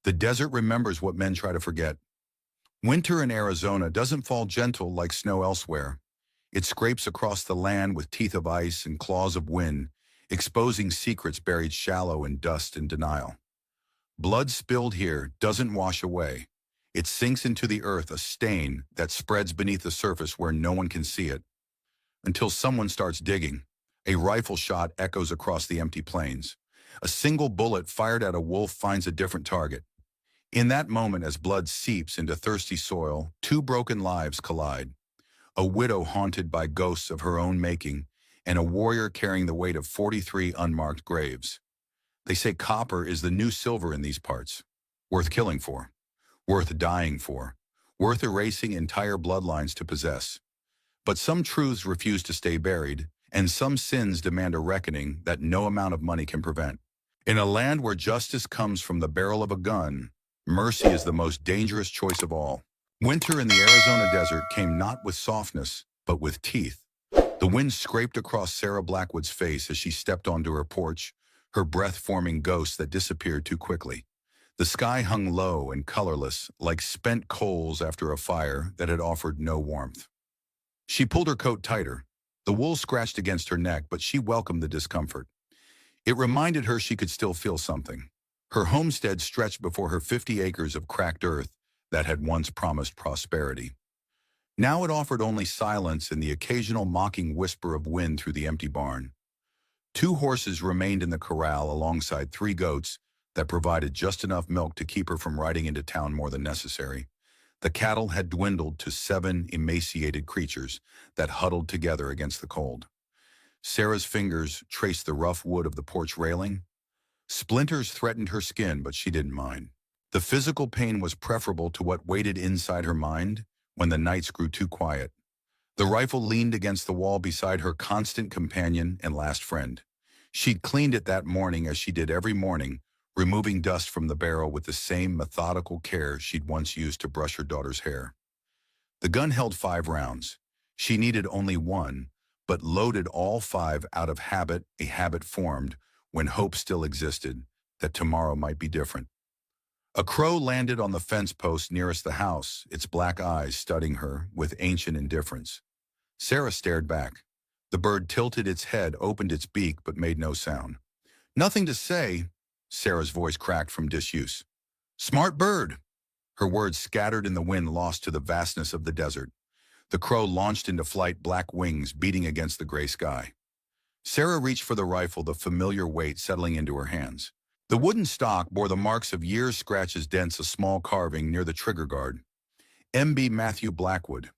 The desert remembers what men try to forget. Winter in Arizona doesn't fall gentle like snow elsewhere. It scrapes across the land with teeth of ice and claws of wind, exposing secrets buried shallow in dust and denial. Blood spilled here doesn't wash away. It sinks into the earth, a stain that spreads beneath the surface where no one can see it. Until someone starts digging, a rifle shot echoes across the empty plains. A single bullet fired at a wolf finds a different target. In that moment, as blood seeps into thirsty soil, two broken lives collide. A widow haunted by ghosts of her own making, and a warrior carrying the weight of 43 unmarked graves. They say copper is the new silver in these parts. Worth killing for. Worth dying for. Worth erasing entire bloodlines to possess. But some truths refuse to stay buried, and some sins demand a reckoning that no amount of money can prevent. In a land where justice comes from the barrel of a gun, mercy is the most dangerous choice of all. Winter in the Arizona desert came not with softness, but with teeth. The wind scraped across Sarah Blackwood's face as she stepped onto her porch, her breath forming ghosts that disappeared too quickly. The sky hung low and colorless, like spent coals after a fire that had offered no warmth. She pulled her coat tighter. The wool scratched against her neck, but she welcomed the discomfort. It reminded her she could still feel something. Her homestead stretched before her 50 acres of cracked earth that had once promised prosperity. Now it offered only silence and the occasional mocking whisper of wind through the empty barn. Two horses remained in the corral alongside three goats that provided just enough milk to keep her from riding into town more than necessary. The cattle had dwindled to 7 emaciated creatures that huddled together against the cold. Sarah's fingers traced the rough wood of the porch railing. Splinters threatened her skin, but she didn't mind. The physical pain was preferable to what waited inside her mind when the nights grew too quiet. The rifle leaned against the wall beside her constant companion and last friend. She'd cleaned it that morning as she did every morning, removing dust from the barrel with the same methodical care she'd once used to brush her daughter's hair. The gun held 5 rounds. She needed only one, but loaded all 5 out of habit, a habit formed when hope still existed that tomorrow might be different. A crow landed on the fence post nearest the house, its black eyes studying her with ancient indifference. Sarah stared back. The bird tilted its head, opened its beak, but made no sound. "Nothing to say," Sarah's voice cracked from disuse. "Smart bird." Her words scattered in the wind, lost to the vastness of the desert. The crow launched into flight, black wings beating against the gray sky. Sarah reached for the rifle, the familiar weight settling into her hands. The wooden stock bore the marks of years' scratches, dents, a small carving near the trigger guard. M.B. Matthew Blackwood.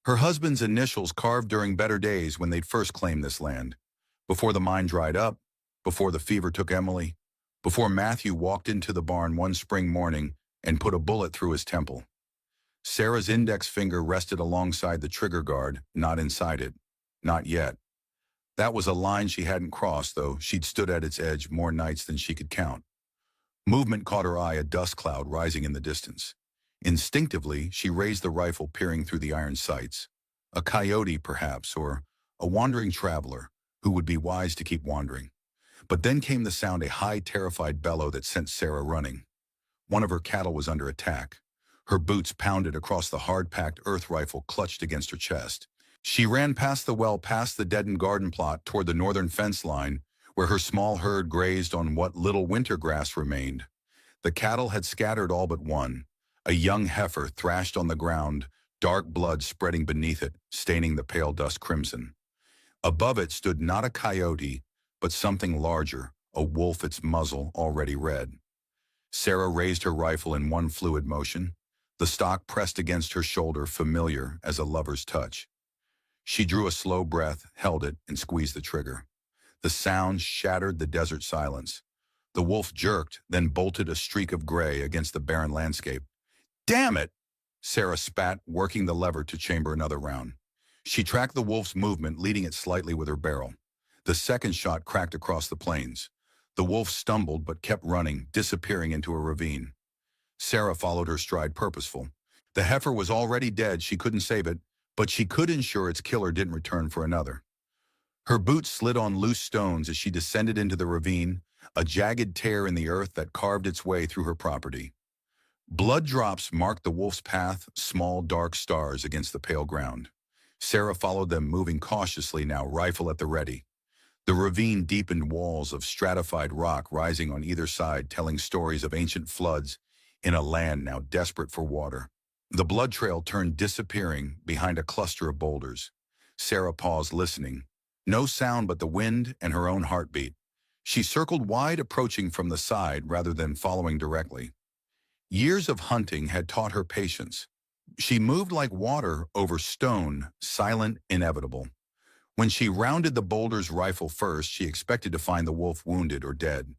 Her husband's initials carved during better days when they'd first claimed this land. Before the mine dried up, before the fever took Emily, before Matthew walked into the barn one spring morning and put a bullet through his temple. Sarah's index finger rested alongside the trigger guard, not inside it. Not yet. That was a line she hadn't crossed, though she'd stood at its edge more nights than she could count. Movement caught her eye, a dust cloud rising in the distance. Instinctively, she raised the rifle, peering through the iron sights. A coyote, perhaps, or a wandering traveler who would be wise to keep wandering. But then came the sound, a high, terrified bellow that sent Sarah running. One of her cattle was under attack. Her boots pounded across the hard-packed earth, rifle clutched against her chest. She ran past the well, past the deadened garden plot, toward the northern fence line, where her small herd grazed on what little winter grass remained. The cattle had scattered all but one. A young heifer thrashed on the ground, dark blood spreading beneath it, staining the pale dust crimson. Above it stood not a coyote, but something larger, a wolf, its muzzle already red. Sarah raised her rifle in one fluid motion. The stock pressed against her shoulder, familiar as a lover's touch. She drew a slow breath, held it, and squeezed the trigger. The sound shattered the desert silence. The wolf jerked, then bolted a streak of gray against the barren landscape. "Damn it!" Sarah spat, working the lever to chamber another round. She tracked the wolf's movement, leading it slightly with her barrel. The second shot cracked across the plains. The wolf stumbled but kept running, disappearing into a ravine. Sarah followed her stride, purposeful. The heifer was already dead, she couldn't save it, but she could ensure its killer didn't return for another. Her boots slid on loose stones as she descended into the ravine, a jagged tear in the earth that carved its way through her property. Blood drops marked the wolf's path, small dark stars against the pale ground. Sarah followed them, moving cautiously now, rifle at the ready. The ravine deepened, walls of stratified rock rising on either side, telling stories of ancient floods in a land now desperate for water. The blood trail turned, disappearing behind a cluster of boulders. Sarah paused, listening. No sound but the wind and her own heartbeat. She circled wide, approaching from the side rather than following directly. Years of hunting had taught her patience. She moved like water over stone, silent, inevitable. When she rounded the boulders, rifle first, she expected to find the wolf wounded or dead.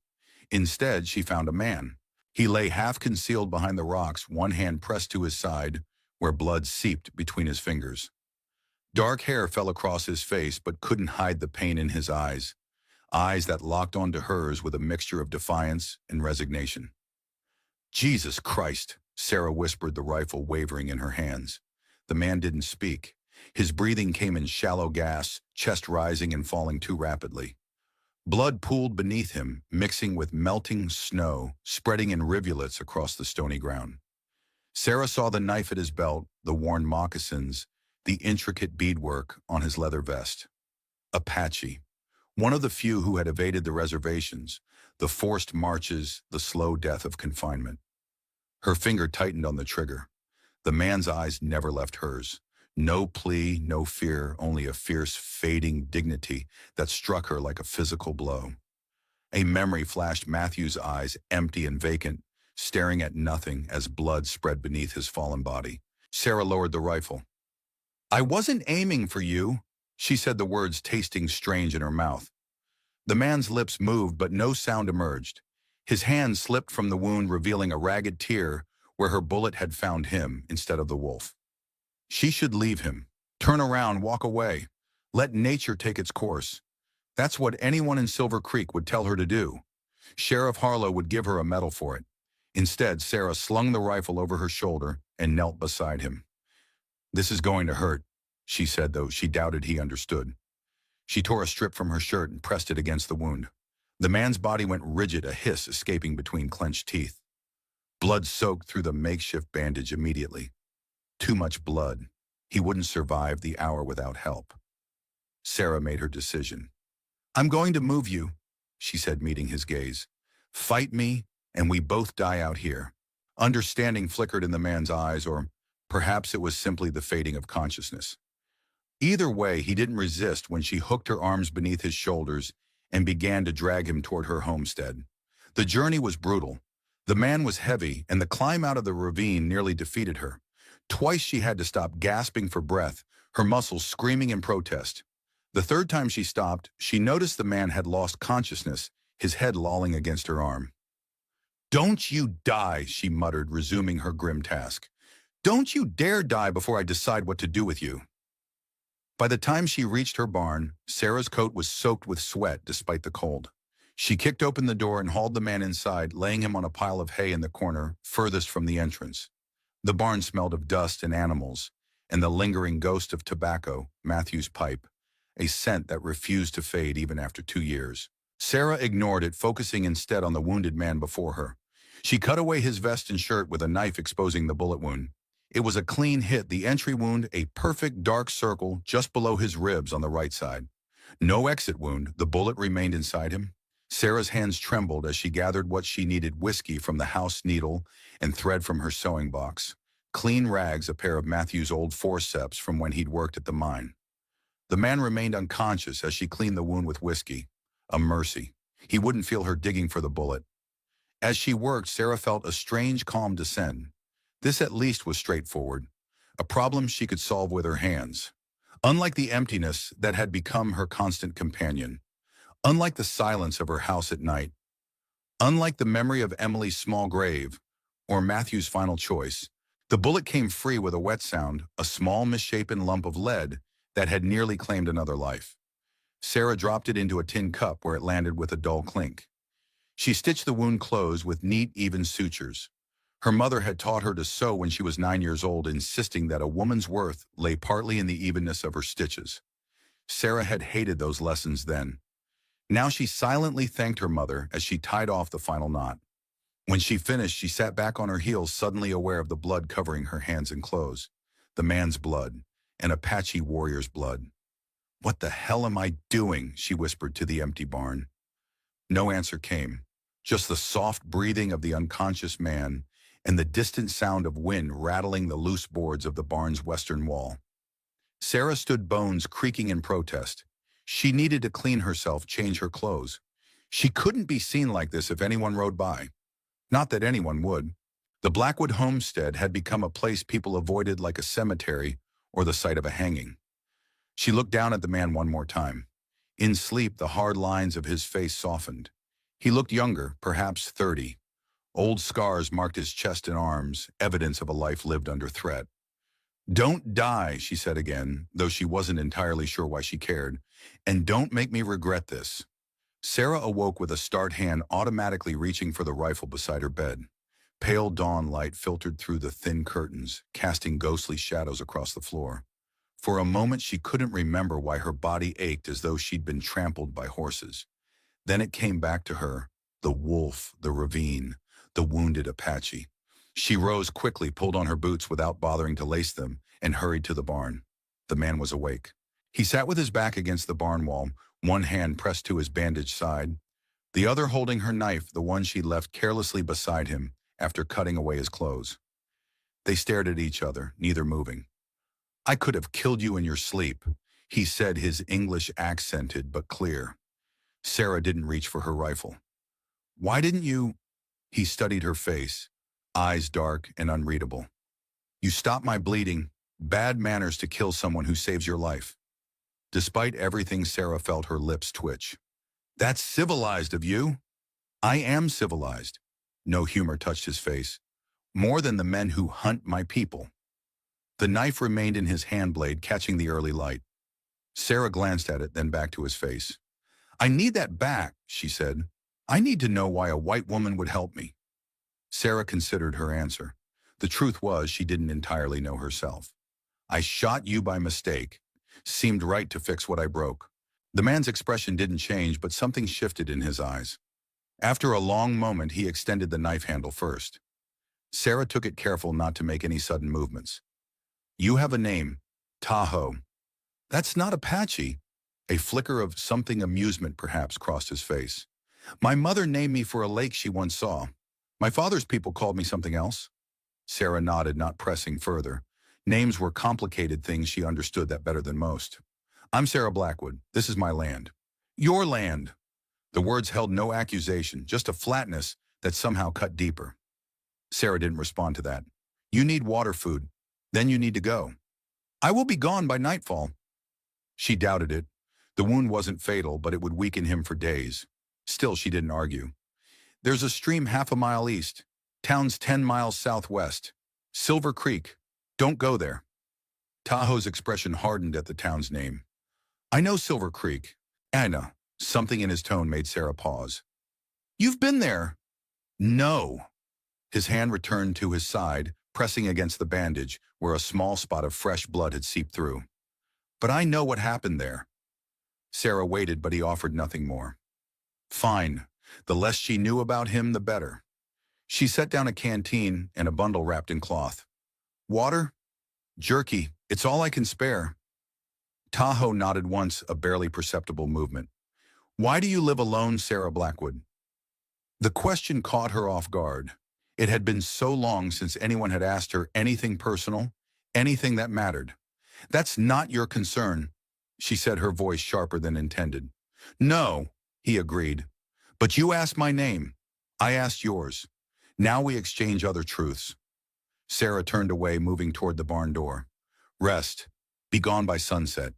Instead, she found a man. He lay half concealed behind the rocks, one hand pressed to his side, where blood seeped between his fingers. Dark hair fell across his face but couldn't hide the pain in his eyes that locked onto hers with a mixture of defiance and resignation. "Jesus Christ," Sarah whispered, the rifle wavering in her hands. The man didn't speak. His breathing came in shallow gasps, chest rising and falling too rapidly. Blood pooled beneath him, mixing with melting snow, spreading in rivulets across the stony ground. Sarah saw the knife at his belt, the worn moccasins, the intricate beadwork on his leather vest. Apache, one of the few who had evaded the reservations, the forced marches, the slow death of confinement. Her finger tightened on the trigger. The man's eyes never left hers. No plea, no fear, only a fierce, fading dignity that struck her like a physical blow. A memory flashed Matthew's eyes, empty and vacant, staring at nothing as blood spread beneath his fallen body. Sarah lowered the rifle. "I wasn't aiming for you," she said, the words tasting strange in her mouth. The man's lips moved, but no sound emerged. His hand slipped from the wound, revealing a ragged tear where her bullet had found him instead of the wolf. She should leave him. Turn around, walk away. Let nature take its course. That's what anyone in Silver Creek would tell her to do. Sheriff Harlow would give her a medal for it. Instead, Sarah slung the rifle over her shoulder and knelt beside him. "This is going to hurt," she said, though she doubted he understood. She tore a strip from her shirt and pressed it against the wound. The man's body went rigid, a hiss escaping between clenched teeth. Blood soaked through the makeshift bandage immediately. Too much blood. He wouldn't survive the hour without help. Sarah made her decision. "I'm going to move you," she said, meeting his gaze. "Fight me, and we both die out here." Understanding flickered in the man's eyes, or perhaps it was simply the fading of consciousness. Either way, he didn't resist when she hooked her arms beneath his shoulders and began to drag him toward her homestead. The journey was brutal. The man was heavy, and the climb out of the ravine nearly defeated her. Twice she had to stop, gasping for breath, her muscles screaming in protest. The third time she stopped, she noticed the man had lost consciousness, his head lolling against her arm. "Don't you die," she muttered, resuming her grim task. "Don't you dare die before I decide what to do with you." By the time she reached her barn, Sarah's coat was soaked with sweat despite the cold. She kicked open the door and hauled the man inside, laying him on a pile of hay in the corner, furthest from the entrance. The barn smelled of dust and animals, and the lingering ghost of tobacco, Matthew's pipe, a scent that refused to fade even after 2 years. Sarah ignored it, focusing instead on the wounded man before her. She cut away his vest and shirt with a knife, exposing the bullet wound. It was a clean hit, the entry wound a perfect dark circle just below his ribs on the right side. No exit wound, the bullet remained inside him. Sarah's hands trembled as she gathered what she needed: whiskey from the house needle and thread from her sewing box. Clean rags, a pair of Matthew's old forceps from when he'd worked at the mine. The man remained unconscious as she cleaned the wound with whiskey. A mercy. He wouldn't feel her digging for the bullet. As she worked, Sarah felt a strange calm descend. This at least was straightforward. A problem she could solve with her hands. Unlike the emptiness that had become her constant companion. Unlike the silence of her house at night. Unlike the memory of Emily's small grave, or Matthew's final choice, the bullet came free with a wet sound, a small misshapen lump of lead that had nearly claimed another life. Sarah dropped it into a tin cup where it landed with a dull clink. She stitched the wound closed with neat, even sutures. Her mother had taught her to sew when she was 9 years old, insisting that a woman's worth lay partly in the evenness of her stitches. Sarah had hated those lessons then. Now she silently thanked her mother as she tied off the final knot. When she finished, she sat back on her heels, suddenly aware of the blood covering her hands and clothes. The man's blood, an Apache warrior's blood. "What the hell am I doing?" she whispered to the empty barn. No answer came, just the soft breathing of the unconscious man and the distant sound of wind rattling the loose boards of the barn's western wall. Sarah stood, bones creaking in protest. She needed to clean herself, change her clothes. She couldn't be seen like this if anyone rode by. Not that anyone would. The Blackwood homestead had become a place people avoided like a cemetery or the site of a hanging. She looked down at the man one more time. In sleep, the hard lines of his face softened. He looked younger, perhaps 30. Old scars marked his chest and arms, evidence of a life lived under threat. "Don't die," she said again, though she wasn't entirely sure why she cared. "And don't make me regret this." Sarah awoke with a start, hand automatically reaching for the rifle beside her bed. Pale dawn light filtered through the thin curtains, casting ghostly shadows across the floor. For a moment, she couldn't remember why her body ached as though she'd been trampled by horses. Then it came back to her, the wolf, the ravine, the wounded Apache. She rose quickly, pulled on her boots without bothering to lace them, and hurried to the barn. The man was awake. He sat with his back against the barn wall, one hand pressed to his bandaged side, the other holding her knife, the one she left carelessly beside him after cutting away his clothes. They stared at each other, neither moving. "I could have killed you in your sleep," he said, his English accented but clear. Sarah didn't reach for her rifle. "Why didn't you?" He studied her face, eyes dark and unreadable. "You stopped my bleeding. Bad manners to kill someone who saves your life." Despite everything, Sarah felt her lips twitch. "That's civilized of you." "I am civilized." No humor touched his face. "More than the men who hunt my people." The knife remained in his hand blade, catching the early light. Sarah glanced at it, then back to his face. "I need that back," she said. "I need to know why a white woman would help me." Sarah considered her answer. The truth was, she didn't entirely know herself. "I shot you by mistake. Seemed right to fix what I broke." The man's expression didn't change, but something shifted in his eyes. After a long moment, he extended the knife handle first. Sarah took it, careful not to make any sudden movements. "You have a name, Tahoe." "That's not Apache." A flicker of something amusement perhaps crossed his face. "My mother named me for a lake she once saw. My father's people called me something else." Sarah nodded, not pressing further. Names were complicated things, she understood that better than most. "I'm Sarah Blackwood. This is my land." "Your land." The words held no accusation, just a flatness that somehow cut deeper. Sarah didn't respond to that. "You need water, food. Then you need to go." "I will be gone by nightfall." She doubted it. The wound wasn't fatal, but it would weaken him for days. Still, she didn't argue. "There's a stream half a mile east. Town's 10 miles southwest. Silver Creek. Don't go there." Tahoe's expression hardened at the town's name. "I know Silver Creek." "Anna." Something in his tone made Sarah pause. "You've been there." "No." His hand returned to his side, pressing against the bandage, where a small spot of fresh blood had seeped through. "But I know what happened there." Sarah waited, but he offered nothing more. Fine. The less she knew about him, the better. She set down a canteen and a bundle wrapped in cloth. "Water? Jerky. It's all I can spare." Tahoe nodded once, a barely perceptible movement. "Why do you live alone, Sarah Blackwood?" The question caught her off guard. It had been so long since anyone had asked her anything personal, anything that mattered. "That's not your concern," she said, her voice sharper than intended. "No," he agreed. "But you asked my name. I asked yours. Now we exchange other truths." Sarah turned away, moving toward the barn door. "Rest. Be gone by sunset."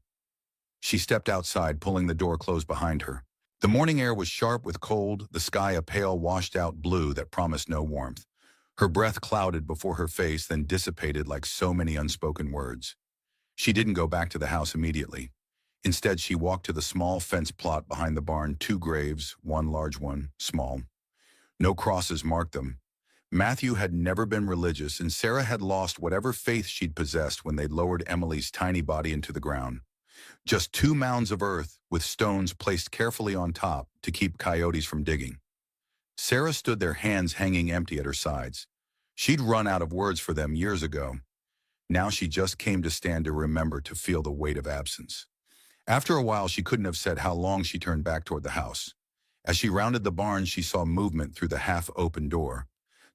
She stepped outside, pulling the door closed behind her. The morning air was sharp with cold, the sky a pale, washed-out blue that promised no warmth. Her breath clouded before her face, then dissipated like so many unspoken words. She didn't go back to the house immediately. Instead, she walked to the small fence plot behind the barn, 2 graves, one large, one small. No crosses marked them. Matthew had never been religious, and Sarah had lost whatever faith she'd possessed when they lowered Emily's tiny body into the ground. Just 2 mounds of earth with stones placed carefully on top to keep coyotes from digging. Sarah stood there, hands hanging empty at her sides. She'd run out of words for them years ago. Now she just came to stand to remember, to feel the weight of absence. After a while, she couldn't have said how long. She turned back toward the house. As she rounded the barn, she saw movement through the half-open door.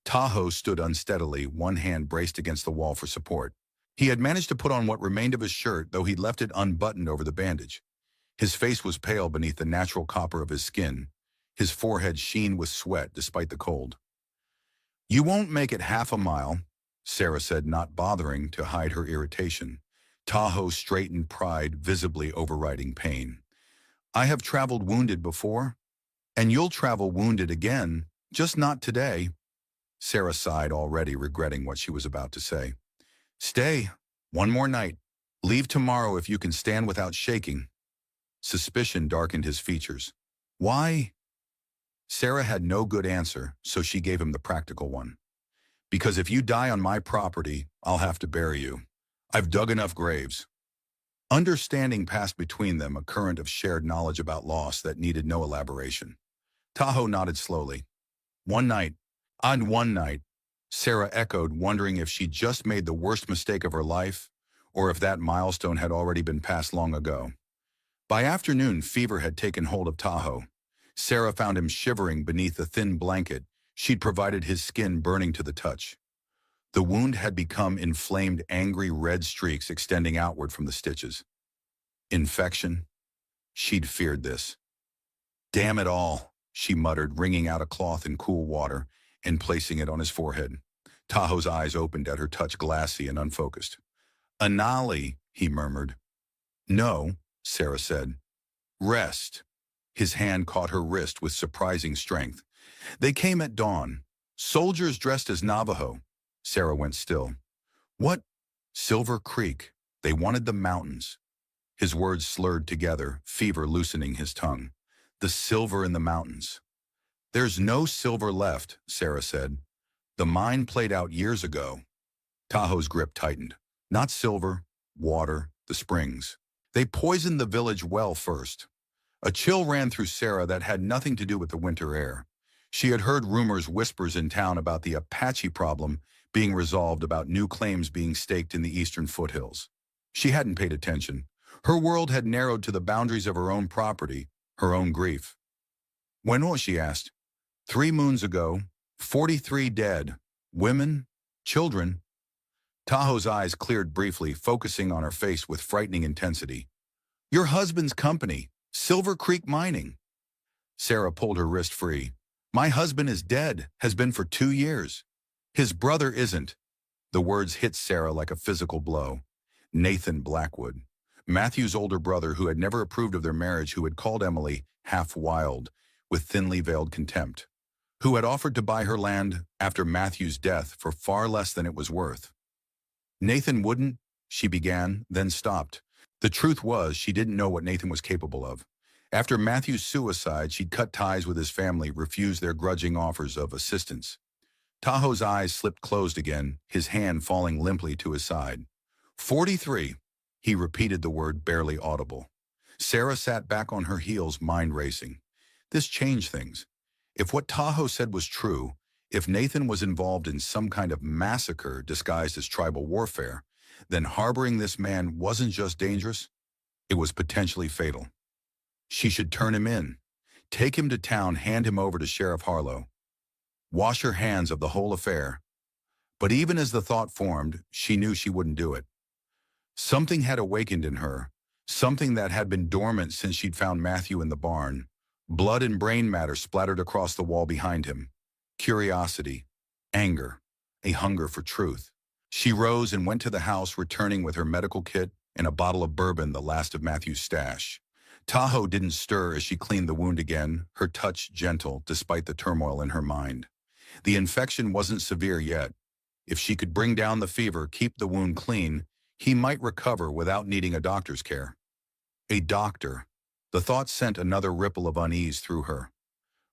Tahoe stood unsteadily, one hand braced against the wall for support. He had managed to put on what remained of his shirt, though he'd left it unbuttoned over the bandage. His face was pale beneath the natural copper of his skin. His forehead sheen with sweat despite the cold. "You won't make it half a mile," Sarah said, not bothering to hide her irritation. Tahoe straightened, pride visibly overriding pain. "I have traveled wounded before, and you'll travel wounded again, just not today." Sarah sighed, already regretting what she was about to say. "Stay. One more night. Leave tomorrow if you can stand without shaking." Suspicion darkened his features. "Why?" Sarah had no good answer, so she gave him the practical one. "Because if you die on my property, I'll have to bury you. I've dug enough graves." Understanding passed between them, a current of shared knowledge about loss that needed no elaboration. Tahoe nodded slowly. "One night. And one night," Sarah echoed, wondering if she'd just made the worst mistake of her life, or if that milestone had already been passed long ago. By afternoon, fever had taken hold of Tahoe. Sarah found him shivering beneath the thin blanket she'd provided, his skin burning to the touch. The wound had become inflamed, angry red streaks extending outward from the stitches. Infection? She'd feared this. "Damn it all," she muttered, wringing out a cloth in cool water and placing it on his forehead. Tahoe's eyes opened at her touch, glassy and unfocused. "Anali," he murmured. "No," Sarah said. "Rest." His hand caught her wrist with surprising strength. "They came at dawn. Soldiers dressed as Navajo." Sarah went still. "What?" "Silver Creek. They wanted the mountains." His words slurred together, fever loosening his tongue. "The silver in the mountains." "There's no silver left," Sarah said. "The mine played out years ago." Tahoe's grip tightened. "Not silver, water, the springs. They poisoned the village well first." A chill ran through Sarah that had nothing to do with the winter air. She had heard rumors, whispers in town about the Apache problem being resolved, about new claims being staked in the eastern foothills. She hadn't paid attention. Her world had narrowed to the boundaries of her own property, her own grief. "When was?" she asked. "3 moons ago. 43 dead. Women, children." Tahoe's eyes cleared briefly, focusing on her face with frightening intensity. "Your husband's company, Silver Creek Mining." Sarah pulled her wrist free. "My husband is dead, has been for 2 years. His brother isn't." The words hit Sarah like a physical blow. Nathan Blackwood, Matthew's older brother, who had never approved of their marriage, who had called Emily half-wild with thinly veiled contempt, who had offered to buy her land after Matthew's death for far less than it was worth. "Nathan wouldn't," she began, then stopped. The truth was, she didn't know what Nathan was capable of. After Matthew's suicide, she'd cut ties with his family, refused their grudging offers of assistance. Tahoe's eyes slipped closed again, his hand falling limply to his side. 43. He repeated the word, barely audible. Sarah sat back on her heels, mind racing. This changed things. If what Tahoe said was true, if Nathan was involved in some kind of massacre disguised as tribal warfare, then harboring this man wasn't just dangerous, it was potentially fatal. She should turn him in, take him to town, hand him over to Sheriff Harlow, wash her hands of the whole affair. But even as the thought formed, she knew she wouldn't do it. Something had awakened in her, something that had been dormant since she'd found Matthew in the barn. Blood and brain matter splattered across the wall behind him. Curiosity, anger, a hunger for truth. She rose and went to the house, returning with her medical kit and a bottle of bourbon, the last of Matthew's stash. Tahoe didn't stir as she cleaned the wound again, her touch gentle despite the turmoil in her mind. The infection wasn't severe yet. If she could bring down the fever, keep the wound clean, he might recover without needing a doctor's care. A doctor. The thought sent another ripple of unease through her.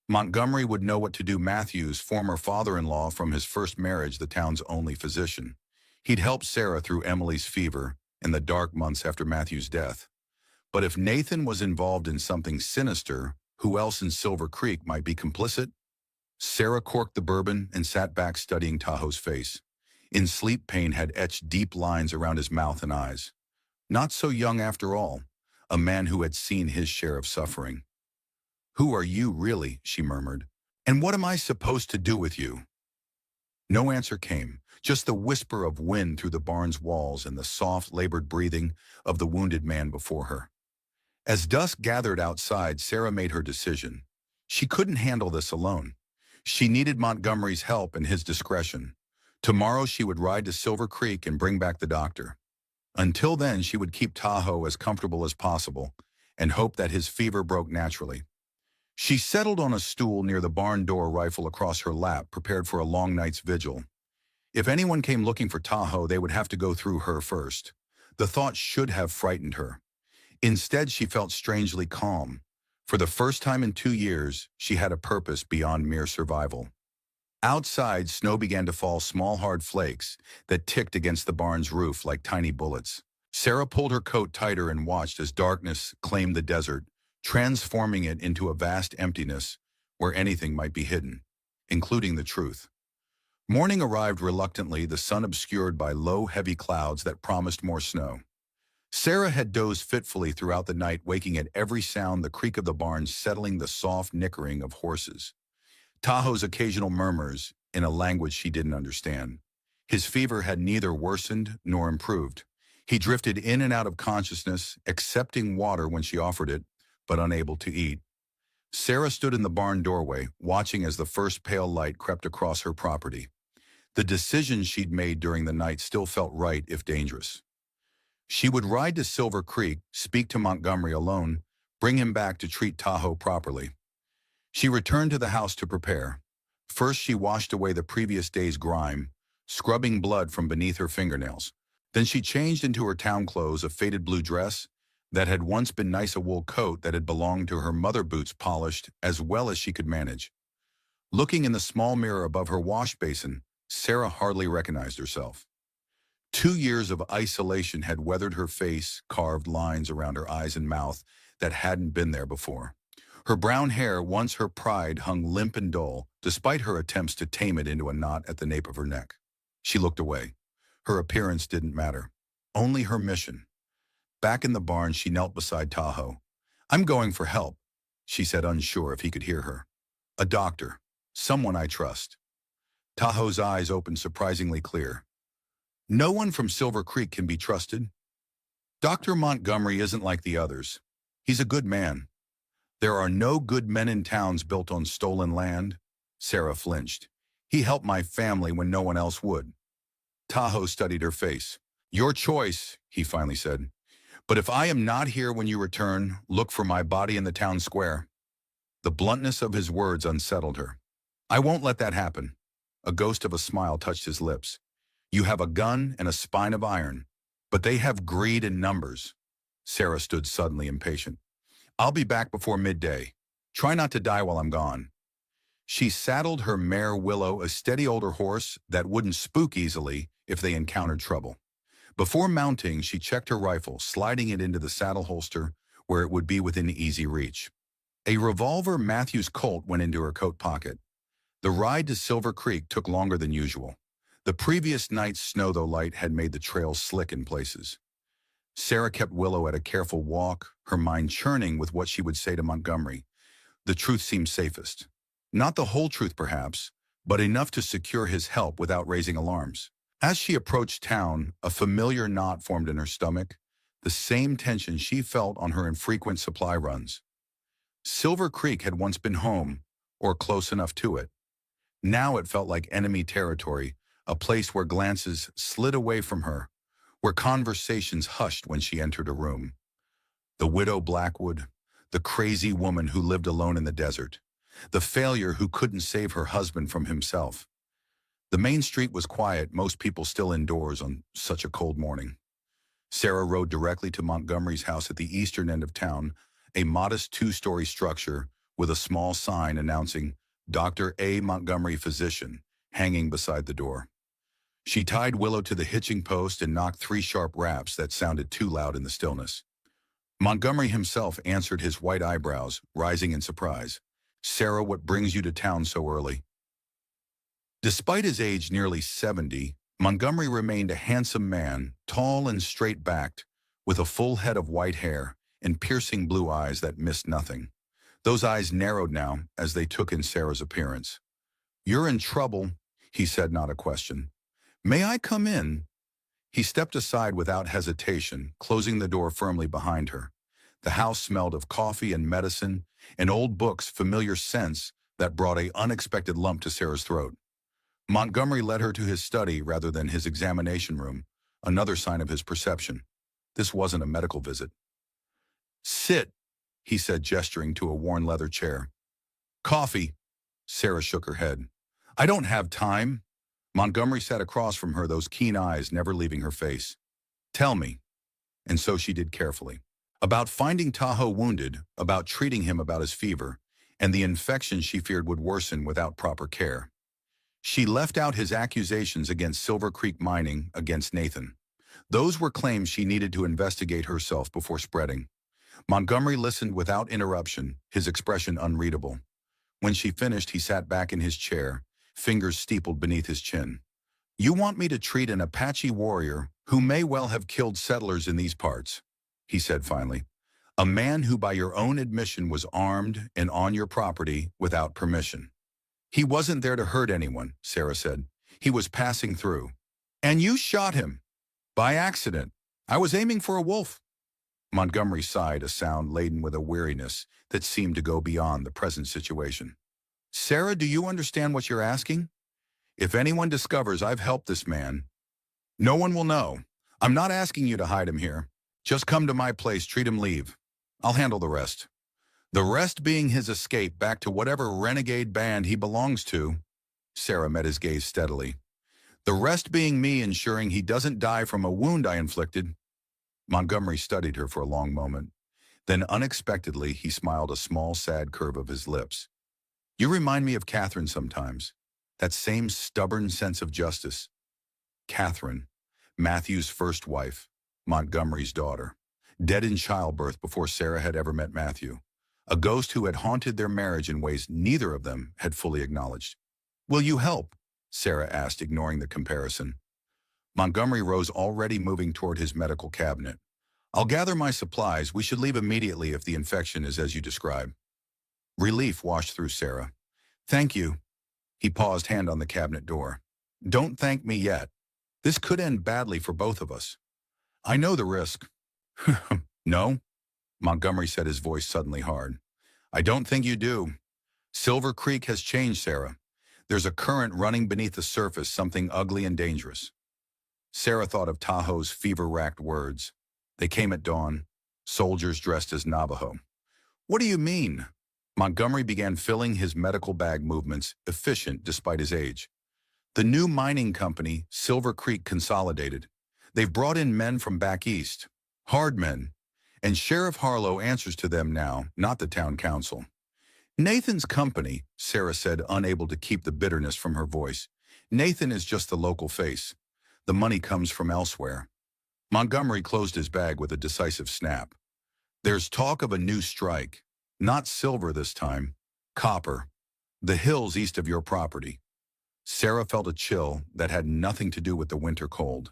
Montgomery would know what to do. Matthew's former father-in-law from his first marriage, the town's only physician. He'd helped Sarah through Emily's fever and the dark months after Matthew's death. But if Nathan was involved in something sinister, who else in Silver Creek might be complicit? Sarah corked the bourbon and sat back studying Tahoe's face. In sleep, pain had etched deep lines around his mouth and eyes. Not so young after all, a man who had seen his share of suffering. "Who are you, really?" she murmured. "And what am I supposed to do with you?" No answer came, just the whisper of wind through the barn's walls and the soft, labored breathing of the wounded man before her. As dusk gathered outside, Sarah made her decision. She couldn't handle this alone. She needed Montgomery's help and his discretion. Tomorrow she would ride to Silver Creek and bring back the doctor. Until then, she would keep Tahoe as comfortable as possible and hope that his fever broke naturally. She settled on a stool near the barn door, rifle across her lap, prepared for a long night's vigil. If anyone came looking for Tahoe, they would have to go through her first. The thought should have frightened her. Instead, she felt strangely calm. For the first time in 2 years, she had a purpose beyond mere survival. Outside, snow began to fall, small hard flakes that ticked against the barn's roof like tiny bullets. Sarah pulled her coat tighter and watched as darkness claimed the desert, transforming it into a vast emptiness where anything might be hidden, including the truth. Morning arrived reluctantly, the sun obscured by low, heavy clouds that promised more snow. Sarah had dozed fitfully throughout the night, waking at every sound, the creak of the barn settling, the soft nickering of horses, Tahoe's occasional murmurs in a language she didn't understand. His fever had neither worsened nor improved. He drifted in and out of consciousness, accepting water when she offered it, but unable to eat. Sarah stood in the barn doorway, watching as the first pale light crept across her property. The decision she'd made during the night still felt right, if dangerous. She would ride to Silver Creek, speak to Montgomery alone, bring him back to treat Tahoe properly. She returned to the house to prepare. First, she washed away the previous day's grime, scrubbing blood from beneath her fingernails. Then she changed into her town clothes, a faded blue dress that had once been nice, a wool coat that had belonged to her mother, boots polished as well as she could manage. Looking in the small mirror above her wash basin, Sarah hardly recognized herself. 2 years of isolation had weathered her face, carved lines around her eyes and mouth that hadn't been there before. Her brown hair, once her pride, hung limp and dull, despite her attempts to tame it into a knot at the nape of her neck. She looked away. Her appearance didn't matter. Only her mission. Back in the barn, she knelt beside Tahoe. "I'm going for help," she said, unsure if he could hear her. "A doctor. Someone I trust." Tahoe's eyes opened surprisingly clear. "No one from Silver Creek can be trusted. Dr. Montgomery isn't like the others. He's a good man." "There are no good men in towns built on stolen land." Sarah flinched. "He helped my family when no one else would." Tahoe studied her face. "Your choice," he finally said. "But if I am not here when you return, look for my body in the town square." The bluntness of his words unsettled her. "I won't let that happen." A ghost of a smile touched his lips. "You have a gun and a spine of iron, but they have greed in numbers." Sarah stood suddenly impatient. "I'll be back before midday. Try not to die while I'm gone." She saddled her mare Willow, a steady older horse that wouldn't spook easily if they encountered trouble. Before mounting, she checked her rifle, sliding it into the saddle holster where it would be within easy reach. A revolver Matthews Colt went into her coat pocket. The ride to Silver Creek took longer than usual. The previous night's snow, though light, had made the trail slick in places. Sarah kept Willow at a careful walk, her mind churning with what she would say to Montgomery. The truth seemed safest. Not the whole truth, perhaps, but enough to secure his help without raising alarms. As she approached town, a familiar knot formed in her stomach, the same tension she felt on her infrequent supply runs. Silver Creek had once been home, or close enough to it. Now it felt like enemy territory, a place where glances slid away from her, where conversations hushed when she entered a room. The widow Blackwood, the crazy woman who lived alone in the desert, the failure who couldn't save her husband from himself. The main street was quiet, most people still indoors on such a cold morning. Sarah rode directly to Montgomery's house at the eastern end of town, a modest 2-story structure with a small sign announcing Dr. A. Montgomery, physician, hanging beside the door. She tied Willow to the hitching post and knocked 3 sharp raps that sounded too loud in the stillness. Montgomery himself answered, his white eyebrows rising in surprise. "Sarah, what brings you to town so early?" Despite his age nearly 70, Montgomery remained a handsome man, tall and straight-backed, with a full head of white hair and piercing blue eyes that missed nothing. Those eyes narrowed now as they took in Sarah's appearance. "You're in trouble," he said, not a question. "May I come in?" He stepped aside without hesitation, closing the door firmly behind her. The house smelled of coffee and medicine and old books, familiar scents that brought an unexpected lump to Sarah's throat. Montgomery led her to his study rather than his examination room, another sign of his perception. This wasn't a medical visit. "Sit," he said, gesturing to a worn leather chair. "Coffee." Sarah shook her head. "I don't have time." Montgomery sat across from her, those keen eyes never leaving her face. "Tell me." And so she did carefully. About finding Tahoe wounded, about treating him about his fever, and the infection she feared would worsen without proper care. She left out his accusations against Silver Creek Mining against Nathan. Those were claims she needed to investigate herself before spreading. Montgomery listened without interruption, his expression unreadable. When she finished, he sat back in his chair, fingers steepled beneath his chin. "You want me to treat an Apache warrior who may well have killed settlers in these parts," he said finally. "A man who by your own admission was armed and on your property without permission." "He wasn't there to hurt anyone," Sarah said. "He was passing through." "And you shot him?" "By accident. I was aiming for a wolf." Montgomery sighed, a sound laden with a weariness that seemed to go beyond the present situation. "Sarah, do you understand what you're asking? If anyone discovers I've helped this man, no one will know. I'm not asking you to hide him here. Just come to my place, treat him, leave. I'll handle the rest. The rest being his escape back to whatever renegade band he belongs to." Sarah met his gaze steadily. "The rest being me ensuring he doesn't die from a wound I inflicted." Montgomery studied her for a long moment. Then unexpectedly he smiled, a small sad curve of his lips. "You remind me of Catherine sometimes. That same stubborn sense of justice." Catherine, Matthew's first wife, Montgomery's daughter, dead in childbirth before Sarah had ever met Matthew. A ghost who had haunted their marriage in ways neither of them had fully acknowledged. "Will you help?" Sarah asked, ignoring the comparison. Montgomery rose, already moving toward his medical cabinet. "I'll gather my supplies. We should leave immediately if the infection is as you describe." Relief washed through Sarah. "Thank you." He paused, hand on the cabinet door. "Don't thank me yet. This could end badly for both of us. I know the risk." "No?" Montgomery said, his voice suddenly hard. "I don't think you do. Silver Creek has changed, Sarah. There's a current running beneath the surface, something ugly and dangerous." Sarah thought of Tahoe's fever-racked words. They came at dawn, soldiers dressed as Navajo. "What do you mean?" Montgomery began filling his medical bag, movements efficient despite his age. "The new mining company, Silver Creek Consolidated. They've brought in men from back east, hard men, and Sheriff Harlow answers to them now, not the town council." "Nathan's company," Sarah said, unable to keep the bitterness from her voice. "Nathan is just the local face. The money comes from elsewhere." Montgomery closed his bag with a decisive snap. "There's talk of a new strike. Not silver this time. Copper. The hills east of your property." Sarah felt a chill that had nothing to do with the winter cold.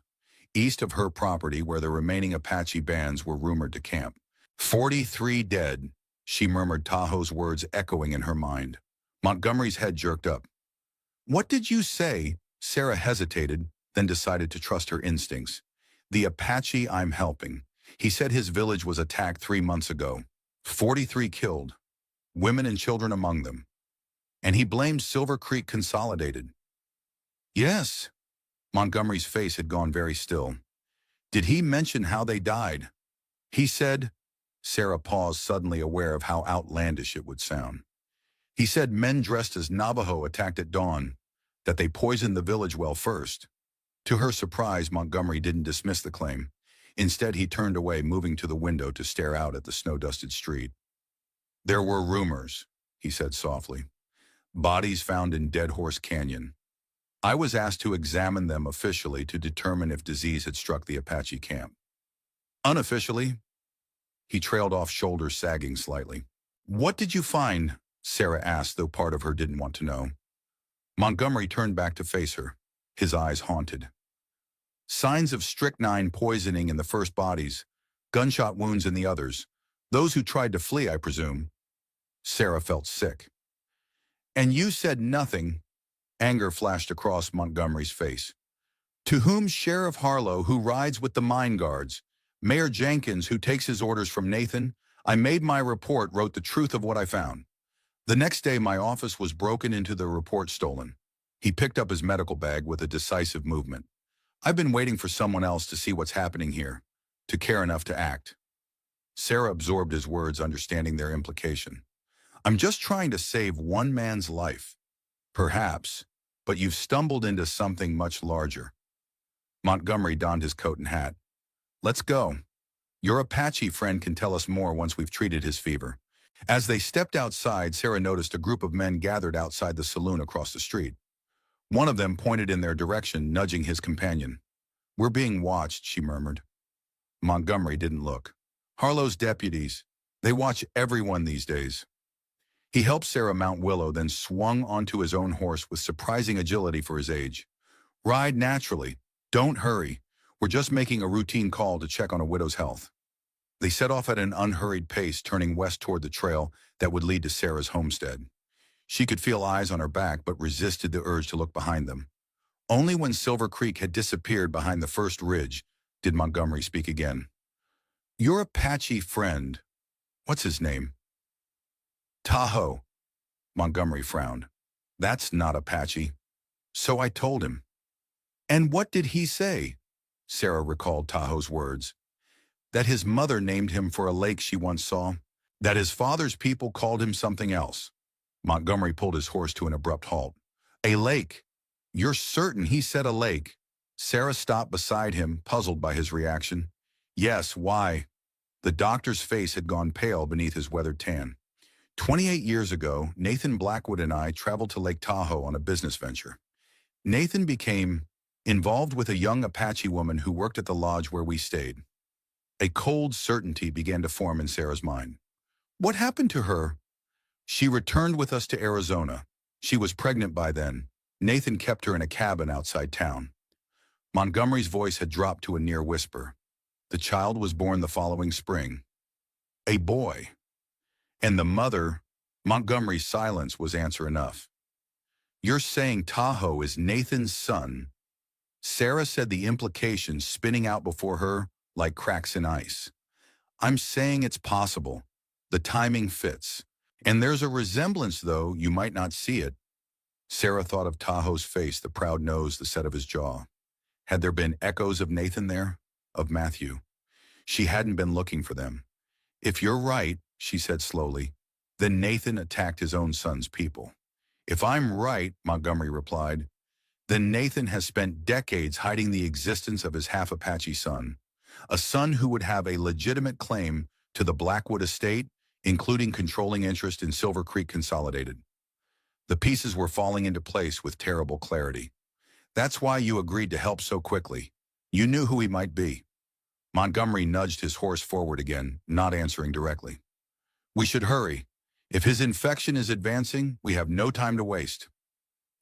East of her property, where the remaining Apache bands were rumored to camp. 43 dead, she murmured, Tahoe's words echoing in her mind. Montgomery's head jerked up. "What did you say?" Sarah hesitated, then decided to trust her instincts. "The Apache I'm helping. He said his village was attacked 3 months ago. 43 killed, women and children among them. And he blamed Silver Creek Consolidated." "Yes." Montgomery's face had gone very still. "Did he mention how they died?" "He said—" Sarah paused, suddenly aware of how outlandish it would sound. "He said men dressed as Navajo attacked at dawn, that they poisoned the village well first." To her surprise, Montgomery didn't dismiss the claim. Instead, he turned away, moving to the window to stare out at the snow-dusted street. "There were rumors," he said softly. "Bodies found in Dead Horse Canyon. I was asked to examine them officially to determine if disease had struck the Apache camp. Unofficially," he trailed off, shoulders sagging slightly. "What did you find?" Sarah asked, though part of her didn't want to know. Montgomery turned back to face her, his eyes haunted. Signs of strychnine poisoning in the first bodies, gunshot wounds in the others. Those who tried to flee, I presume. Sarah felt sick. And you said nothing. Anger flashed across Montgomery's face. To whom Sheriff Harlow, who rides with the mine guards, Mayor Jenkins, who takes his orders from Nathan, I made my report, wrote the truth of what I found. The next day, my office was broken into, the report stolen. He picked up his medical bag with a decisive movement. I've been waiting for someone else to see what's happening here, to care enough to act. Sarah absorbed his words, understanding their implication. I'm just trying to save one man's life. Perhaps, but you've stumbled into something much larger. Montgomery donned his coat and hat. Let's go. Your Apache friend can tell us more once we've treated his fever. As they stepped outside, Sarah noticed a group of men gathered outside the saloon across the street. One of them pointed in their direction, nudging his companion. We're being watched, she murmured. Montgomery didn't look. Harlow's deputies, they watch everyone these days. He helped Sarah mount Willow, then swung onto his own horse with surprising agility for his age. Ride naturally. Don't hurry. We're just making a routine call to check on a widow's health. They set off at an unhurried pace, turning west toward the trail that would lead to Sarah's homestead. She could feel eyes on her back, but resisted the urge to look behind them. Only when Silver Creek had disappeared behind the first ridge did Montgomery speak again. Your Apache friend, what's his name? Tahoe. Montgomery frowned. That's not Apache. So I told him. And what did he say? Sarah recalled Tahoe's words. That his mother named him for a lake she once saw. That his father's people called him something else. Montgomery pulled his horse to an abrupt halt. A lake. You're certain he said a lake? Sarah stopped beside him, puzzled by his reaction. Yes, why? The doctor's face had gone pale beneath his weathered tan. 28 years ago, Nathan Blackwood and I traveled to Lake Tahoe on a business venture. Nathan became involved with a young Apache woman who worked at the lodge where we stayed. A cold certainty began to form in Sarah's mind. What happened to her? She returned with us to Arizona. She was pregnant by then. Nathan kept her in a cabin outside town. Montgomery's voice had dropped to a near whisper. The child was born the following spring. A boy. And the mother, Montgomery's silence was answer enough. You're saying Tahoe is Nathan's son? Sarah said, the implications spinning out before her like cracks in ice. I'm saying it's possible. The timing fits. And there's a resemblance, though you might not see it. Sarah thought of Tahoe's face, the proud nose, the set of his jaw. Had there been echoes of Nathan there? Of Matthew? She hadn't been looking for them. If you're right, she said slowly, then Nathan attacked his own son's people. If I'm right, Montgomery replied, then Nathan has spent decades hiding the existence of his half-Apache son, a son who would have a legitimate claim to the Blackwood estate, including controlling interest in Silver Creek Consolidated. The pieces were falling into place with terrible clarity. That's why you agreed to help so quickly. You knew who he might be. Montgomery nudged his horse forward again, not answering directly. We should hurry. If his infection is advancing, we have no time to waste.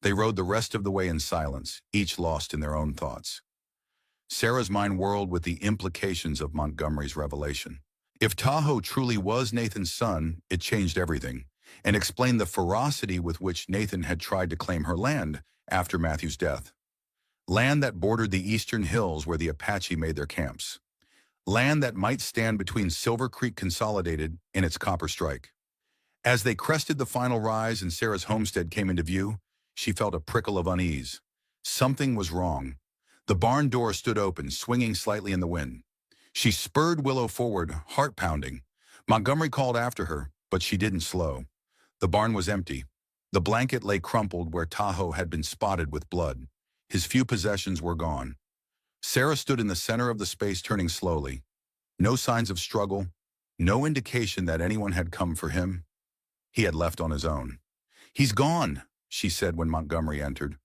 They rode the rest of the way in silence, each lost in their own thoughts. Sarah's mind whirled with the implications of Montgomery's revelation. If Tahoe truly was Nathan's son, it changed everything, and explained the ferocity with which Nathan had tried to claim her land after Matthew's death. Land that bordered the eastern hills where the Apache made their camps. Land that might stand between Silver Creek Consolidated and its copper strike. As they crested the final rise and Sarah's homestead came into view, she felt a prickle of unease. Something was wrong. The barn door stood open, swinging slightly in the wind. She spurred Willow forward, heart pounding. Montgomery called after her, but she didn't slow. The barn was empty. The blanket lay crumpled where Tahoe had been spotted with blood. His few possessions were gone. Sarah stood in the center of the space, turning slowly. No signs of struggle, no indication that anyone had come for him. He had left on his own. He's gone, she said when Montgomery entered.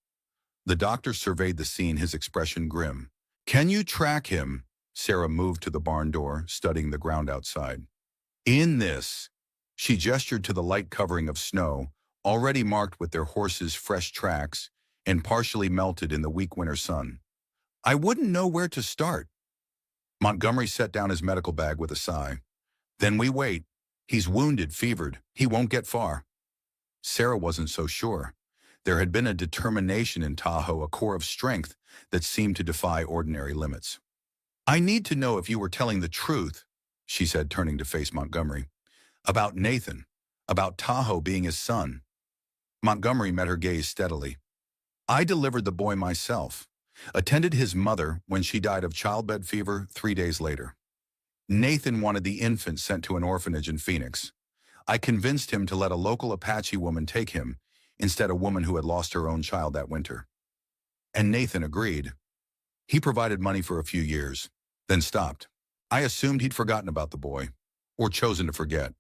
The doctor surveyed the scene, his expression grim. Can you track him? Sarah moved to the barn door, studying the ground outside. In this, she gestured to the light covering of snow, already marked with their horses' fresh tracks and partially melted in the weak winter sun. I wouldn't know where to start. Montgomery set down his medical bag with a sigh. Then we wait. He's wounded, fevered. He won't get far. Sarah wasn't so sure. There had been a determination in Tahoe, a core of strength that seemed to defy ordinary limits. I need to know if you were telling the truth, she said, turning to face Montgomery. About Nathan, about Tahoe being his son. Montgomery met her gaze steadily. I delivered the boy myself, attended his mother when she died of childbed fever 3 days later. Nathan wanted the infant sent to an orphanage in Phoenix. I convinced him to let a local Apache woman take him, instead a woman who had lost her own child that winter. And Nathan agreed. He provided money for a few years, then stopped. I assumed he'd forgotten about the boy, or chosen to forget.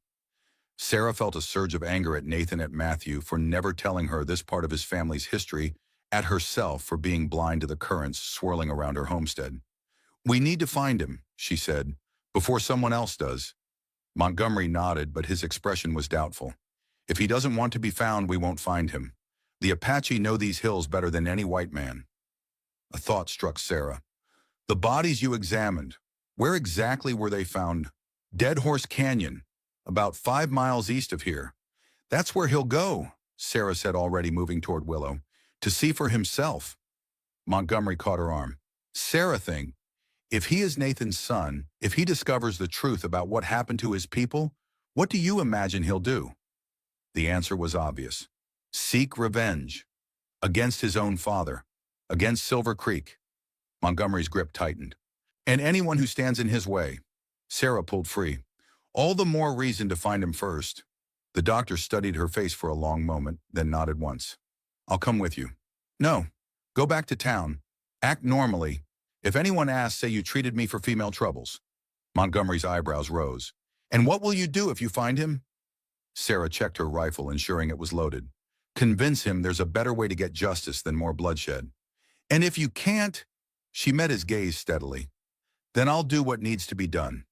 Sarah felt a surge of anger at Nathan, at Matthew for never telling her this part of his family's history, at herself for being blind to the currents swirling around her homestead. We need to find him, she said, before someone else does. Montgomery nodded, but his expression was doubtful. If he doesn't want to be found, we won't find him. The Apache know these hills better than any white man. A thought struck Sarah. The bodies you examined, where exactly were they found? Dead Horse Canyon, about 5 miles east of here. That's where he'll go, Sarah said, already moving toward Willow, to see for himself. Montgomery caught her arm. Sarah, think. If he is Nathan's son, if he discovers the truth about what happened to his people, what do you imagine he'll do? The answer was obvious. Seek revenge. Against his own father. Against Silver Creek. Montgomery's grip tightened. And anyone who stands in his way. Sarah pulled free. All the more reason to find him first. The doctor studied her face for a long moment, then nodded once. I'll come with you. No. Go back to town. Act normally. If anyone asks, say you treated me for female troubles. Montgomery's eyebrows rose. And what will you do if you find him? Sarah checked her rifle, ensuring it was loaded. Convince him there's a better way to get justice than more bloodshed. And if you can't, she met his gaze steadily. Then I'll do what needs to be done.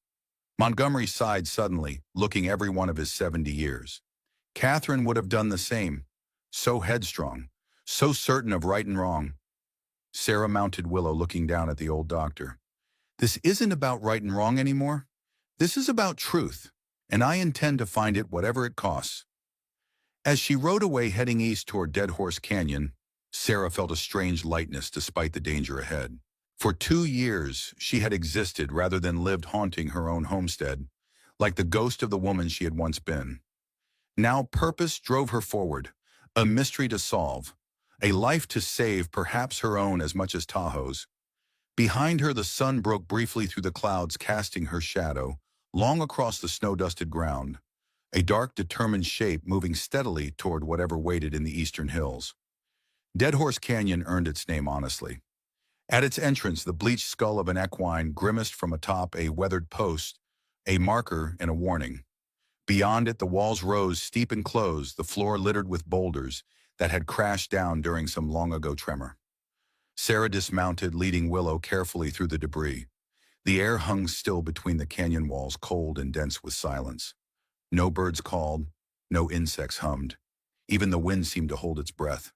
Montgomery sighed suddenly, looking every one of his 70 years. Catherine would have done the same. So headstrong, so certain of right and wrong. Sarah mounted Willow, looking down at the old doctor. This isn't about right and wrong anymore. This is about truth, and I intend to find it whatever it costs. As she rode away, heading east toward Dead Horse Canyon, Sarah felt a strange lightness despite the danger ahead. For 2 years, she had existed rather than lived, haunting her own homestead, like the ghost of the woman she had once been. Now purpose drove her forward, a mystery to solve, a life to save, perhaps her own as much as Tahoe's. Behind her, the sun broke briefly through the clouds, casting her shadow long across the snow-dusted ground, a dark, determined shape moving steadily toward whatever waited in the eastern hills. Dead Horse Canyon earned its name honestly. At its entrance, the bleached skull of an equine grimaced from atop a weathered post, a marker and a warning. Beyond it, the walls rose steep and closed, the floor littered with boulders that had crashed down during some long-ago tremor. Sarah dismounted, leading Willow carefully through the debris. The air hung still between the canyon walls, cold and dense with silence. No birds called, no insects hummed. Even the wind seemed to hold its breath.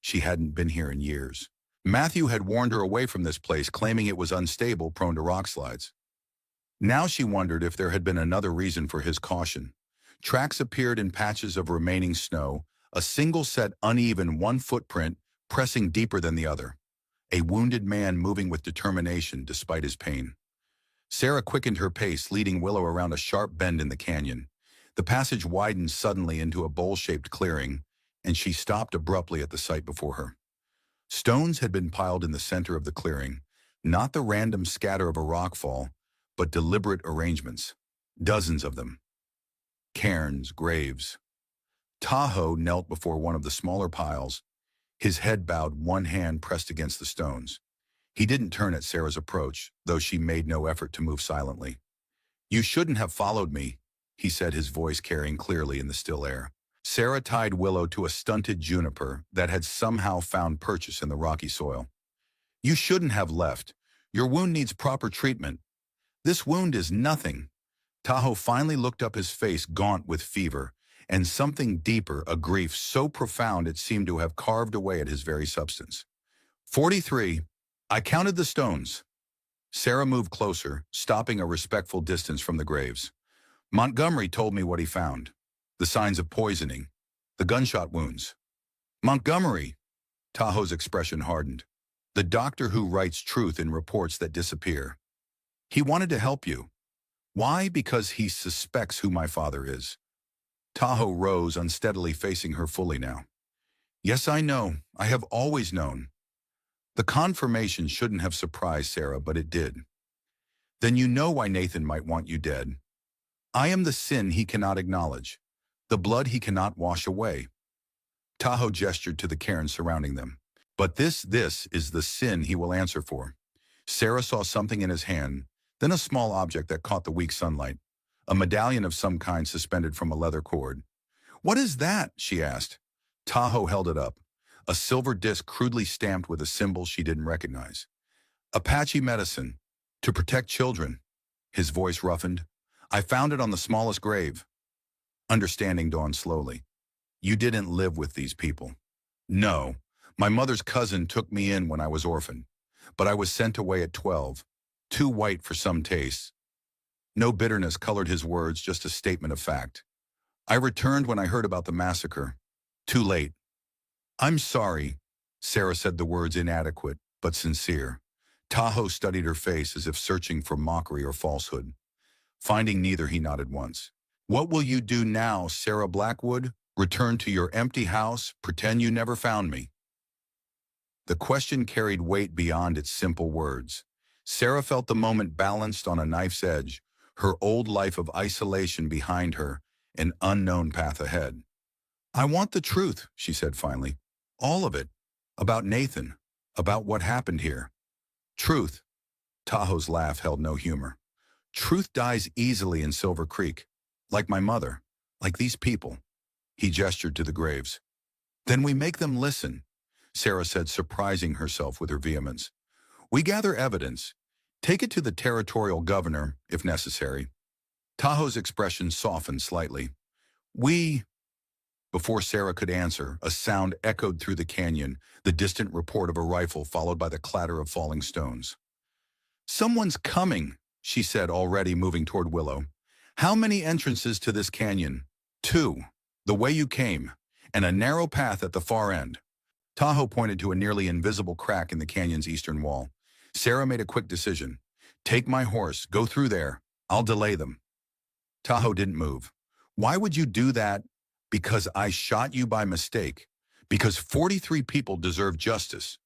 She hadn't been here in years. Matthew had warned her away from this place, claiming it was unstable, prone to rock slides. Now she wondered if there had been another reason for his caution. Tracks appeared in patches of remaining snow, a single set, uneven, one footprint pressing deeper than the other. A wounded man moving with determination despite his pain. Sarah quickened her pace, leading Willow around a sharp bend in the canyon. The passage widened suddenly into a bowl-shaped clearing, and she stopped abruptly at the sight before her. Stones had been piled in the center of the clearing, not the random scatter of a rockfall, but deliberate arrangements. Dozens of them. Cairns, graves. Tahoe knelt before one of the smaller piles, his head bowed, one hand pressed against the stones. He didn't turn at Sarah's approach, though she made no effort to move silently. You shouldn't have followed me, he said, his voice carrying clearly in the still air. Sarah tied Willow to a stunted juniper that had somehow found purchase in the rocky soil. You shouldn't have left. Your wound needs proper treatment. This wound is nothing. Tahoe finally looked up, his face gaunt with fever, and something deeper, a grief so profound it seemed to have carved away at his very substance. 43. I counted the stones. Sarah moved closer, stopping a respectful distance from the graves. Montgomery told me what he found. The signs of poisoning. The gunshot wounds. Montgomery! Tahoe's expression hardened. The doctor who writes truth in reports that disappear. He wanted to help you. Why? Because he suspects who my father is. Tahoe rose, unsteadily facing her fully now. Yes, I know. I have always known. The confirmation shouldn't have surprised Sarah, but it did. Then you know why Nathan might want you dead. I am the sin he cannot acknowledge, the blood he cannot wash away. Tahoe gestured to the cairns surrounding them. But this is the sin he will answer for. Sarah saw something in his hand, then a small object that caught the weak sunlight, a medallion of some kind suspended from a leather cord. What is that? She asked. Tahoe held it up, a silver disc crudely stamped with a symbol she didn't recognize. Apache medicine, to protect children. His voice roughened. I found it on the smallest grave. Understanding dawned slowly. You didn't live with these people. No, my mother's cousin took me in when I was orphaned, but I was sent away at 12, too white for some tastes. No bitterness colored his words, just a statement of fact. I returned when I heard about the massacre. Too late. I'm sorry, Sarah said, the words inadequate, but sincere. Tahoe studied her face as if searching for mockery or falsehood. Finding neither, he nodded once. What will you do now, Sarah Blackwood? Return to your empty house, pretend you never found me? The question carried weight beyond its simple words. Sarah felt the moment balanced on a knife's edge, her old life of isolation behind her, an unknown path ahead. I want the truth, she said finally. All of it. About Nathan. About what happened here. Truth. Tahoe's laugh held no humor. Truth dies easily in Silver Creek. Like my mother. Like these people. He gestured to the graves. Then we make them listen, Sarah said, surprising herself with her vehemence. We gather evidence. Take it to the territorial governor, if necessary. Tahoe's expression softened slightly. Before Sarah could answer, a sound echoed through the canyon, the distant report of a rifle followed by the clatter of falling stones. Someone's coming, she said, already moving toward Willow. How many entrances to this canyon? 2. The way you came, and a narrow path at the far end. Tahoe pointed to a nearly invisible crack in the canyon's eastern wall. Sarah made a quick decision. Take my horse, go through there. I'll delay them. Tahoe didn't move. Why would you do that? Because I shot you by mistake. Because 43 people deserve justice.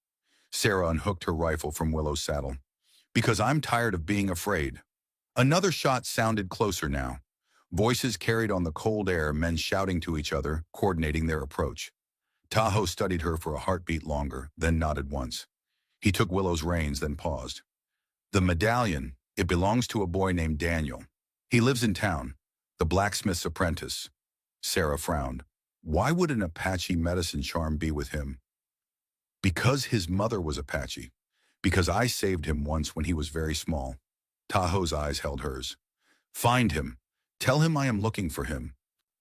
Sarah unhooked her rifle from Willow's saddle. Because I'm tired of being afraid. Another shot sounded closer now. Voices carried on the cold air, men shouting to each other, coordinating their approach. Tahoe studied her for a heartbeat longer, then nodded once. He took Willow's reins, then paused. The medallion, it belongs to a boy named Daniel. He lives in town, the blacksmith's apprentice. Sarah frowned. Why would an Apache medicine charm be with him? Because his mother was Apache. Because I saved him once when he was very small. Tahoe's eyes held hers. Find him. Tell him I am looking for him.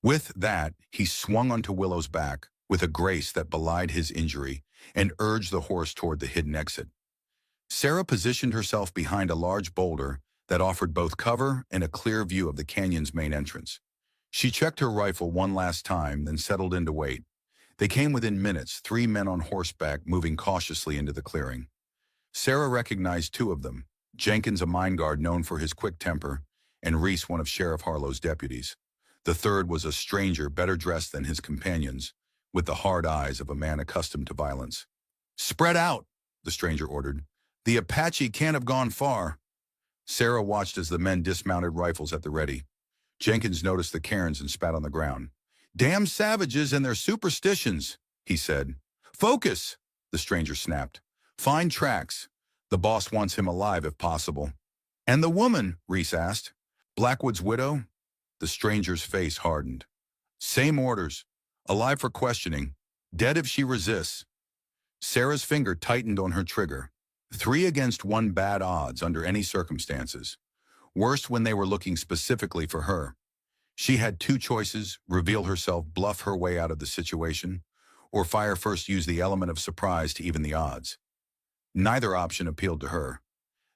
With that, he swung onto Willow's back, with a grace that belied his injury, and urged the horse toward the hidden exit. Sarah positioned herself behind a large boulder that offered both cover and a clear view of the canyon's main entrance. She checked her rifle one last time, then settled in to wait. They came within minutes, 3 men on horseback moving cautiously into the clearing. Sarah recognized 2 of them, Jenkins, a mine guard known for his quick temper, and Reese, one of Sheriff Harlow's deputies. The third was a stranger better dressed than his companions, with the hard eyes of a man accustomed to violence. Spread out, the stranger ordered. The Apache can't have gone far. Sarah watched as the men dismounted, rifles at the ready. Jenkins noticed the cairns and spat on the ground. Damn savages and their superstitions, he said. Focus, the stranger snapped. Find tracks. The boss wants him alive if possible. And the woman, Reese asked. Blackwood's widow? The stranger's face hardened. Same orders. Alive for questioning. Dead if she resists. Sarah's finger tightened on her trigger. 3 against 1 bad odds under any circumstances. Worse when they were looking specifically for her. She had two choices: reveal herself, bluff her way out of the situation, or fire first, use the element of surprise to even the odds. Neither option appealed to her.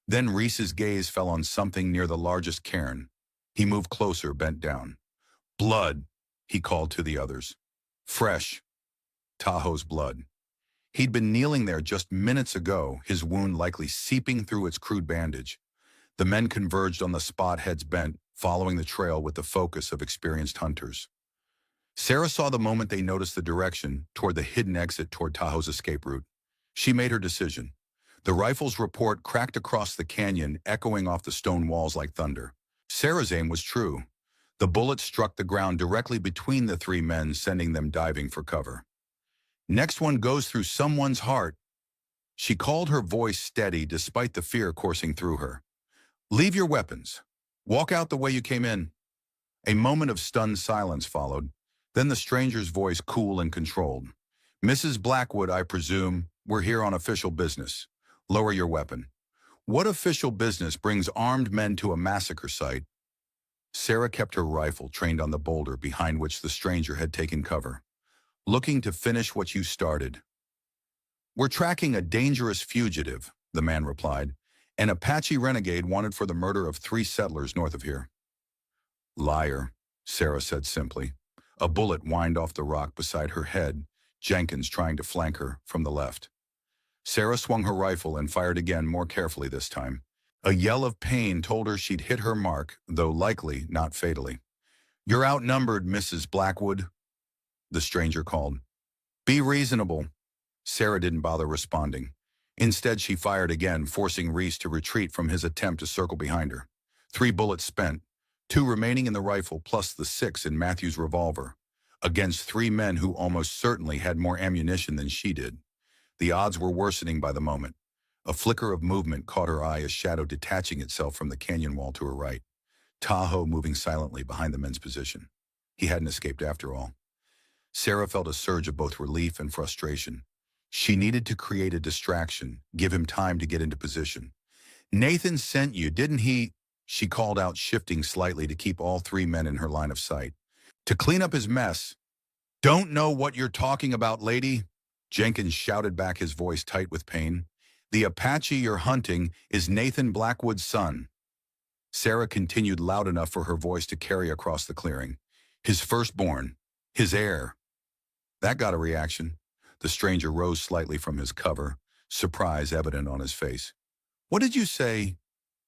Then Reese's gaze fell on something near the largest cairn. He moved closer, bent down. Blood, he called to the others. Fresh, Tahoe's blood. He'd been kneeling there just minutes ago, his wound likely seeping through its crude bandage. The men converged on the spot, heads bent, following the trail with the focus of experienced hunters. Sarah saw the moment they noticed the direction, toward the hidden exit toward Tahoe's escape route. She made her decision. The rifle's report cracked across the canyon, echoing off the stone walls like thunder. Sarah's aim was true. The bullet struck the ground directly between the three men, sending them diving for cover. Next one goes through someone's heart. She called, her voice steady despite the fear coursing through her. Leave your weapons. Walk out the way you came in. A moment of stunned silence followed. Then the stranger's voice, cool and controlled. Mrs. Blackwood, I presume, we're here on official business. Lower your weapon. What official business brings armed men to a massacre site? Sarah kept her rifle trained on the boulder behind which the stranger had taken cover. Looking to finish what you started. We're tracking a dangerous fugitive, the man replied. An Apache renegade wanted for the murder of 3 settlers north of here. Liar, Sarah said simply. A bullet whined off the rock beside her head, Jenkins trying to flank her from the left. Sarah swung her rifle and fired again, more carefully this time. A yell of pain told her she'd hit her mark, though likely not fatally. You're outnumbered, Mrs. Blackwood, the stranger called. Be reasonable. Sarah didn't bother responding. Instead, she fired again, forcing Reese to retreat from his attempt to circle behind her. 3 bullets spent, 2 remaining in the rifle plus the 6 in Matthew's revolver, against 3 men who almost certainly had more ammunition than she did. The odds were worsening by the moment. A flicker of movement caught her eye, a shadow detaching itself from the canyon wall to her right. Tahoe moving silently behind the men's position. He hadn't escaped after all. Sarah felt a surge of both relief and frustration. She needed to create a distraction, give him time to get into position. Nathan sent you, didn't he? She called out, shifting slightly to keep all 3 men in her line of sight. To clean up his mess. Don't know what you're talking about, lady, Jenkins shouted back, his voice tight with pain. The Apache you're hunting is Nathan Blackwood's son. Sarah continued loud enough for her voice to carry across the clearing. His firstborn, his heir. That got a reaction. The stranger rose slightly from his cover, surprise evident on his face. What did you say?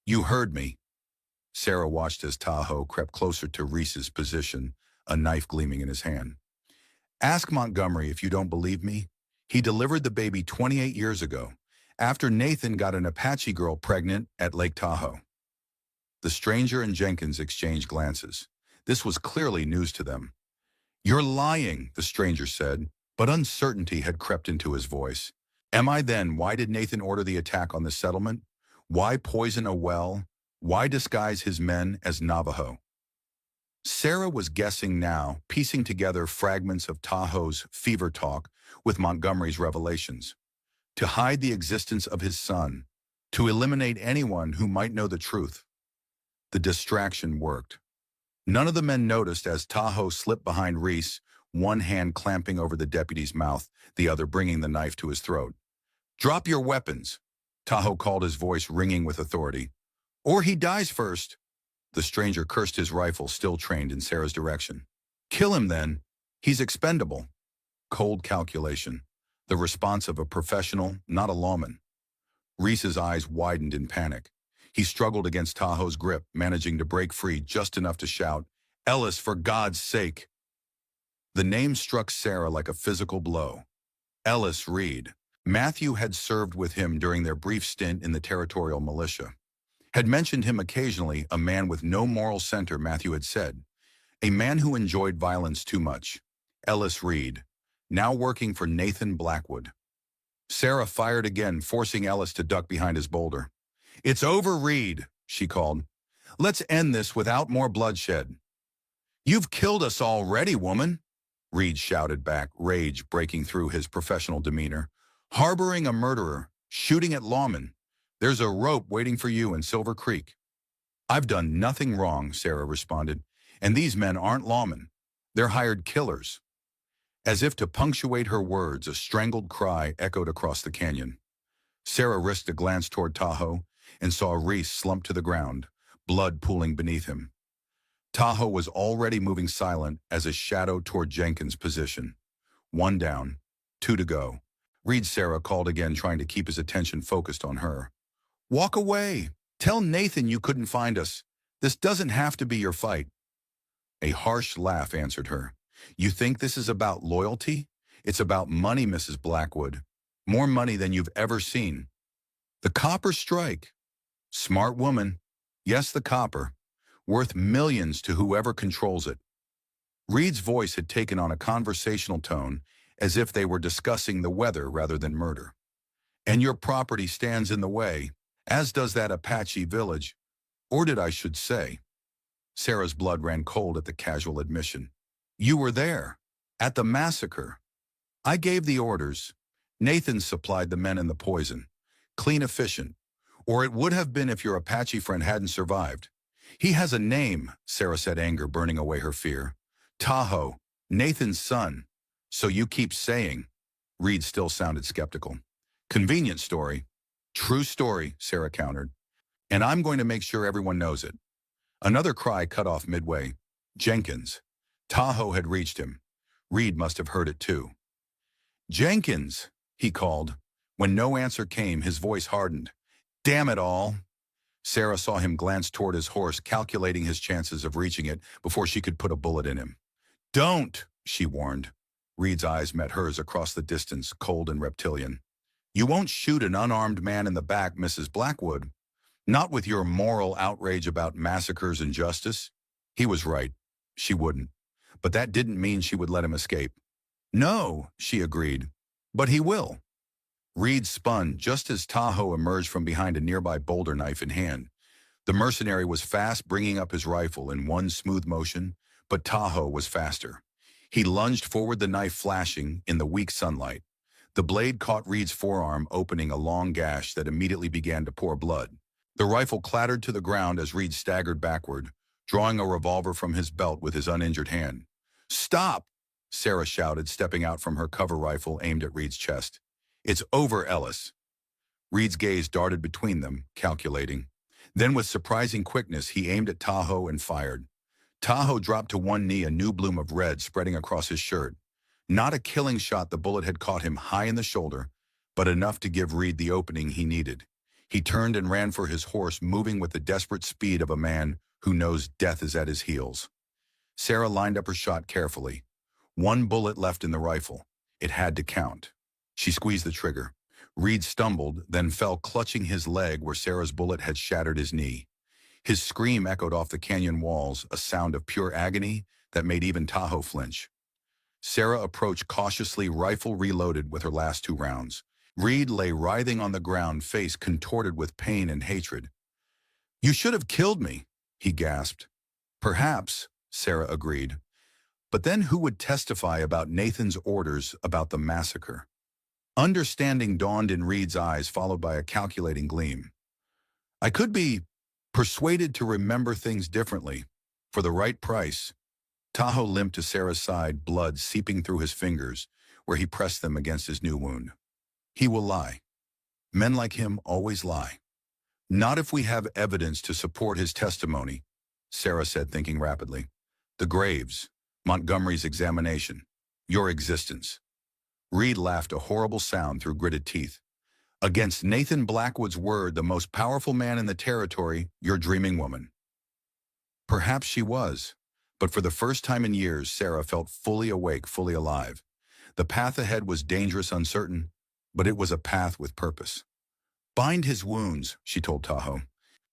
You heard me. Sarah watched as Tahoe crept closer to Reese's position, a knife gleaming in his hand. Ask Montgomery if you don't believe me. He delivered the baby 28 years ago, after Nathan got an Apache girl pregnant at Lake Tahoe. The stranger and Jenkins exchanged glances. This was clearly news to them. You're lying, the stranger said, but uncertainty had crept into his voice. Am I then? Why did Nathan order the attack on the settlement? Why poison a well? Why disguise his men as Navajo? Sarah was guessing now, piecing together fragments of Tahoe's fever talk with Montgomery's revelations. To hide the existence of his son, to eliminate anyone who might know the truth. The distraction worked. None of the men noticed as Tahoe slipped behind Reese, one hand clamping over the deputy's mouth, the other bringing the knife to his throat. Drop your weapons, Tahoe called, his voice ringing with authority. Or he dies first. The stranger cursed, his rifle still trained in Sarah's direction. Kill him then. He's expendable. Cold calculation. The response of a professional, not a lawman. Reese's eyes widened in panic. He struggled against Tahoe's grip, managing to break free just enough to shout, Ellis, for God's sake! The name struck Sarah like a physical blow. Ellis Reed. Matthew had served with him during their brief stint in the territorial militia. Had mentioned him occasionally, a man with no moral center, Matthew had said. A man who enjoyed violence too much. Ellis Reed, now working for Nathan Blackwood. Sarah fired again, forcing Ellis to duck behind his boulder. It's over, Reed, she called. Let's end this without more bloodshed. You've killed us already, woman, Reed shouted back, rage breaking through his professional demeanor. Harboring a murderer, shooting at lawmen. There's a rope waiting for you in Silver Creek. I've done nothing wrong, Sarah responded. And these men aren't lawmen. They're hired killers. As if to punctuate her words, a strangled cry echoed across the canyon. Sarah risked a glance toward Tahoe and saw Reese slump to the ground, blood pooling beneath him. Tahoe was already moving silent as a shadow toward Jenkins' position. One down, two to go. Sarah called again, trying to keep his attention focused on her. Walk away. Tell Nathan you couldn't find us. This doesn't have to be your fight. A harsh laugh answered her. You think this is about loyalty? It's about money, Mrs. Blackwood. More money than you've ever seen. The copper strike. Smart woman. Yes, the copper. Worth millions to whoever controls it. Reed's voice had taken on a conversational tone, as if they were discussing the weather rather than murder. And your property stands in the way, as does that Apache village. Or did I should say. Sarah's blood ran cold at the casual admission. You were there, at the massacre. I gave the orders. Nathan supplied the men and the poison. Clean, efficient. Or it would have been if your Apache friend hadn't survived. He has a name, Sarah said, anger burning away her fear. Tahoe, Nathan's son. So you keep saying. Reed still sounded skeptical. Convenient story. True story, Sarah countered. And I'm going to make sure everyone knows it. Another cry cut off midway. Jenkins. Tahoe had reached him. Reed must have heard it too. Jenkins, he called. When no answer came, his voice hardened. Damn it all. Sarah saw him glance toward his horse, calculating his chances of reaching it before she could put a bullet in him. Don't, she warned. Reed's eyes met hers across the distance, cold and reptilian. You won't shoot an unarmed man in the back, Mrs. Blackwood. Not with your moral outrage about massacres and justice. He was right. She wouldn't. But that didn't mean she would let him escape. No, she agreed. But he will. Reed spun just as Tahoe emerged from behind a nearby boulder, knife in hand. The mercenary was fast, bringing up his rifle in one smooth motion, but Tahoe was faster. He lunged forward, the knife flashing in the weak sunlight. The blade caught Reed's forearm, opening a long gash that immediately began to pour blood. The rifle clattered to the ground as Reed staggered backward, drawing a revolver from his belt with his uninjured hand. Stop! Sarah shouted, stepping out from her cover rifle aimed at Reed's chest. It's over, Ellis. Reed's gaze darted between them, calculating. Then with surprising quickness, he aimed at Tahoe and fired. Tahoe dropped to one knee, a new bloom of red spreading across his shirt. Not a killing shot, the bullet had caught him high in the shoulder, but enough to give Reed the opening he needed. He turned and ran for his horse, moving with the desperate speed of a man who knows death is at his heels. Sarah lined up her shot carefully. One bullet left in the rifle. It had to count. She squeezed the trigger. Reed stumbled, then fell, clutching his leg where Sarah's bullet had shattered his knee. His scream echoed off the canyon walls, a sound of pure agony that made even Tahoe flinch. Sarah approached cautiously, rifle reloaded with her last 2 rounds. Reed lay writhing on the ground, face contorted with pain and hatred. You should have killed me, he gasped. Perhaps, Sarah agreed. But then who would testify about Nathan's orders about the massacre? Understanding dawned in Reed's eyes, followed by a calculating gleam. I could be persuaded to remember things differently, for the right price. Tahoe limped to Sarah's side, blood seeping through his fingers, where he pressed them against his new wound. He will lie. Men like him always lie. Not if we have evidence to support his testimony, Sarah said, thinking rapidly. The graves, Montgomery's examination, your existence. Reed laughed, a horrible sound through gritted teeth. Against Nathan Blackwood's word, the most powerful man in the territory, your dreaming woman. Perhaps she was, but for the first time in years, Sarah felt fully awake, fully alive. The path ahead was dangerous, uncertain, but it was a path with purpose. Bind his wounds, she told Tahoe.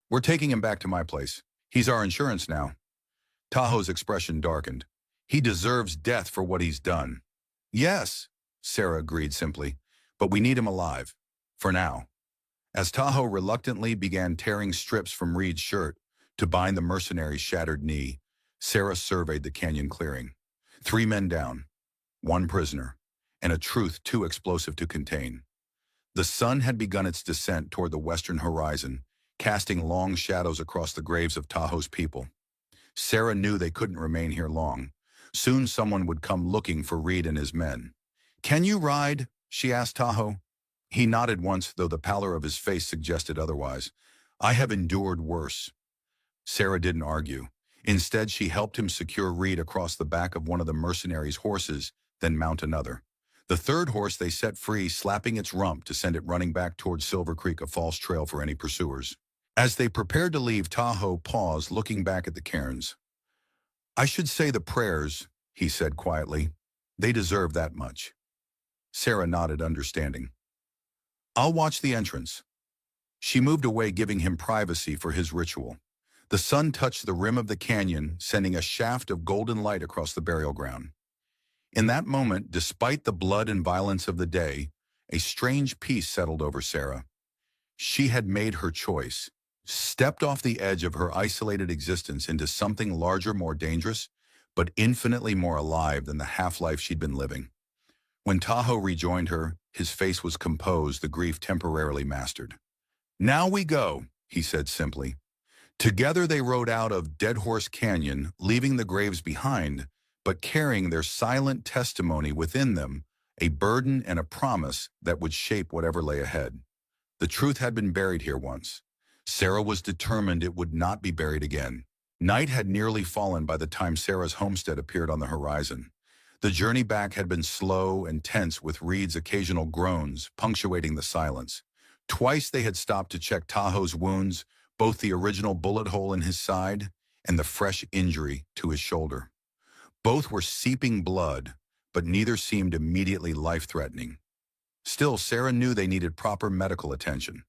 We're taking him back to my place. He's our insurance now. Tahoe's expression darkened. He deserves death for what he's done. Yes, Sarah agreed simply, but we need him alive. For now. As Tahoe reluctantly began tearing strips from Reed's shirt to bind the mercenary's shattered knee, Sarah surveyed the canyon clearing. 3 men down, 1 prisoner, and a truth too explosive to contain. The sun had begun its descent toward the western horizon, casting long shadows across the graves of Tahoe's people. Sarah knew they couldn't remain here long. Soon someone would come looking for Reed and his men. "Can you ride?" she asked Tahoe. He nodded once, though the pallor of his face suggested otherwise. "I have endured worse." Sarah didn't argue. Instead, she helped him secure Reed across the back of one of the mercenaries' horses, then mount another. The third horse they set free, slapping its rump to send it running back towards Silver Creek, a false trail for any pursuers. As they prepared to leave, Tahoe paused, looking back at the cairns. "I should say the prayers," he said quietly. "They deserve that much." Sarah nodded, understanding. "I'll watch the entrance." She moved away, giving him privacy for his ritual. The sun touched the rim of the canyon, sending a shaft of golden light across the burial ground. In that moment, despite the blood and violence of the day, a strange peace settled over Sarah. She had made her choice, stepped off the edge of her isolated existence into something larger, more dangerous, but infinitely more alive than the half-life she'd been living. When Tahoe rejoined her, his face was composed, the grief temporarily mastered. "Now we go," he said simply. Together they rode out of Dead Horse Canyon, leaving the graves behind, but carrying their silent testimony within them, a burden and a promise that would shape whatever lay ahead. The truth had been buried here once. Sarah was determined it would not be buried again. Night had nearly fallen by the time Sarah's homestead appeared on the horizon. The journey back had been slow and tense, with Reed's occasional groans punctuating the silence. Twice they had stopped to check Tahoe's wounds, both the original bullet hole in his side and the fresh injury to his shoulder. Both were seeping blood, but neither seemed immediately life-threatening. Still, Sarah knew they needed proper medical attention.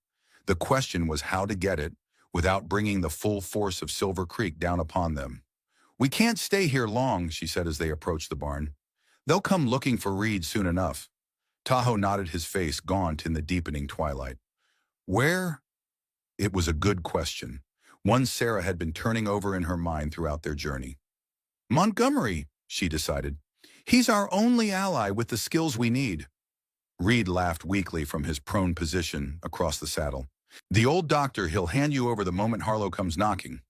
The question was how to get it without bringing the full force of Silver Creek down upon them. "We can't stay here long," she said as they approached the barn. "They'll come looking for Reed soon enough." Tahoe nodded, his face gaunt in the deepening twilight. "Where?" It was a good question, one Sarah had been turning over in her mind throughout their journey. "Montgomery," she decided. "He's our only ally with the skills we need." Reed laughed weakly from his prone position across the saddle. "The old doctor, he'll hand you over the moment Harlow comes knocking."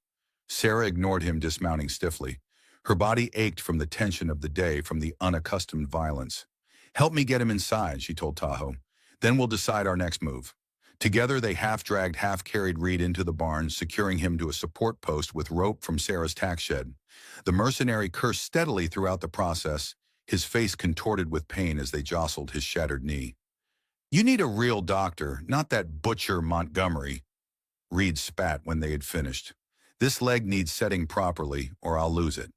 Sarah ignored him, dismounting stiffly. Her body ached from the tension of the day, from the unaccustomed violence. "Help me get him inside," she told Tahoe. "Then we'll decide our next move." Together they half-dragged, half-carried Reed into the barn, securing him to a support post with rope from Sarah's tack shed. The mercenary cursed steadily throughout the process, his face contorted with pain as they jostled his shattered knee. "You need a real doctor, not that butcher Montgomery." Reed spat when they had finished. "This leg needs setting properly, or I'll lose it."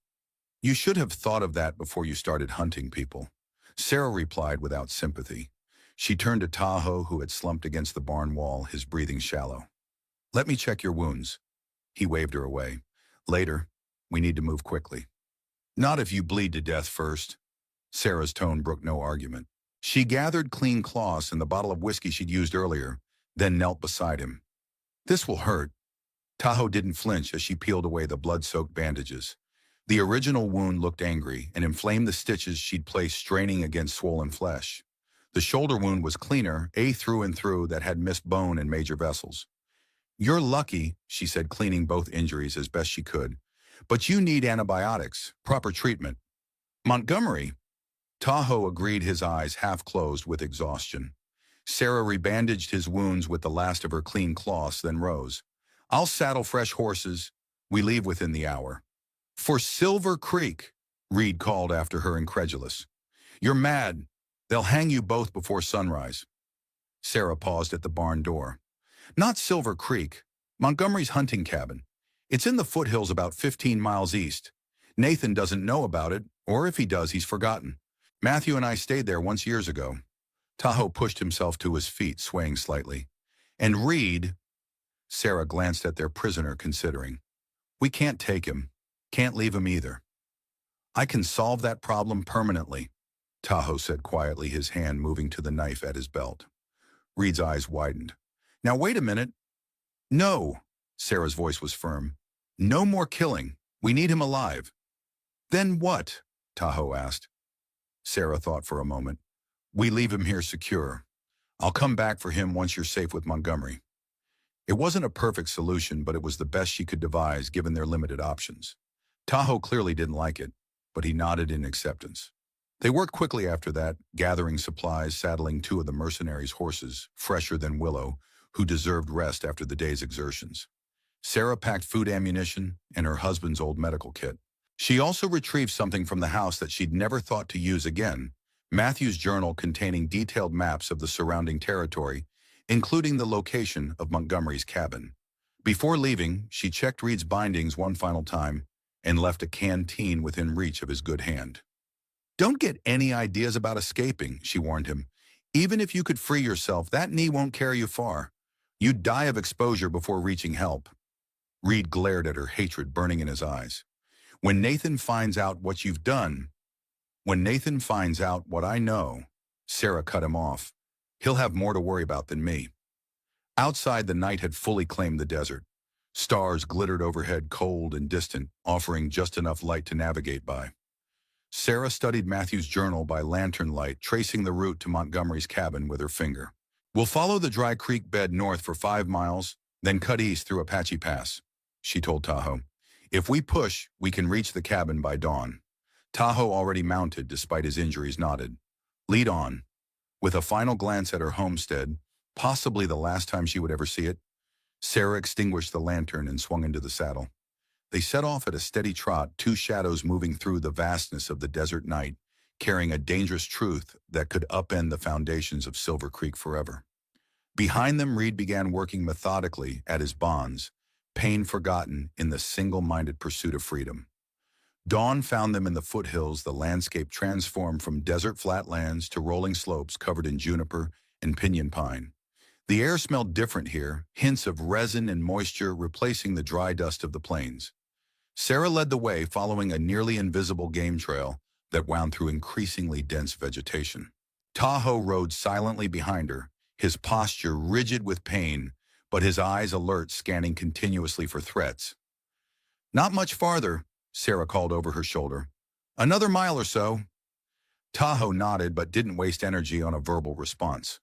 "You should have thought of that before you started hunting people," Sarah replied without sympathy. She turned to Tahoe, who had slumped against the barn wall, his breathing shallow. "Let me check your wounds." He waved her away. "Later. We need to move quickly." "Not if you bleed to death first." Sarah's tone brooked no argument. She gathered clean cloths and the bottle of whiskey she'd used earlier, then knelt beside him. "This will hurt." Tahoe didn't flinch as she peeled away the blood-soaked bandages. The original wound looked angry and inflamed the stitches she'd placed, straining against swollen flesh. The shoulder wound was cleaner, a through and through, that had missed bone and major vessels. "You're lucky," she said, cleaning both injuries as best she could. "But you need antibiotics, proper treatment." "Montgomery." Tahoe agreed, his eyes half closed with exhaustion. Sarah rebandaged his wounds with the last of her clean cloths, then rose. "I'll saddle fresh horses. We leave within the hour." "For Silver Creek," Reed called after her, incredulous. "You're mad. They'll hang you both before sunrise." Sarah paused at the barn door. "Not Silver Creek. Montgomery's hunting cabin. It's in the foothills about 15 miles east. Nathan doesn't know about it, or if he does, he's forgotten. Matthew and I stayed there once years ago." Tahoe pushed himself to his feet, swaying slightly. "And Reed," Sarah glanced at their prisoner, considering. "We can't take him. Can't leave him either." "I can solve that problem permanently," Tahoe said quietly, his hand moving to the knife at his belt. Reed's eyes widened. "Now wait a minute." "No," Sarah's voice was firm. "No more killing. We need him alive." "Then what?" Tahoe asked. Sarah thought for a moment. "We leave him here secure. I'll come back for him once you're safe with Montgomery." It wasn't a perfect solution, but it was the best she could devise given their limited options. Tahoe clearly didn't like it, but he nodded in acceptance. They worked quickly after that, gathering supplies, saddling two of the mercenaries' horses, fresher than Willow, who deserved rest after the day's exertions. Sarah packed food ammunition and her husband's old medical kit. She also retrieved something from the house that she'd never thought to use again, Matthew's journal containing detailed maps of the surrounding territory, including the location of Montgomery's cabin. Before leaving, she checked Reed's bindings one final time and left a canteen within reach of his good hand. "Don't get any ideas about escaping," she warned him. "Even if you could free yourself, that knee won't carry you far. You'd die of exposure before reaching help." Reed glared at her, hatred burning in his eyes. When Nathan finds out what you've done, when Nathan finds out what I know," Sarah cut him off, "he'll have more to worry about than me." Outside, the night had fully claimed the desert. Stars glittered overhead, cold and distant, offering just enough light to navigate by. Sarah studied Matthew's journal by lantern light, tracing the route to Montgomery's cabin with her finger. "We'll follow the dry creek bed north for 5 miles, then cut east through Apache Pass," she told Tahoe. "If we push, we can reach the cabin by dawn." Tahoe, already mounted despite his injuries, nodded. "Lead on." With a final glance at her homestead, possibly the last time she would ever see it, Sarah extinguished the lantern and swung into the saddle. They set off at a steady trot, two shadows moving through the vastness of the desert night, carrying a dangerous truth that could upend the foundations of Silver Creek forever. Behind them, Reed began working methodically at his bonds, pain forgotten in the single-minded pursuit of freedom. Dawn found them in the foothills, the landscape transformed from desert flatlands to rolling slopes covered in juniper and pinyon pine. The air smelled different here, hints of resin and moisture replacing the dry dust of the plains. Sarah led the way, following a nearly invisible game trail that wound through increasingly dense vegetation. Tahoe rode silently behind her, his posture rigid with pain, but his eyes alert, scanning continuously for threats. "Not much farther," Sarah called over her shoulder. "Another mile or so." Tahoe nodded but didn't waste energy on a verbal response.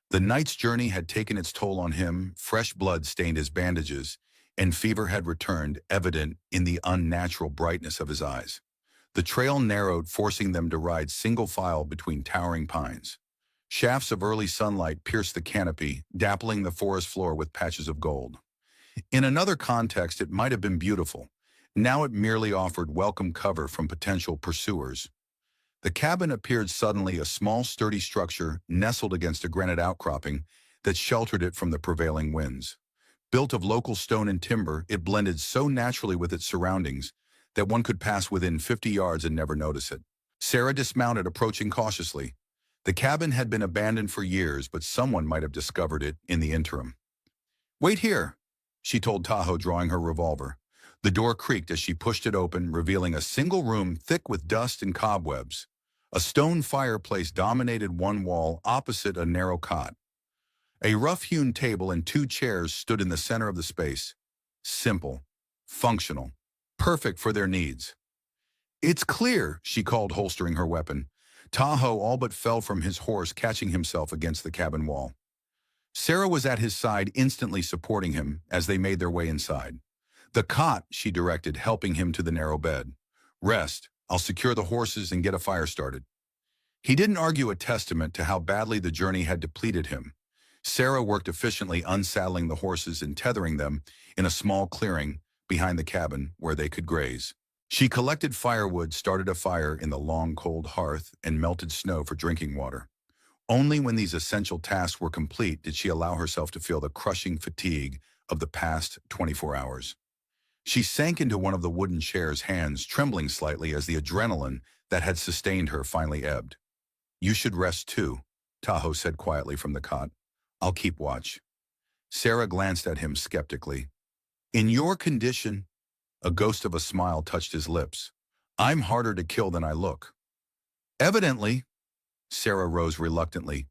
The night's journey had taken its toll on him, fresh blood stained his bandages, and fever had returned, evident in the unnatural brightness of his eyes. The trail narrowed, forcing them to ride single file between towering pines. Shafts of early sunlight pierced the canopy, dappling the forest floor with patches of gold. In another context, it might have been beautiful. Now it merely offered welcome cover from potential pursuers. The cabin appeared suddenly, a small, sturdy structure nestled against a granite outcropping that sheltered it from the prevailing winds. Built of local stone and timber, it blended so naturally with its surroundings that one could pass within 50 yards and never notice it. Sarah dismounted, approaching cautiously. The cabin had been abandoned for years, but someone might have discovered it in the interim. "Wait here," she told Tahoe, drawing her revolver. The door creaked as she pushed it open, revealing a single room thick with dust and cobwebs. A stone fireplace dominated one wall opposite a narrow cot. A rough-hewn table and 2 chairs stood in the center of the space. Simple, functional, perfect for their needs. "It's clear," she called, holstering her weapon. Tahoe all but fell from his horse, catching himself against the cabin wall. Sarah was at his side, instantly supporting him as they made their way inside. "The cot," she directed, helping him to the narrow bed. "Rest. I'll secure the horses and get a fire started." He didn't argue, a testament to how badly the journey had depleted him. Sarah worked efficiently, unsaddling the horses and tethering them in a small clearing behind the cabin where they could graze. She collected firewood, started a fire in the long, cold hearth, and melted snow for drinking water. Only when these essential tasks were complete did she allow herself to feel the crushing fatigue of the past 24 hours. She sank into one of the wooden chairs, hands trembling slightly as the adrenaline that had sustained her finally ebbed. "You should rest too," Tahoe said quietly from the cot. "I'll keep watch." Sarah glanced at him skeptically. "In your condition?" A ghost of a smile touched his lips. "I'm harder to kill than I look." "Evidently." Sarah rose reluctantly.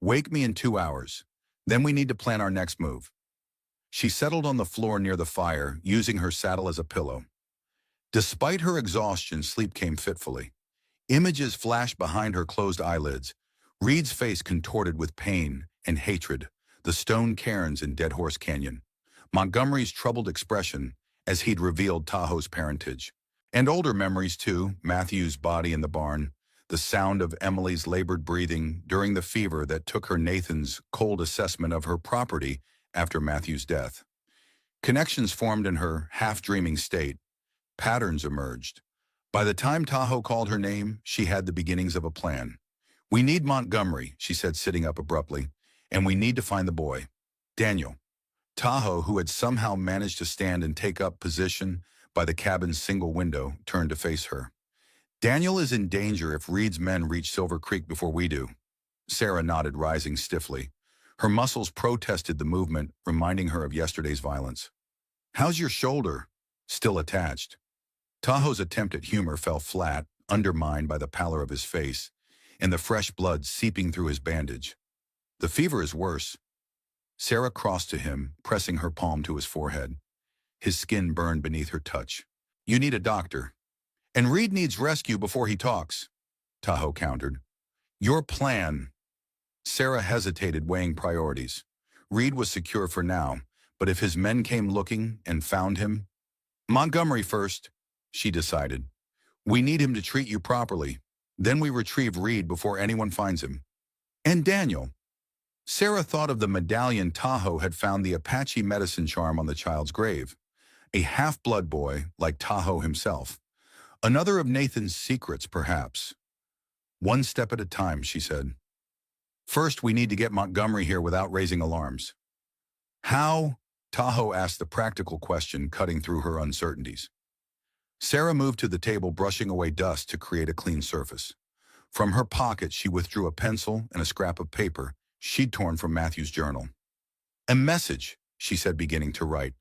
"Wake me in 2 hours. Then we need to plan our next move." She settled on the floor near the fire, using her saddle as a pillow. Despite her exhaustion, sleep came fitfully. Images flashed behind her closed eyelids. Reed's face contorted with pain and hatred, the stone cairns in Dead Horse Canyon, Montgomery's troubled expression as he'd revealed Tahoe's parentage. And older memories too, Matthew's body in the barn, the sound of Emily's labored breathing during the fever that took her Nathan's cold assessment of her property after Matthew's death. Connections formed in her half-dreaming state. Patterns emerged. By the time Tahoe called her name, she had the beginnings of a plan. "We need Montgomery," she said, sitting up abruptly, "and we need to find the boy. Daniel." Tahoe, who had somehow managed to stand and take up position by the cabin's single window, turned to face her. "Daniel is in danger if Reed's men reach Silver Creek before we do." Sarah nodded, rising stiffly. Her muscles protested the movement, reminding her of yesterday's violence. "How's your shoulder?" "Still attached." Tahoe's attempt at humor fell flat, undermined by the pallor of his face and the fresh blood seeping through his bandage. "The fever is worse." Sarah crossed to him, pressing her palm to his forehead. His skin burned beneath her touch. "You need a doctor. And Reed needs rescue before he talks," Tahoe countered. "Your plan." Sarah hesitated, weighing priorities. Reed was secure for now, but if his men came looking and found him? "Montgomery first," she decided. "We need him to treat you properly. Then we retrieve Reed before anyone finds him. And Daniel." Sarah thought of the medallion Tahoe had found, the Apache medicine charm on the child's grave. A half-blood boy like Tahoe himself. Another of Nathan's secrets, perhaps. "One step at a time," she said. "First, we need to get Montgomery here without raising alarms." "How?" Tahoe asked the practical question, cutting through her uncertainties. Sarah moved to the table, brushing away dust to create a clean surface. From her pocket, she withdrew a pencil and a scrap of paper she'd torn from Matthew's journal. "A message," she said, beginning to write.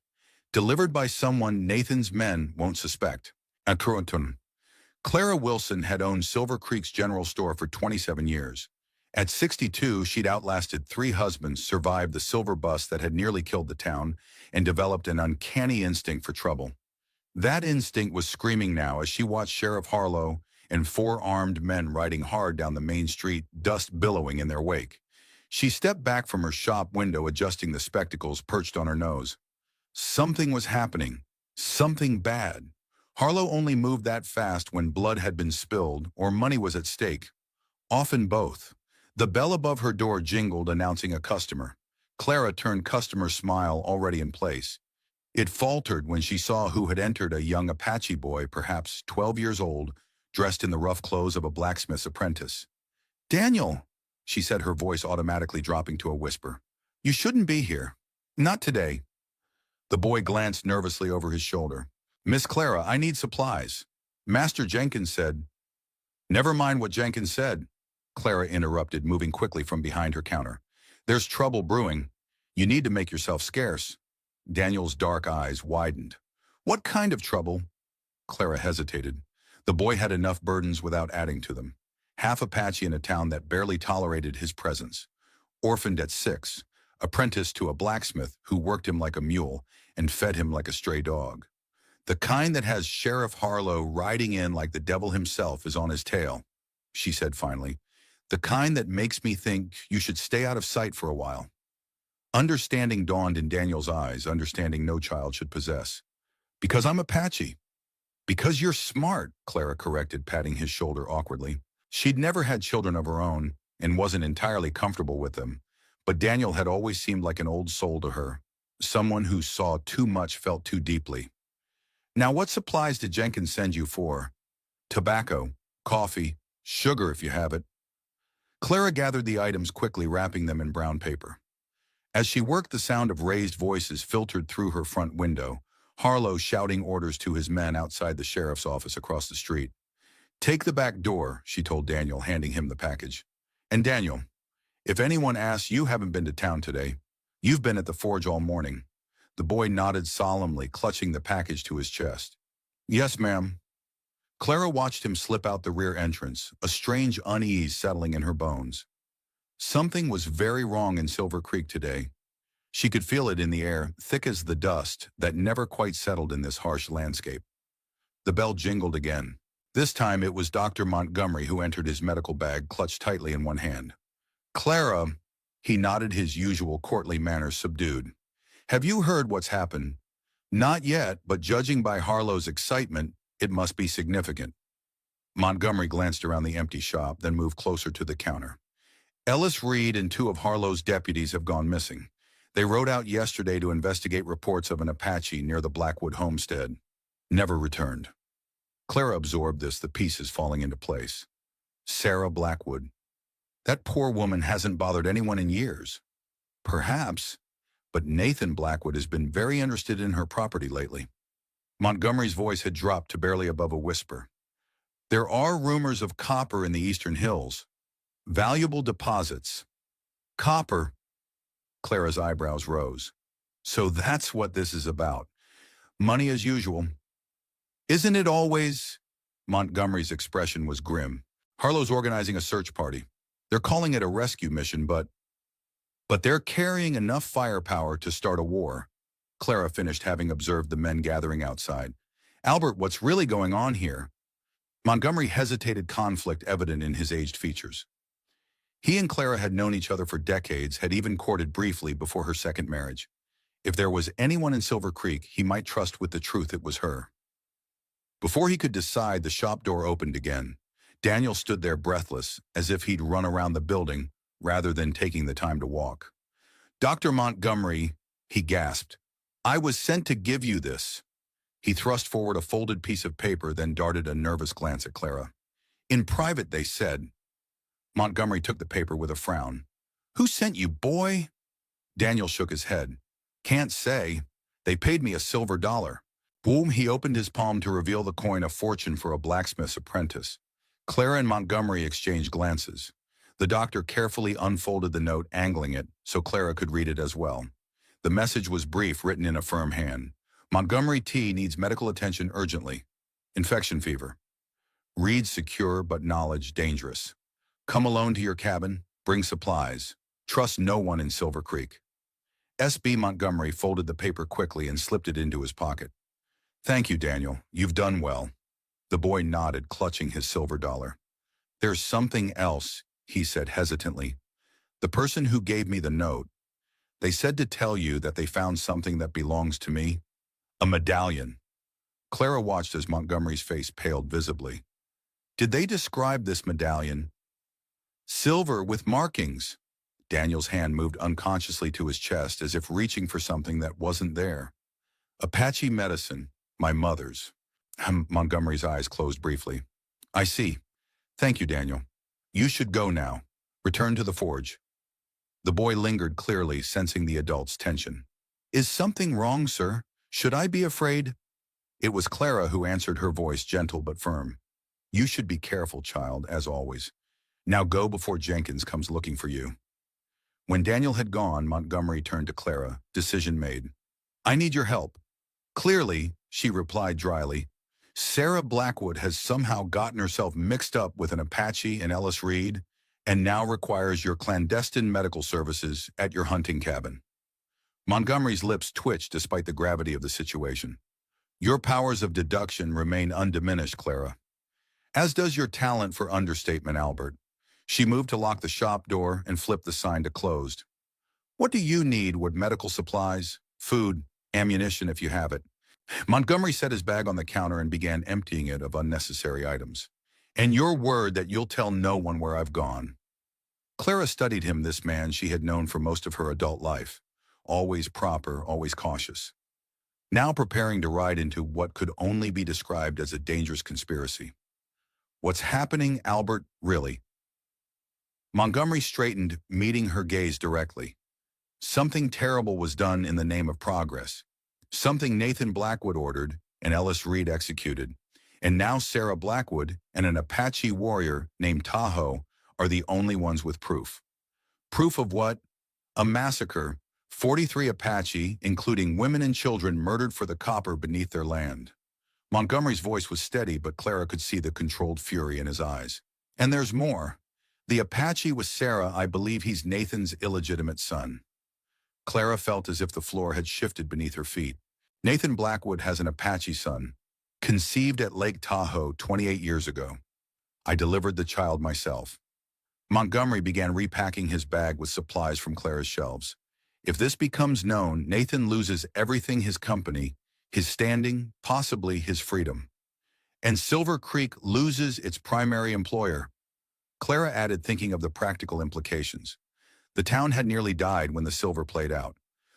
"Delivered by someone Nathan's men won't suspect. Atronton." Clara Wilson had owned Silver Creek's general store for 27 years. At 62, she'd outlasted 3 husbands, survived the silver bust that had nearly killed the town, and developed an uncanny instinct for trouble. That instinct was screaming now as she watched Sheriff Harlow and 4 armed men riding hard down the main street, dust billowing in their wake. She stepped back from her shop window, adjusting the spectacles perched on her nose. Something was happening. Something bad. Harlow only moved that fast when blood had been spilled or money was at stake. Often both. The bell above her door jingled, announcing a customer. Clara turned customer's smile already in place. It faltered when she saw who had entered, a young Apache boy, perhaps 12 years old, dressed in the rough clothes of a blacksmith's apprentice. "Daniel," she said, her voice automatically dropping to a whisper. "You shouldn't be here. Not today." The boy glanced nervously over his shoulder. "Miss Clara, I need supplies. Master Jenkins said—" "Never mind what Jenkins said," Clara interrupted, moving quickly from behind her counter. "There's trouble brewing. You need to make yourself scarce." Daniel's dark eyes widened. "What kind of trouble?" Clara hesitated. The boy had enough burdens without adding to them. Half Apache in a town that barely tolerated his presence. Orphaned at 6. Apprenticed to a blacksmith who worked him like a mule and fed him like a stray dog. The kind that has Sheriff Harlow riding in like the devil himself is on his tail, she said finally. The kind that makes me think you should stay out of sight for a while. Understanding dawned in Daniel's eyes, understanding no child should possess. "Because I'm Apache." "Because you're smart," Clara corrected, patting his shoulder awkwardly. She'd never had children of her own and wasn't entirely comfortable with them, but Daniel had always seemed like an old soul to her, someone who saw too much, felt too deeply. "Now what supplies did Jenkins send you for?" "Tobacco, coffee, sugar if you have it." Clara gathered the items quickly, wrapping them in brown paper. As she worked, the sound of raised voices filtered through her front window, Harlow shouting orders to his men outside the sheriff's office across the street. "Take the back door," she told Daniel, handing him the package. "And Daniel, if anyone asks, you haven't been to town today. You've been at the forge all morning." The boy nodded solemnly, clutching the package to his chest. "Yes, ma'am." Clara watched him slip out the rear entrance, a strange unease settling in her bones. Something was very wrong in Silver Creek today. She could feel it in the air, thick as the dust that never quite settled in this harsh landscape. The bell jingled again. This time it was Dr. Montgomery who entered, his medical bag clutched tightly in one hand. "Clara," he nodded, his usual courtly manner subdued. "Have you heard what's happened?" "Not yet, but judging by Harlow's excitement, It must be significant. Montgomery glanced around the empty shop, then moved closer to the counter. Ellis Reed and two of Harlow's deputies have gone missing. They rode out yesterday to investigate reports of an Apache near the Blackwood homestead. Never returned. Clara absorbed this, the pieces falling into place. Sarah Blackwood. That poor woman hasn't bothered anyone in years. Perhaps, but Nathan Blackwood has been very interested in her property lately. Montgomery's voice had dropped to barely above a whisper. There are rumors of copper in the eastern hills. Valuable deposits. Copper. Clara's eyebrows rose. So that's what this is about. Money as usual. Isn't it always? Montgomery's expression was grim. Harlow's organizing a search party. They're calling it a rescue mission, but they're carrying enough firepower to start a war. Clara finished, having observed the men gathering outside. Albert, what's really going on here? Montgomery hesitated, conflict evident in his aged features. He and Clara had known each other for decades, had even courted briefly before her second marriage. If there was anyone in Silver Creek he might trust with the truth, it was her. Before he could decide, the shop door opened again. Daniel stood there breathless, as if he'd run around the building rather than taking the time to walk. Dr. Montgomery, he gasped. I was sent to give you this. He thrust forward a folded piece of paper, then darted a nervous glance at Clara. In private, they said. Montgomery took the paper with a frown. Who sent you, boy? Daniel shook his head. Can't say. They paid me a silver dollar. Boom, he opened his palm to reveal the coin, a fortune for a blacksmith's apprentice. Clara and Montgomery exchanged glances. The doctor carefully unfolded the note, angling it, so Clara could read it as well. The message was brief, written in a firm hand. Montgomery T. needs medical attention urgently. Infection fever. Read secure, but knowledge dangerous. Come alone to your cabin. Bring supplies. Trust no one in Silver Creek. S.B. Montgomery folded the paper quickly and slipped it into his pocket. Thank you, Daniel. You've done well. The boy nodded, clutching his silver dollar. There's something else, he said hesitantly. The person who gave me the note, they said to tell you that they found something that belongs to me. A medallion. Clara watched as Montgomery's face paled visibly. Did they describe this medallion? Silver with markings. Daniel's hand moved unconsciously to his chest, as if reaching for something that wasn't there. Apache medicine, my mother's. Montgomery's eyes closed briefly. I see. Thank you, Daniel. You should go now. Return to the forge. The boy lingered, clearly sensing the adult's tension. Is something wrong, sir? Should I be afraid? It was Clara who answered, her voice gentle but firm. You should be careful, child, as always. Now go before Jenkins comes looking for you. When Daniel had gone, Montgomery turned to Clara, decision made. I need your help. Clearly, she replied dryly. Sarah Blackwood has somehow gotten herself mixed up with an Apache and Ellis Reed, and now requires your clandestine medical services at your hunting cabin. Montgomery's lips twitched despite the gravity of the situation. Your powers of deduction remain undiminished, Clara. As does your talent for understatement, Albert. She moved to lock the shop door and flipped the sign to closed. What do you need? What medical supplies? Food, ammunition if you have it. Montgomery set his bag on the counter and began emptying it of unnecessary items. And your word that you'll tell no one where I've gone. Clara studied him, this man she had known for most of her adult life. Always proper, always cautious. Now preparing to ride into what could only be described as a dangerous conspiracy. What's happening, Albert, really? Montgomery straightened, meeting her gaze directly. Something terrible was done in the name of progress. Something Nathan Blackwood ordered and Ellis Reed executed. And now Sarah Blackwood and an Apache warrior named Tahoe are the only ones with proof. Proof of what? A massacre. 43 Apache, including women and children, murdered for the copper beneath their land. Montgomery's voice was steady, but Clara could see the controlled fury in his eyes. And there's more. The Apache was Sarah. I believe he's Nathan's illegitimate son. Clara felt as if the floor had shifted beneath her feet. Nathan Blackwood has an Apache son, conceived at Lake Tahoe 28 years ago. I delivered the child myself. Montgomery began repacking his bag with supplies from Clara's shelves. If this becomes known, Nathan loses everything: his company, his standing, possibly his freedom. And Silver Creek loses its primary employer. Clara added, thinking of the practical implications. The town had nearly died when the silver played out.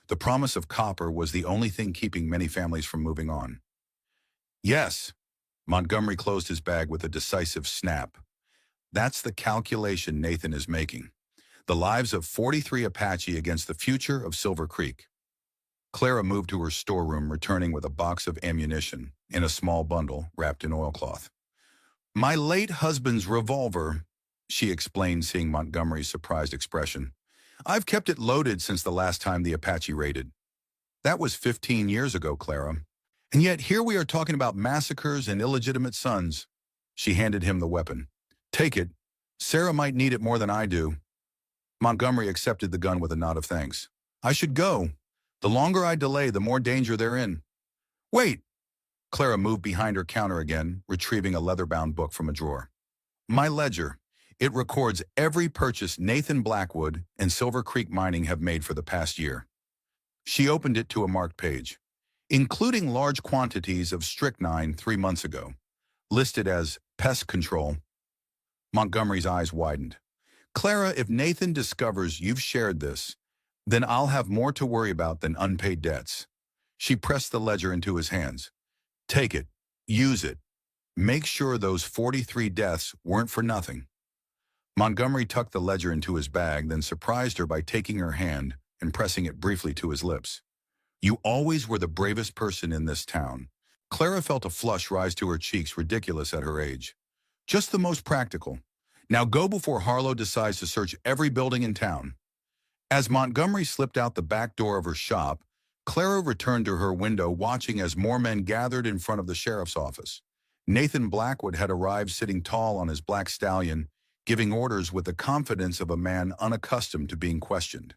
The promise of copper was the only thing keeping many families from moving on. Yes, Montgomery closed his bag with a decisive snap. That's the calculation Nathan is making. The lives of 43 Apache against the future of Silver Creek. Clara moved to her storeroom, returning with a box of ammunition in a small bundle wrapped in oilcloth. My late husband's revolver, she explained, seeing Montgomery's surprised expression. I've kept it loaded since the last time the Apache raided. That was 15 years ago, Clara. And yet here we are talking about massacres and illegitimate sons. She handed him the weapon. Take it. Sarah might need it more than I do. Montgomery accepted the gun with a nod of thanks. I should go. The longer I delay, the more danger they're in. Wait! Clara moved behind her counter again, retrieving a leather-bound book from a drawer. My ledger. It records every purchase Nathan Blackwood and Silver Creek Mining have made for the past year. She opened it to a marked page, including large quantities of strychnine 3 months ago, listed as pest control. Montgomery's eyes widened. Clara, if Nathan discovers you've shared this, then I'll have more to worry about than unpaid debts. She pressed the ledger into his hands. Take it. Use it. Make sure those 43 deaths weren't for nothing. Montgomery tucked the ledger into his bag, then surprised her by taking her hand and pressing it briefly to his lips. You always were the bravest person in this town. Clara felt a flush rise to her cheeks, ridiculous at her age. Just the most practical. Now go before Harlow decides to search every building in town. As Montgomery slipped out the back door of her shop, Clara returned to her window, watching as more men gathered in front of the sheriff's office. Nathan Blackwood had arrived, sitting tall on his black stallion, giving orders with the confidence of a man unaccustomed to being questioned.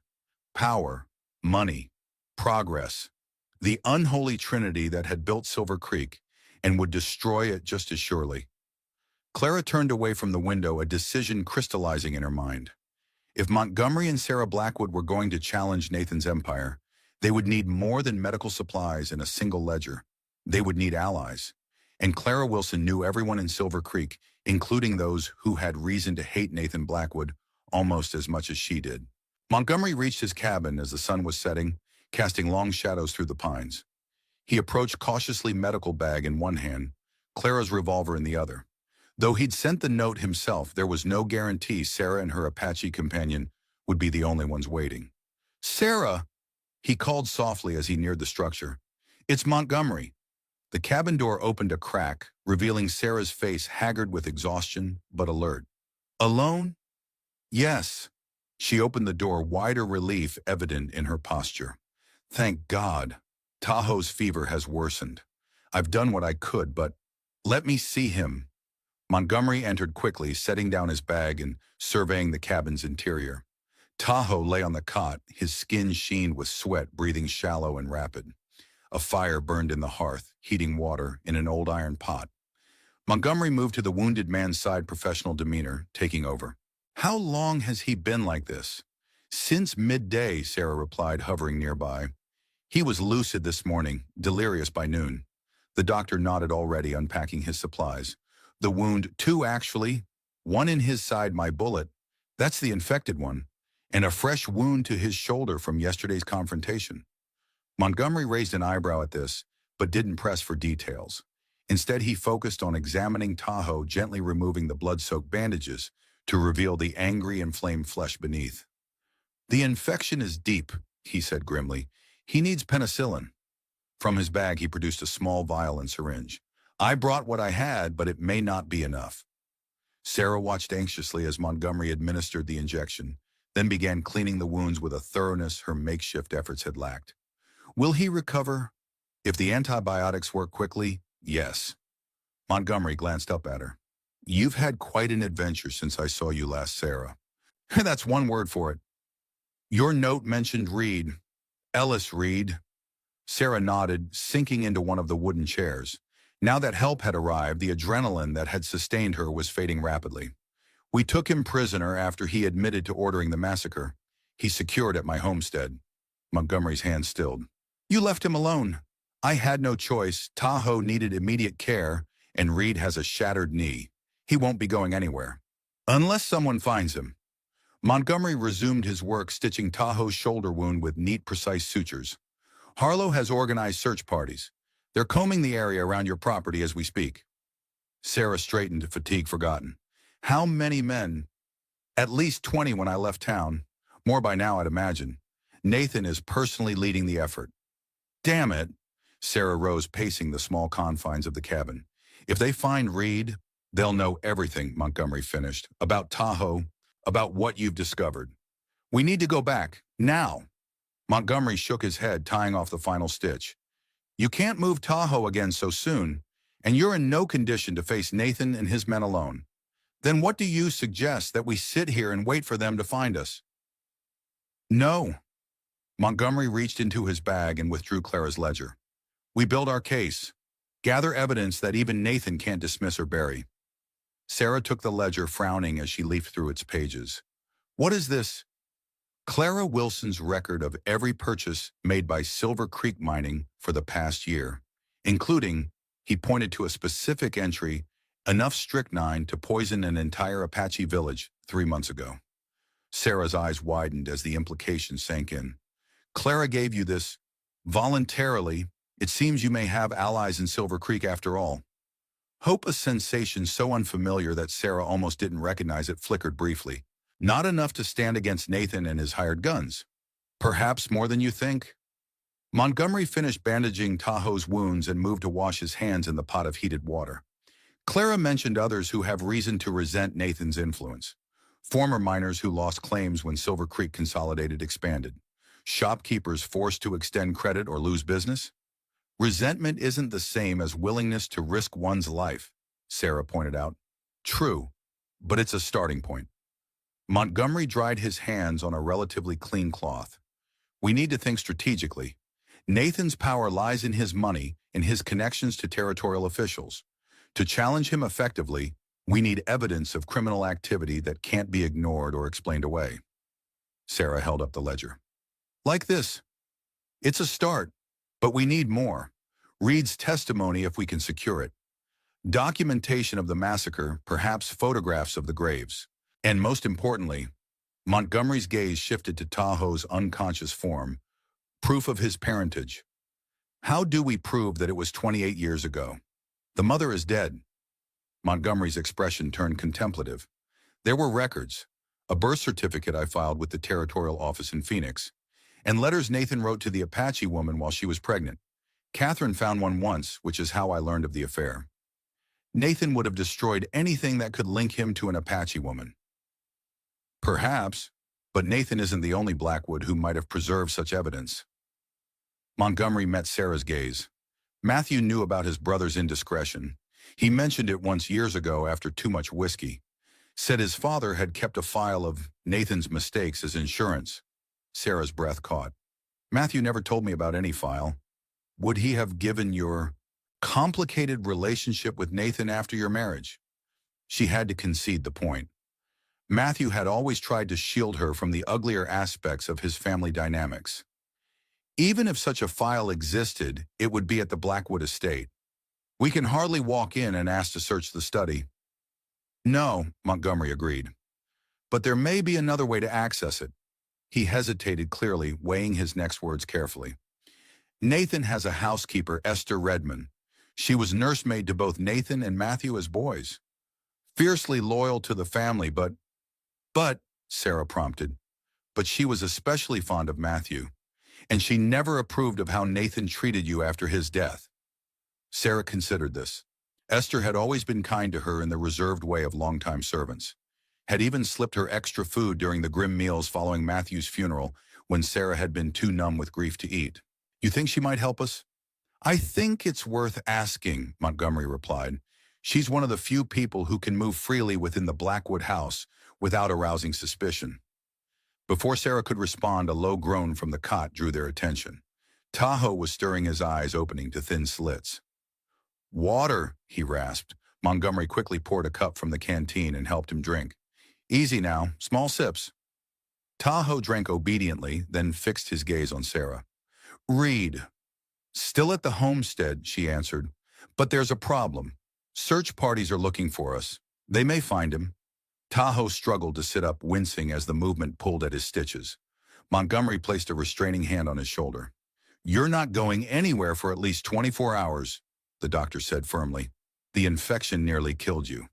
Power, money, progress, the unholy trinity that had built Silver Creek and would destroy it just as surely. Clara turned away from the window, a decision crystallizing in her mind. If Montgomery and Sarah Blackwood were going to challenge Nathan's empire, they would need more than medical supplies and a single ledger. They would need allies. And Clara Wilson knew everyone in Silver Creek, including those who had reason to hate Nathan Blackwood almost as much as she did. Montgomery reached his cabin as the sun was setting, casting long shadows through the pines. He approached, cautiously, medical bag in one hand, Clara's revolver in the other. Though he'd sent the note himself, there was no guarantee Sarah and her Apache companion would be the only ones waiting. Sarah, he called softly as he neared the structure. It's Montgomery. The cabin door opened a crack, revealing Sarah's face, haggard with exhaustion, but alert. Alone? Yes. She opened the door, wider relief evident in her posture. Thank God. Tahoe's fever has worsened. I've done what I could, but let me see him. Montgomery entered quickly, setting down his bag and surveying the cabin's interior. Tahoe lay on the cot, his skin sheened with sweat, breathing shallow and rapid. A fire burned in the hearth, heating water in an old iron pot. Montgomery moved to the wounded man's side, professional demeanor, taking over. How long has he been like this? Since midday, Sarah replied, hovering nearby. He was lucid this morning, delirious by noon. The doctor nodded, already unpacking his supplies. The wound, 2 actually. 1 in his side, my bullet. That's the infected one. And a fresh wound to his shoulder from yesterday's confrontation. Montgomery raised an eyebrow at this, but didn't press for details. Instead, he focused on examining Tahoe, gently removing the blood-soaked bandages to reveal the angry, inflamed flesh beneath. The infection is deep, he said grimly. He needs penicillin. From his bag, he produced a small vial and syringe. I brought what I had, but it may not be enough. Sarah watched anxiously as Montgomery administered the injection, then began cleaning the wounds with a thoroughness her makeshift efforts had lacked. Will he recover? If the antibiotics work quickly, yes. Montgomery glanced up at her. You've had quite an adventure since I saw you last, Sarah. That's one word for it. Your note mentioned Reed. Ellis Reed. Sarah nodded, sinking into one of the wooden chairs. Now that help had arrived, the adrenaline that had sustained her was fading rapidly. We took him prisoner after he admitted to ordering the massacre. He's secured at my homestead. Montgomery's hand stilled. You left him alone. I had no choice. Tahoe needed immediate care, and Reed has a shattered knee. He won't be going anywhere. Unless someone finds him. Montgomery resumed his work stitching Tahoe's shoulder wound with neat, precise sutures. Harlow has organized search parties. They're combing the area around your property as we speak. Sarah straightened, fatigue forgotten. How many men? At least 20 when I left town. More by now, I'd imagine. Nathan is personally leading the effort. Damn it! Sarah rose, pacing the small confines of the cabin. If they find Reed, they'll know everything, Montgomery finished. About Tahoe, about what you've discovered. We need to go back, now. Montgomery shook his head, tying off the final stitch. You can't move Tahoe again so soon, and you're in no condition to face Nathan and his men alone. Then what do you suggest, that we sit here and wait for them to find us? No. Montgomery reached into his bag and withdrew Clara's ledger. We build our case. Gather evidence that even Nathan can't dismiss or bury. Sarah took the ledger, frowning as she leafed through its pages. What is this? Clara Wilson's record of every purchase made by Silver Creek Mining for the past year, including, he pointed to a specific entry, enough strychnine to poison an entire Apache village 3 months ago. Sarah's eyes widened as the implication sank in. Clara gave you this voluntarily. It seems you may have allies in Silver Creek after all. Hope, a sensation so unfamiliar that Sarah almost didn't recognize it, flickered briefly. Not enough to stand against Nathan and his hired guns. Perhaps more than you think. Montgomery finished bandaging Tahoe's wounds and moved to wash his hands in the pot of heated water. Clara mentioned others who have reason to resent Nathan's influence. Former miners who lost claims when Silver Creek Consolidated expanded. Shopkeepers forced to extend credit or lose business. Resentment isn't the same as willingness to risk one's life, Sarah pointed out. True, but it's a starting point. Montgomery dried his hands on a relatively clean cloth. We need to think strategically. Nathan's power lies in his money and his connections to territorial officials. To challenge him effectively, we need evidence of criminal activity that can't be ignored or explained away. Sarah held up the ledger. Like this. It's a start, but we need more. Reed's testimony if we can secure it. Documentation of the massacre, perhaps photographs of the graves. And most importantly, Montgomery's gaze shifted to Tahoe's unconscious form, proof of his parentage. How do we prove that it was 28 years ago? The mother is dead. Montgomery's expression turned contemplative. There were records, a birth certificate I filed with the territorial office in Phoenix, and letters Nathan wrote to the Apache woman while she was pregnant. Catherine found one once, which is how I learned of the affair. Nathan would have destroyed anything that could link him to an Apache woman. Perhaps, but Nathan isn't the only Blackwood who might have preserved such evidence. Montgomery met Sarah's gaze. Matthew knew about his brother's indiscretion. He mentioned it once years ago after too much whiskey. Said his father had kept a file of Nathan's mistakes as insurance. Sarah's breath caught. Matthew never told me about any file. Would he have given your complicated relationship with Nathan after your marriage? She had to concede the point. Matthew had always tried to shield her from the uglier aspects of his family dynamics. Even if such a file existed, it would be at the Blackwood estate. We can hardly walk in and ask to search the study. No, Montgomery agreed. But there may be another way to access it. He hesitated, clearly weighing his next words carefully. Nathan has a housekeeper, Esther Redmond. She was nursemaid to both Nathan and Matthew as boys. Fiercely loyal to the family, but, Sarah prompted, but she was especially fond of Matthew, and she never approved of how Nathan treated you after his death. Sarah considered this. Esther had always been kind to her in the reserved way of longtime servants, had even slipped her extra food during the grim meals following Matthew's funeral when Sarah had been too numb with grief to eat. You think she might help us? I think it's worth asking, Montgomery replied. She's one of the few people who can move freely within the Blackwood house without arousing suspicion. Before Sarah could respond, a low groan from the cot drew their attention. Tahoe was stirring his eyes, opening to thin slits. Water, he rasped. Montgomery quickly poured a cup from the canteen and helped him drink. Easy now, small sips. Tahoe drank obediently, then fixed his gaze on Sarah. Reed. Still at the homestead, she answered. But there's a problem. Search parties are looking for us. They may find him. Tahoe struggled to sit up, wincing as the movement pulled at his stitches. Montgomery placed a restraining hand on his shoulder. You're not going anywhere for at least 24 hours, the doctor said firmly. The infection nearly killed you.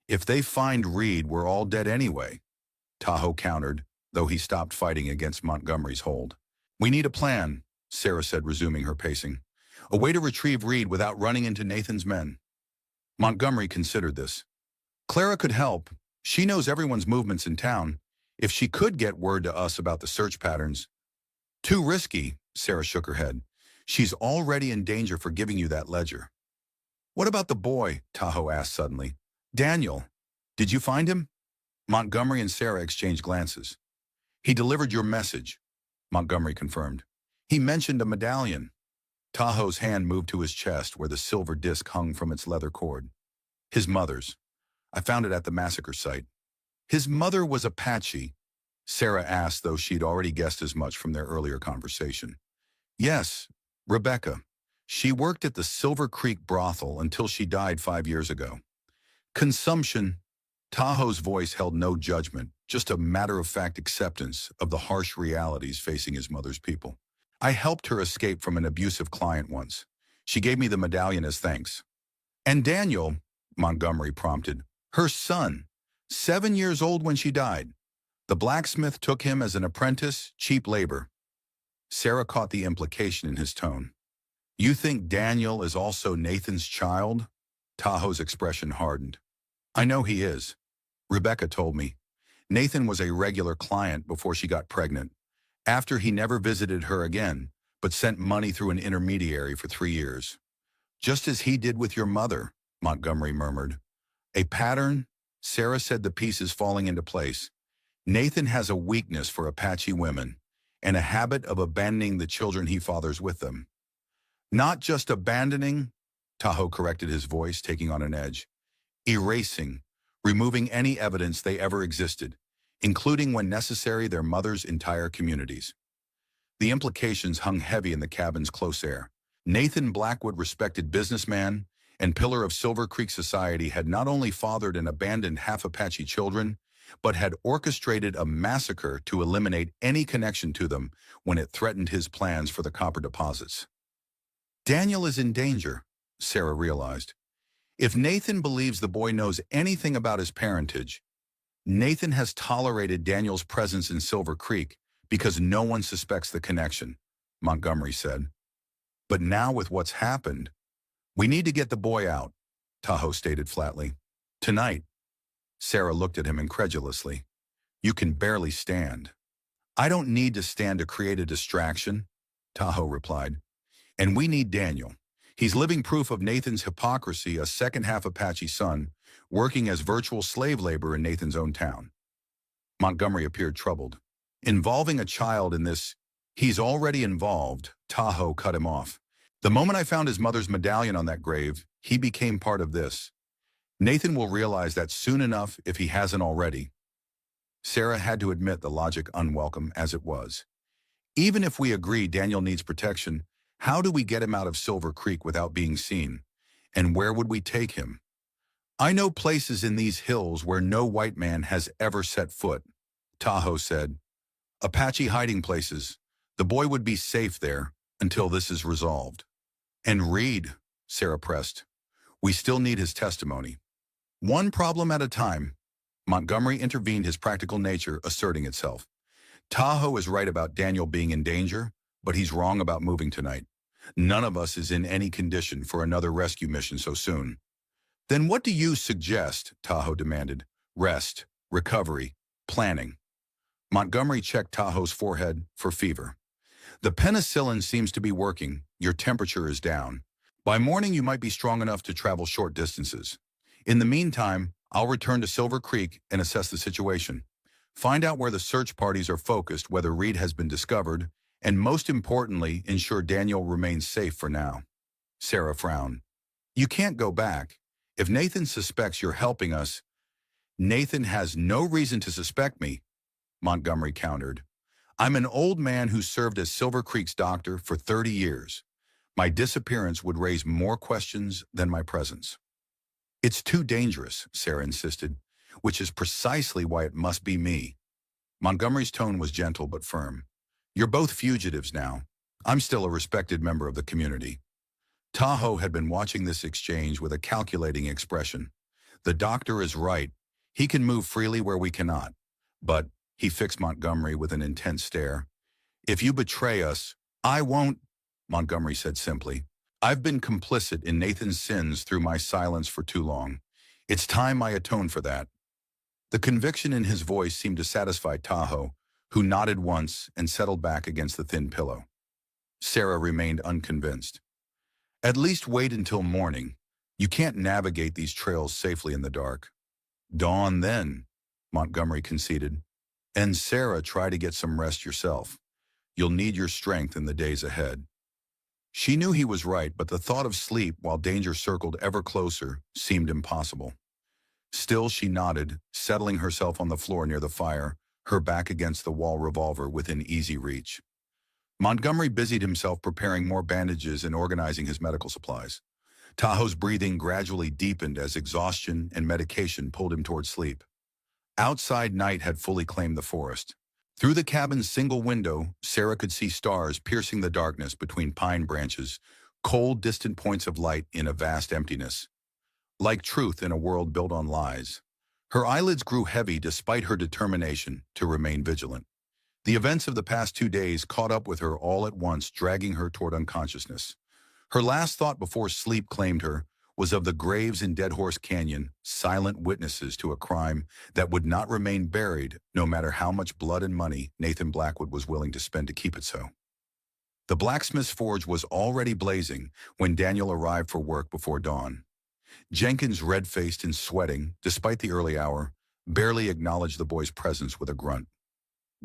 If they find Reed, we're all dead anyway, Tahoe countered, though he stopped fighting against Montgomery's hold. We need a plan, Sarah said, resuming her pacing. A way to retrieve Reed without running into Nathan's men. Montgomery considered this. Clara could help. She knows everyone's movements in town. If she could get word to us about the search patterns. Too risky, Sarah shook her head. She's already in danger for giving you that ledger. What about the boy? Tahoe asked suddenly. Daniel. Did you find him? Montgomery and Sarah exchanged glances. He delivered your message, Montgomery confirmed. He mentioned a medallion. Tahoe's hand moved to his chest where the silver disc hung from its leather cord. His mother's. I found it at the massacre site. His mother was Apache, Sarah asked, though she'd already guessed as much from their earlier conversation. Yes, Rebecca. She worked at the Silver Creek brothel until she died 5 years ago. Consumption. Tahoe's voice held no judgment, just a matter-of-fact acceptance of the harsh realities facing his mother's people. I helped her escape from an abusive client once. She gave me the medallion as thanks. And Daniel, Montgomery prompted, her son, 7 years old when she died. The blacksmith took him as an apprentice, cheap labor. Sarah caught the implication in his tone. You think Daniel is also Nathan's child? Tahoe's expression hardened. I know he is. Rebecca told me. Nathan was a regular client before she got pregnant. After he never visited her again, but sent money through an intermediary for 3 years. Just as he did with your mother, Montgomery murmured. A pattern? Sarah said, the pieces falling into place. Nathan has a weakness for Apache women and a habit of abandoning the children he fathers with them. Not just abandoning, Tahoe corrected his voice, taking on an edge. Erasing, removing any evidence they ever existed, including when necessary their mother's entire communities. The implications hung heavy in the cabin's close air. Nathan Blackwood, respected businessman and pillar of Silver Creek society, had not only fathered and abandoned half Apache children, but had orchestrated a massacre to eliminate any connection to them when it threatened his plans for the copper deposits. Daniel is in danger, Sarah realized. If Nathan believes the boy knows anything about his parentage, Nathan has tolerated Daniel's presence in Silver Creek because no one suspects the connection, Montgomery said. But now with what's happened, we need to get the boy out, Tahoe stated flatly. Tonight. Sarah looked at him incredulously. You can barely stand. I don't need to stand to create a distraction, Tahoe replied. And we need Daniel. He's living proof of Nathan's hypocrisy, a second-half Apache son, working as virtual slave labor in Nathan's own town. Montgomery appeared troubled. Involving a child in this, he's already involved, Tahoe cut him off. The moment I found his mother's medallion on that grave, he became part of this. Nathan will realize that soon enough if he hasn't already. Sarah had to admit the logic, unwelcome as it was. Even if we agree Daniel needs protection, how do we get him out of Silver Creek without being seen? And where would we take him? I know places in these hills where no white man has ever set foot, Tahoe said. Apache hiding places. The boy would be safe there until this is resolved. And Reed, Sarah pressed. We still need his testimony. One problem at a time. Montgomery intervened, his practical nature asserting itself. Tahoe is right about Daniel being in danger, but he's wrong about moving tonight. None of us is in any condition for another rescue mission so soon. Then what do you suggest? Tahoe demanded. Rest, recovery, planning. Montgomery checked Tahoe's forehead for fever. The penicillin seems to be working. Your temperature is down. By morning, you might be strong enough to travel short distances. In the meantime, I'll return to Silver Creek and assess the situation. Find out where the search parties are focused, whether Reed has been discovered, and most importantly, ensure Daniel remains safe for now. Sarah frowned. You can't go back. If Nathan suspects you're helping us, Nathan has no reason to suspect me, Montgomery countered. I'm an old man who served as Silver Creek's doctor for 30 years. My disappearance would raise more questions than my presence. It's too dangerous, Sarah insisted, which is precisely why it must be me. Montgomery's tone was gentle but firm. You're both fugitives now. I'm still a respected member of the community. Tahoe had been watching this exchange with a calculating expression. The doctor is right. He can move freely where we cannot. But, he fixed Montgomery with an intense stare. If you betray us, I won't, Montgomery said simply. I've been complicit in Nathan's sins through my silence for too long. It's time I atone for that. The conviction in his voice seemed to satisfy Tahoe, who nodded once and settled back against the thin pillow. Sarah remained unconvinced. At least wait until morning. You can't navigate these trails safely in the dark. Dawn then, Montgomery conceded. And Sarah, try to get some rest yourself. You'll need your strength in the days ahead. She knew he was right, but the thought of sleep while danger circled ever closer seemed impossible. Still, she nodded, settling herself on the floor near the fire, her back against the wall revolver within easy reach. Montgomery busied himself preparing more bandages and organizing his medical supplies. Tahoe's breathing gradually deepened as exhaustion and medication pulled him toward sleep. Outside night had fully claimed the forest. Through the cabin's single window, Sarah could see stars piercing the darkness between pine branches, cold, distant points of light in a vast emptiness. Like truth in a world built on lies. Her eyelids grew heavy despite her determination to remain vigilant. The events of the past 2 days caught up with her all at once, dragging her toward unconsciousness. Her last thought before sleep claimed her was of the graves in Dead Horse Canyon, silent witnesses to a crime that would not remain buried no matter how much blood and money Nathan Blackwood was willing to spend to keep it so. The blacksmith's forge was already blazing when Daniel arrived for work before dawn. Jenkins, red-faced and sweating, despite the early hour, barely acknowledged the boy's presence with a grunt.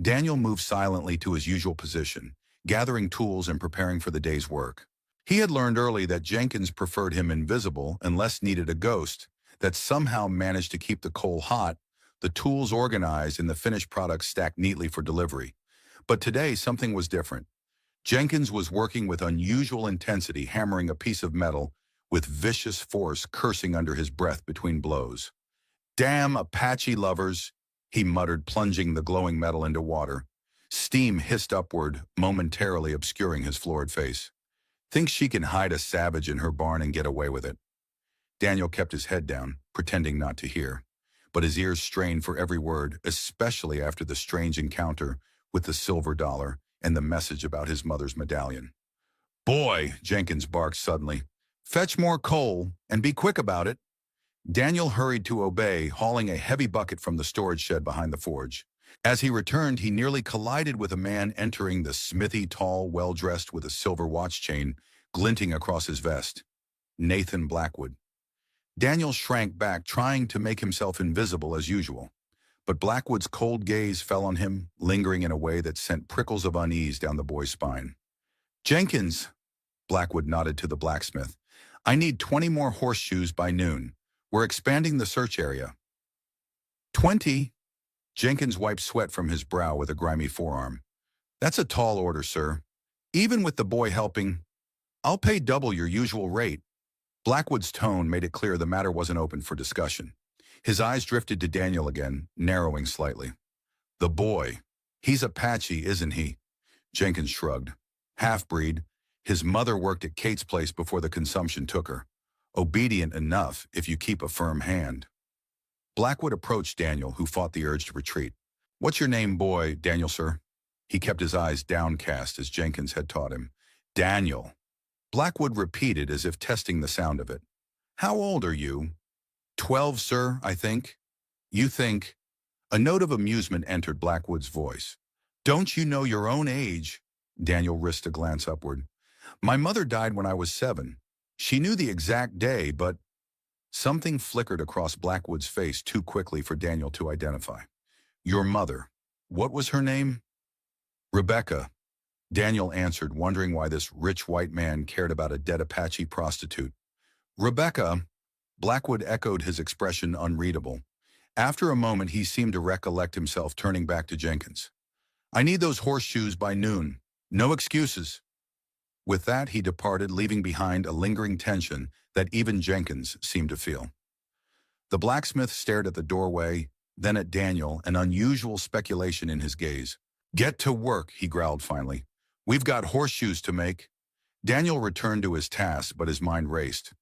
Daniel moved silently to his usual position, gathering tools and preparing for the day's work. He had learned early that Jenkins preferred him invisible unless needed a ghost that somehow managed to keep the coal hot, the tools organized, and the finished product stacked neatly for delivery. But today, something was different. Jenkins was working with unusual intensity, hammering a piece of metal with vicious force, cursing under his breath between blows. "Damn Apache lovers," he muttered, plunging the glowing metal into water. Steam hissed upward, momentarily obscuring his florid face. "Thinks she can hide a savage in her barn and get away with it." Daniel kept his head down, pretending not to hear, but his ears strained for every word, especially after the strange encounter with the silver dollar and the message about his mother's medallion. "Boy," Jenkins barked suddenly, "fetch more coal, and be quick about it." Daniel hurried to obey, hauling a heavy bucket from the storage shed behind the forge. As he returned, he nearly collided with a man entering the smithy, tall, well-dressed with a silver watch chain glinting across his vest. Nathan Blackwood. Daniel shrank back, trying to make himself invisible as usual. But Blackwood's cold gaze fell on him, lingering in a way that sent prickles of unease down the boy's spine. "Jenkins," Blackwood nodded to the blacksmith, "I need 20 more horseshoes by noon. We're expanding the search area." 20? Jenkins wiped sweat from his brow with a grimy forearm. "That's a tall order, sir. Even with the boy helping, I'll pay double your usual rate." Blackwood's tone made it clear the matter wasn't open for discussion. His eyes drifted to Daniel again, narrowing slightly. "The boy. He's Apache, isn't he?" Jenkins shrugged. "Half-breed. His mother worked at Kate's place before the consumption took her. Obedient enough if you keep a firm hand." Blackwood approached Daniel, who fought the urge to retreat. "What's your name, boy?" "Daniel, sir." He kept his eyes downcast as Jenkins had taught him. "Daniel." Blackwood repeated as if testing the sound of it. "How old are you?" 12, sir, I think." "You think?" A note of amusement entered Blackwood's voice. "Don't you know your own age?" Daniel risked a glance upward. "My mother died when I was 7. She knew the exact day, but—" Something flickered across Blackwood's face too quickly for Daniel to identify. "Your mother. What was her name?" "Rebecca," Daniel answered, wondering why this rich white man cared about a dead Apache prostitute. "Rebecca," Blackwood echoed, his expression unreadable. After a moment, he seemed to recollect himself, turning back to Jenkins. "I need those horseshoes by noon. No excuses." With that, he departed, leaving behind a lingering tension that even Jenkins seemed to feel. The blacksmith stared at the doorway, then at Daniel, an unusual speculation in his gaze. "Get to work," he growled finally. "We've got horseshoes to make." Daniel returned to his task, but his mind raced.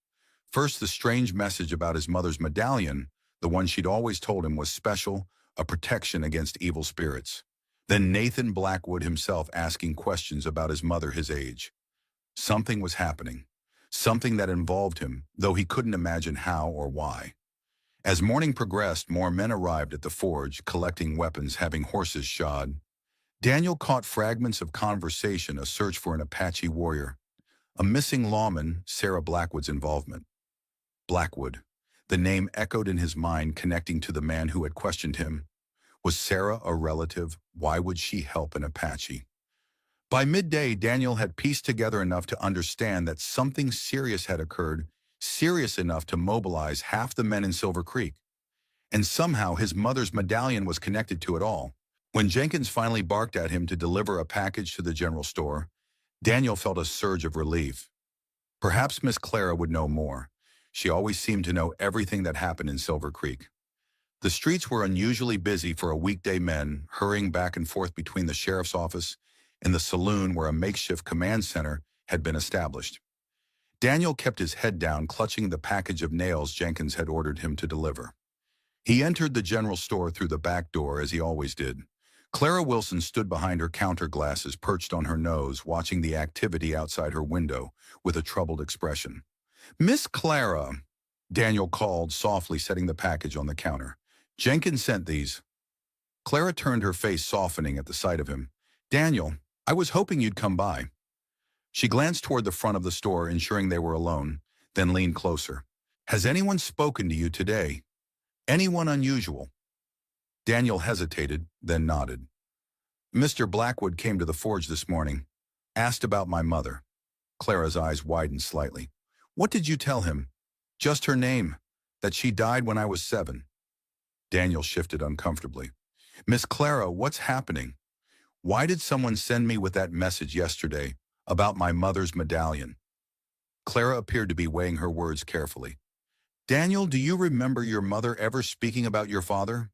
First, the strange message about his mother's medallion, the one she'd always told him was special, a protection against evil spirits. Then Nathan Blackwood himself asking questions about his mother his age. Something was happening. Something that involved him, though he couldn't imagine how or why. As morning progressed, more men arrived at the forge, collecting weapons, having horses shod. Daniel caught fragments of conversation, a search for an Apache warrior. A missing lawman, Sarah Blackwood's involvement. Blackwood. The name echoed in his mind, connecting to the man who had questioned him. Was Sarah a relative? Why would she help an Apache? By midday, Daniel had pieced together enough to understand that something serious had occurred, serious enough to mobilize half the men in Silver Creek. And somehow his mother's medallion was connected to it all. When Jenkins finally barked at him to deliver a package to the general store, Daniel felt a surge of relief. Perhaps Miss Clara would know more. She always seemed to know everything that happened in Silver Creek. The streets were unusually busy for a weekday, men hurrying back and forth between the sheriff's office and the saloon where a makeshift command center had been established. Daniel kept his head down, clutching the package of nails Jenkins had ordered him to deliver. He entered the general store through the back door, as he always did. Clara Wilson stood behind her counter glasses, perched on her nose, watching the activity outside her window with a troubled expression. "Miss Clara," Daniel called softly, setting the package on the counter. "Jenkins sent these." Clara turned, her face softening at the sight of him. "Daniel, I was hoping you'd come by." She glanced toward the front of the store, ensuring they were alone, then leaned closer. "Has anyone spoken to you today? Anyone unusual?" Daniel hesitated, then nodded. "Mr. Blackwood came to the forge this morning. Asked about my mother." Clara's eyes widened slightly. "What did you tell him?" "Just her name, that she died when I was 7. Daniel shifted uncomfortably. "Miss Clara, what's happening? Why did someone send me with that message yesterday about my mother's medallion?" Clara appeared to be weighing her words carefully. "Daniel, do you remember your mother ever speaking about your father?"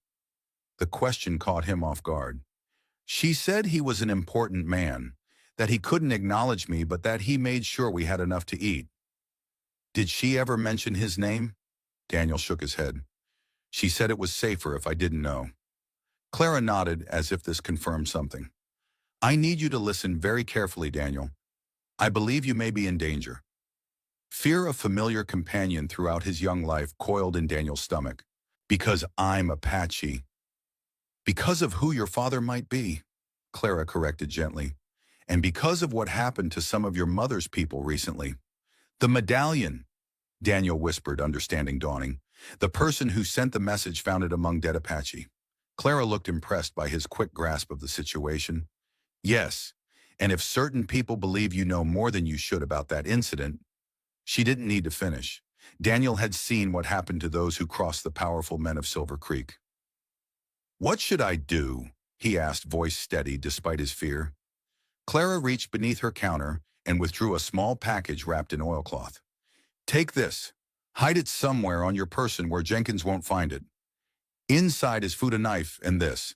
The question caught him off guard. "She said he was an important man, that he couldn't acknowledge me, but that he made sure we had enough to eat." "Did she ever mention his name?" Daniel shook his head. "She said it was safer if I didn't know." Clara nodded, as if this confirmed something. "I need you to listen very carefully, Daniel. I believe you may be in danger." Fear of familiar companion throughout his young life coiled in Daniel's stomach. "Because I'm Apache." "Because of who your father might be," Clara corrected gently. "And because of what happened to some of your mother's people recently." "The medallion," Daniel whispered, understanding dawning. "The person who sent the message found it among dead Apache." Clara looked impressed by his quick grasp of the situation. "Yes, and if certain people believe you know more than you should about that incident." She didn't need to finish. Daniel had seen what happened to those who crossed the powerful men of Silver Creek. "What should I do?" he asked, voice steady despite his fear. Clara reached beneath her counter and withdrew a small package wrapped in oilcloth. "Take this. Hide it somewhere on your person where Jenkins won't find it. Inside is food, a knife, and this."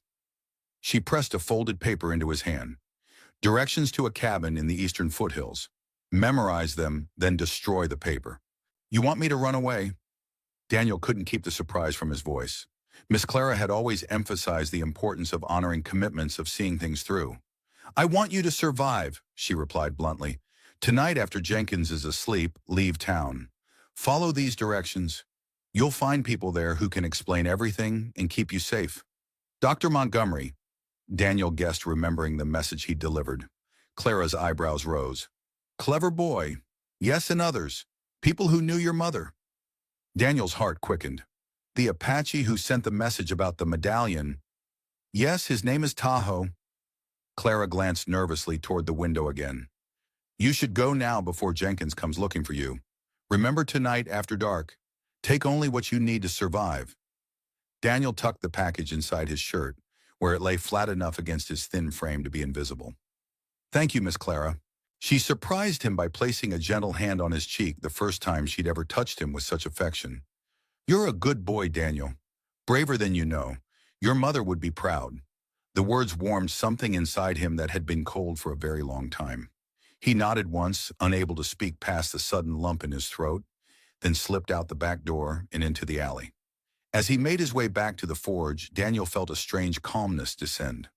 She pressed a folded paper into his hand. "Directions to a cabin in the eastern foothills. Memorize them, then destroy the paper." "You want me to run away?" Daniel couldn't keep the surprise from his voice. Miss Clara had always emphasized the importance of honoring commitments, of seeing things through. "I want you to survive," she replied bluntly. "Tonight, after Jenkins is asleep, leave town. Follow these directions. You'll find people there who can explain everything and keep you safe." "Dr. Montgomery," Daniel guessed, remembering the message he delivered. Clara's eyebrows rose. "Clever boy. Yes, and others. People who knew your mother." Daniel's heart quickened. "The Apache who sent the message about the medallion." "Yes, his name is Tahoe." Clara glanced nervously toward the window again. "You should go now before Jenkins comes looking for you. Remember, tonight after dark. Take only what you need to survive." Daniel tucked the package inside his shirt, where it lay flat enough against his thin frame to be invisible. "Thank you, Miss Clara." She surprised him by placing a gentle hand on his cheek, the first time she'd ever touched him with such affection. You're a good boy, Daniel. Braver than you know. Your mother would be proud. The words warmed something inside him that had been cold for a very long time. He nodded once, unable to speak past the sudden lump in his throat, then slipped out the back door and into the alley. As he made his way back to the forge, Daniel felt a strange calmness descend.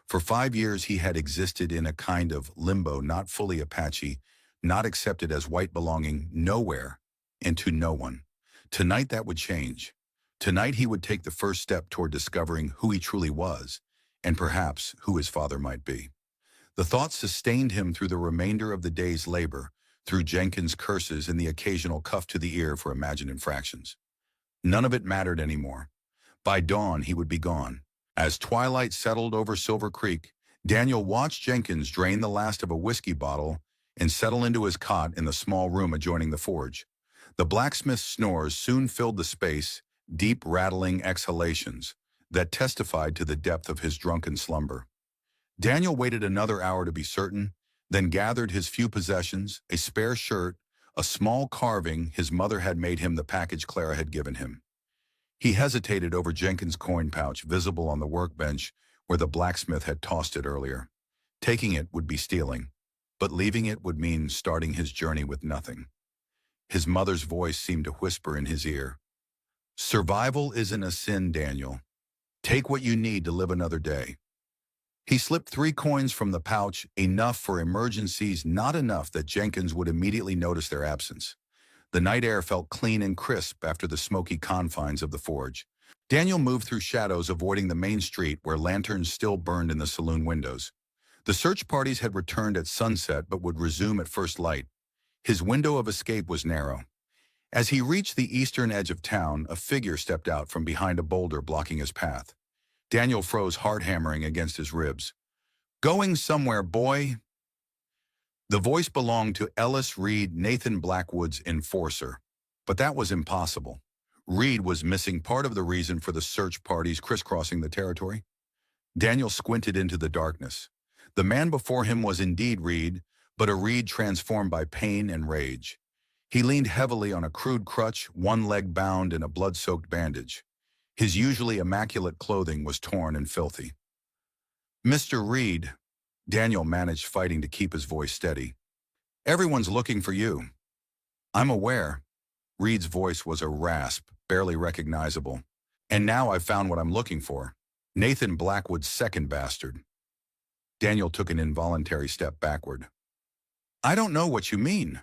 For 5 years he had existed in a kind of limbo, not fully Apache, not accepted as white, belonging nowhere and to no one. Tonight that would change. Tonight he would take the first step toward discovering who he truly was, and perhaps who his father might be. The thought sustained him through the remainder of the day's labor, through Jenkins' curses and the occasional cuff to the ear for imagined infractions. None of it mattered anymore. By dawn he would be gone. As twilight settled over Silver Creek, Daniel watched Jenkins drain the last of a whiskey bottle and settle into his cot in the small room adjoining the forge. The blacksmith's snores soon filled the space, deep rattling exhalations that testified to the depth of his drunken slumber. Daniel waited another hour to be certain, then gathered his few possessions, a spare shirt, a small carving his mother had made him, the package Clara had given him. He hesitated over Jenkins' coin pouch visible on the workbench where the blacksmith had tossed it earlier. Taking it would be stealing, but leaving it would mean starting his journey with nothing. His mother's voice seemed to whisper in his ear. Survival isn't a sin, Daniel. Take what you need to live another day. He slipped 3 coins from the pouch, enough for emergencies, not enough that Jenkins would immediately notice their absence. The night air felt clean and crisp after the smoky confines of the forge. Daniel moved through shadows, avoiding the main street where lanterns still burned in the saloon windows. The search parties had returned at sunset but would resume at first light. His window of escape was narrow. As he reached the eastern edge of town, a figure stepped out from behind a boulder blocking his path. Daniel froze, heart hammering against his ribs. Going somewhere, boy? The voice belonged to Ellis Reed, Nathan Blackwood's enforcer. But that was impossible. Reed was missing part of the reason for the search parties crisscrossing the territory. Daniel squinted into the darkness. The man before him was indeed Reed, but a Reed transformed by pain and rage. He leaned heavily on a crude crutch, one leg bound in a blood-soaked bandage. His usually immaculate clothing was torn and filthy. Mr. Reed, Daniel managed, fighting to keep his voice steady. Everyone's looking for you. I'm aware. Reed's voice was a rasp, barely recognizable. And now I've found what I'm looking for. Nathan Blackwood's second bastard. Daniel took an involuntary step backward. I don't know what you mean.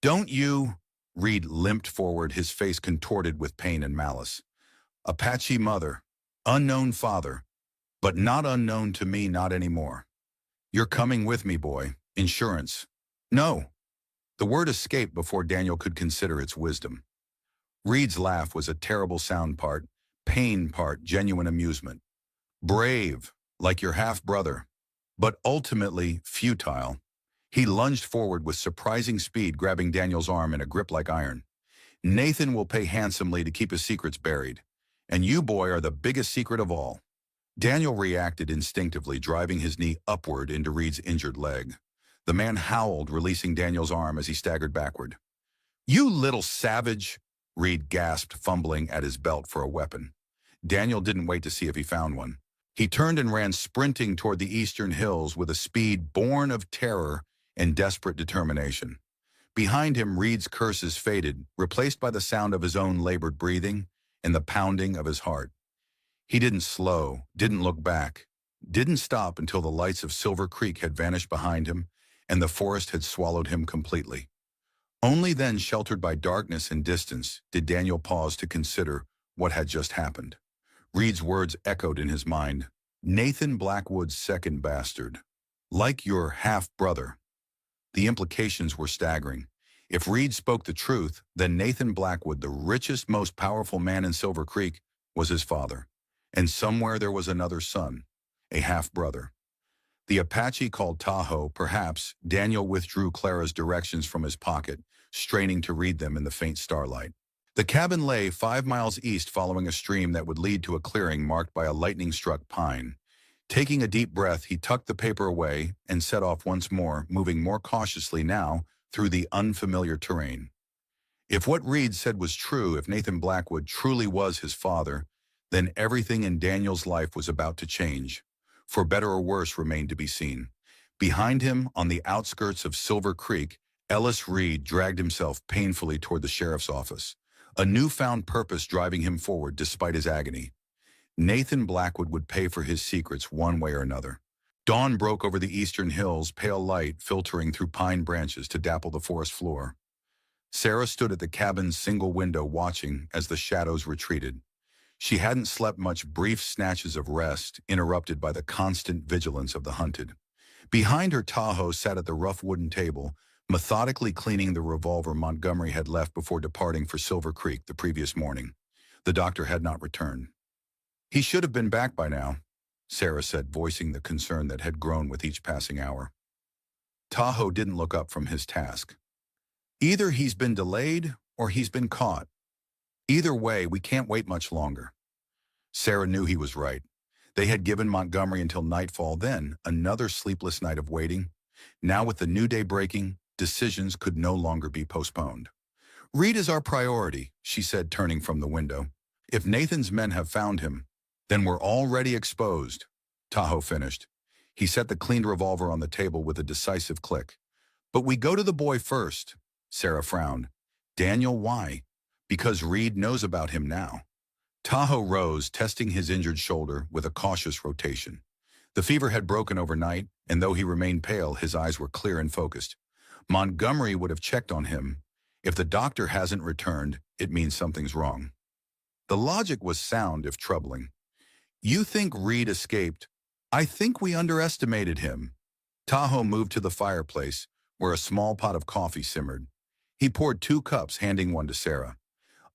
Don't you? Reed limped forward, his face contorted with pain and malice. Apache mother, unknown father, but not unknown to me, not anymore. You're coming with me, boy. Insurance. No. The word escaped before Daniel could consider its wisdom. Reed's laugh was a terrible sound, part pain, part genuine amusement. Brave, like your half-brother, but ultimately futile. He lunged forward with surprising speed, grabbing Daniel's arm in a grip like iron. Nathan will pay handsomely to keep his secrets buried. And you, boy, are the biggest secret of all. Daniel reacted instinctively, driving his knee upward into Reed's injured leg. The man howled, releasing Daniel's arm as he staggered backward. You little savage, Reed gasped, fumbling at his belt for a weapon. Daniel didn't wait to see if he found one. He turned and ran sprinting toward the eastern hills with a speed born of terror and desperate determination. Behind him, Reed's curses faded, replaced by the sound of his own labored breathing and the pounding of his heart. He didn't slow, didn't look back, didn't stop until the lights of Silver Creek had vanished behind him and the forest had swallowed him completely. Only then, sheltered by darkness and distance, did Daniel pause to consider what had just happened. Reed's words echoed in his mind. Nathan Blackwood's second bastard. Like your half-brother. The implications were staggering. If Reed spoke the truth, then Nathan Blackwood, the richest, most powerful man in Silver Creek, was his father. And somewhere there was another son, a half-brother. The Apache called Tahoe, perhaps. Daniel withdrew Clara's directions from his pocket, straining to read them in the faint starlight. The cabin lay 5 miles east, following a stream that would lead to a clearing marked by a lightning-struck pine. Taking a deep breath, he tucked the paper away and set off once more, moving more cautiously now through the unfamiliar terrain. If what Reed said was true, if Nathan Blackwood truly was his father, then everything in Daniel's life was about to change. For better or worse remained to be seen. Behind him, on the outskirts of Silver Creek, Ellis Reed dragged himself painfully toward the sheriff's office, a newfound purpose driving him forward despite his agony. Nathan Blackwood would pay for his secrets one way or another. Dawn broke over the eastern hills, pale light filtering through pine branches to dapple the forest floor. Sarah stood at the cabin's single window watching as the shadows retreated. She hadn't slept much, brief snatches of rest, interrupted by the constant vigilance of the hunted. Behind her, Tahoe sat at the rough wooden table, methodically cleaning the revolver Montgomery had left before departing for Silver Creek the previous morning. The doctor had not returned. "He should have been back by now," Sarah said, voicing the concern that had grown with each passing hour. Tahoe didn't look up from his task. "Either he's been delayed or he's been caught. Either way, we can't wait much longer." Sarah knew he was right. They had given Montgomery until nightfall, then another sleepless night of waiting. Now with the new day breaking, decisions could no longer be postponed. "Reed is our priority," she said, turning from the window. "If Nathan's men have found him, then we're already exposed," Tahoe finished. He set the cleaned revolver on the table with a decisive click. "But we go to the boy first," Sarah frowned. "Daniel, why?" "Because Reed knows about him now." Tahoe rose, testing his injured shoulder with a cautious rotation. The fever had broken overnight, and though he remained pale, his eyes were clear and focused. "Montgomery would have checked on him. If the doctor hasn't returned, it means something's wrong." The logic was sound, if troubling. "You think Reed escaped? I think we underestimated him." Tahoe moved to the fireplace, where a small pot of coffee simmered. He poured 2 cups, handing one to Sarah.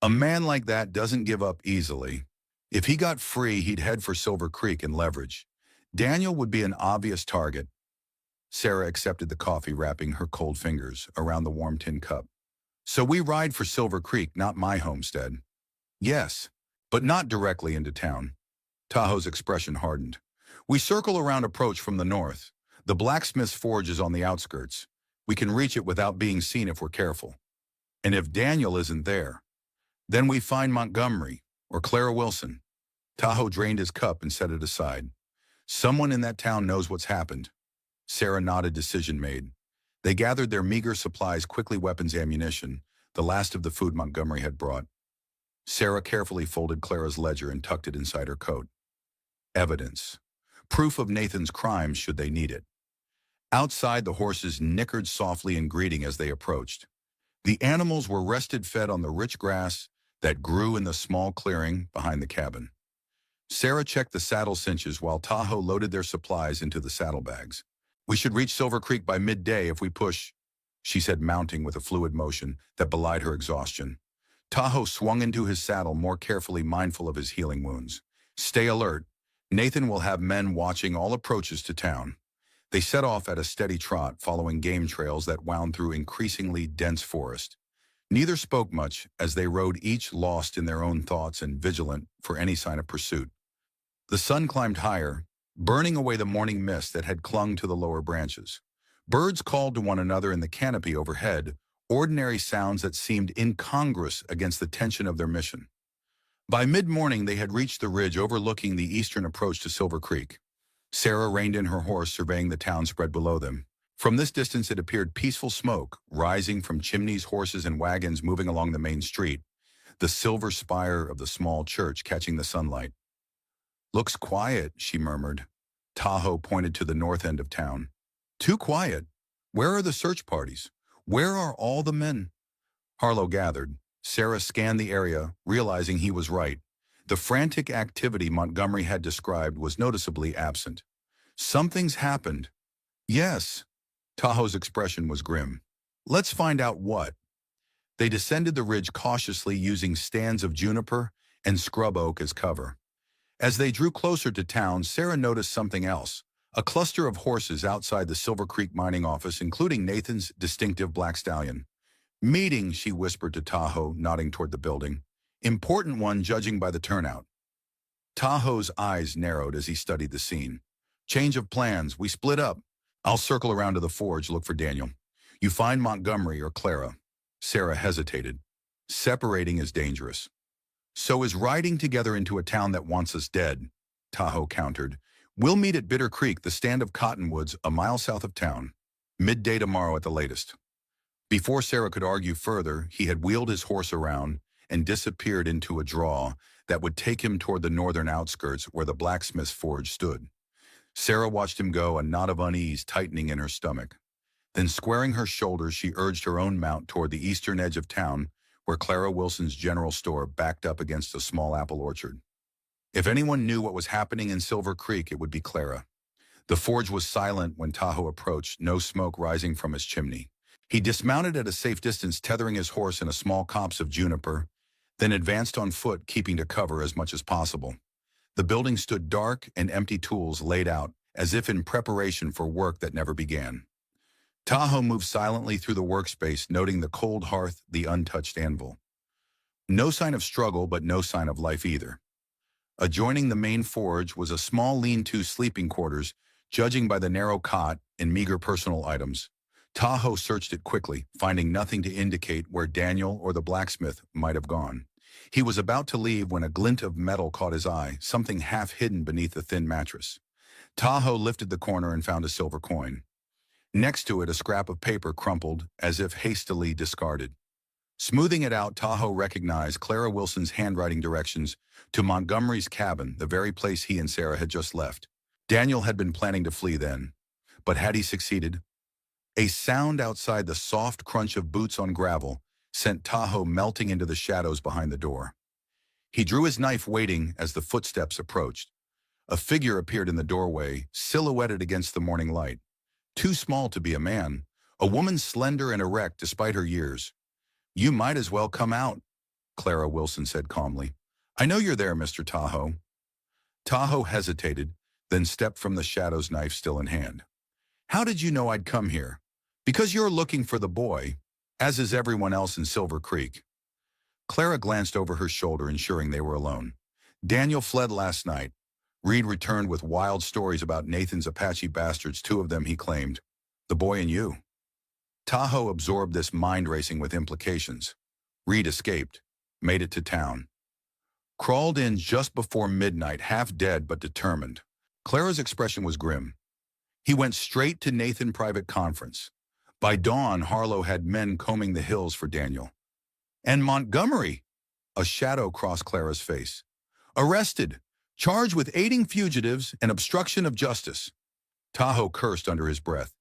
"A man like that doesn't give up easily. If he got free, he'd head for Silver Creek and leverage. Daniel would be an obvious target." Sarah accepted the coffee, wrapping her cold fingers around the warm tin cup. "So we ride for Silver Creek, not my homestead." "Yes, but not directly into town." Tahoe's expression hardened. "We circle around approach from the north. The blacksmith's forge is on the outskirts. We can reach it without being seen if we're careful. And if Daniel isn't there, then we find Montgomery or Clara Wilson." Tahoe drained his cup and set it aside. "Someone in that town knows what's happened." Sarah nodded, decision made. They gathered their meager supplies, quickly weapons, ammunition, the last of the food Montgomery had brought. Sarah carefully folded Clara's ledger and tucked it inside her coat. Evidence. Proof of Nathan's crimes should they need it. Outside, the horses nickered softly in greeting as they approached. The animals were rested, fed on the rich grass that grew in the small clearing behind the cabin. Sarah checked the saddle cinches while Tahoe loaded their supplies into the saddlebags. "We should reach Silver Creek by midday if we push," she said, mounting with a fluid motion that belied her exhaustion. Tahoe swung into his saddle, more carefully, mindful of his healing wounds. "Stay alert. Nathan will have men watching all approaches to town." They set off at a steady trot, following game trails that wound through increasingly dense forest. Neither spoke much as they rode, each lost in their own thoughts and vigilant for any sign of pursuit. The sun climbed higher, burning away the morning mist that had clung to the lower branches. Birds called to one another in the canopy overhead, ordinary sounds that seemed incongruous against the tension of their mission. By mid-morning, they had reached the ridge overlooking the eastern approach to Silver Creek. Sarah reined in her horse, surveying the town spread below them. From this distance, it appeared peaceful smoke, rising from chimneys, horses, and wagons moving along the main street, the silver spire of the small church catching the sunlight. "Looks quiet," she murmured. Tahoe pointed to the north end of town. "Too quiet. Where are the search parties? Where are all the men?" Harlow gathered. Sarah scanned the area, realizing he was right. The frantic activity Montgomery had described was noticeably absent. "Something's happened." "Yes." Tahoe's expression was grim. "Let's find out what." They descended the ridge cautiously, using stands of juniper and scrub oak as cover. As they drew closer to town, Sarah noticed something else. A cluster of horses outside the Silver Creek mining office, including Nathan's distinctive black stallion. "Meeting," she whispered to Tahoe, nodding toward the building. "Important one, judging by the turnout." Tahoe's eyes narrowed as he studied the scene. "Change of plans. We split up. I'll circle around to the forge, look for Daniel. You find Montgomery or Clara." Sarah hesitated. Separating is dangerous. So is riding together into a town that wants us dead, Tahoe countered. We'll meet at Bitter Creek, the stand of cottonwoods a mile south of town. Midday tomorrow at the latest. Before Sarah could argue further, he had wheeled his horse around and disappeared into a draw that would take him toward the northern outskirts where the blacksmith's forge stood. Sarah watched him go, a knot of unease tightening in her stomach. Then squaring her shoulders, she urged her own mount toward the eastern edge of town where Clara Wilson's general store backed up against a small apple orchard. If anyone knew what was happening in Silver Creek, it would be Clara. The forge was silent when Tahoe approached, no smoke rising from its chimney. He dismounted at a safe distance, tethering his horse in a small copse of juniper, then advanced on foot, keeping to cover as much as possible. The building stood dark and empty, tools laid out, as if in preparation for work that never began. Tahoe moved silently through the workspace, noting the cold hearth, the untouched anvil. No sign of struggle, but no sign of life either. Adjoining the main forge was a small lean-to sleeping quarters, judging by the narrow cot and meager personal items. Tahoe searched it quickly, finding nothing to indicate where Daniel or the blacksmith might have gone. He was about to leave when a glint of metal caught his eye, something half hidden beneath the thin mattress. Tahoe lifted the corner and found a silver coin. Next to it, a scrap of paper crumpled, as if hastily discarded. Smoothing it out, Tahoe recognized Clara Wilson's handwriting directions to Montgomery's cabin, the very place he and Sarah had just left. Daniel had been planning to flee then, but had he succeeded? A sound outside, the soft crunch of boots on gravel, sent Tahoe melting into the shadows behind the door. He drew his knife, waiting as the footsteps approached. A figure appeared in the doorway, silhouetted against the morning light. Too small to be a man, a woman slender and erect despite her years. "You might as well come out," Clara Wilson said calmly. "I know you're there, Mr. Tahoe." Tahoe hesitated, then stepped from the shadows, knife still in hand. "How did you know I'd come here?" "Because you're looking for the boy, as is everyone else in Silver Creek." Clara glanced over her shoulder, ensuring they were alone. "Daniel fled last night. Reed returned with wild stories about Nathan's Apache bastards, 2 of them, he claimed. The boy and you." Tahoe absorbed this mind racing with implications. Reed escaped, made it to town. Crawled in just before midnight, half dead but determined. Clara's expression was grim. He went straight to Nathan private conference. By dawn, Harlow had men combing the hills for Daniel. "And Montgomery!" A shadow crossed Clara's face. "Arrested, charged with aiding fugitives and obstruction of justice." Tahoe cursed under his breath.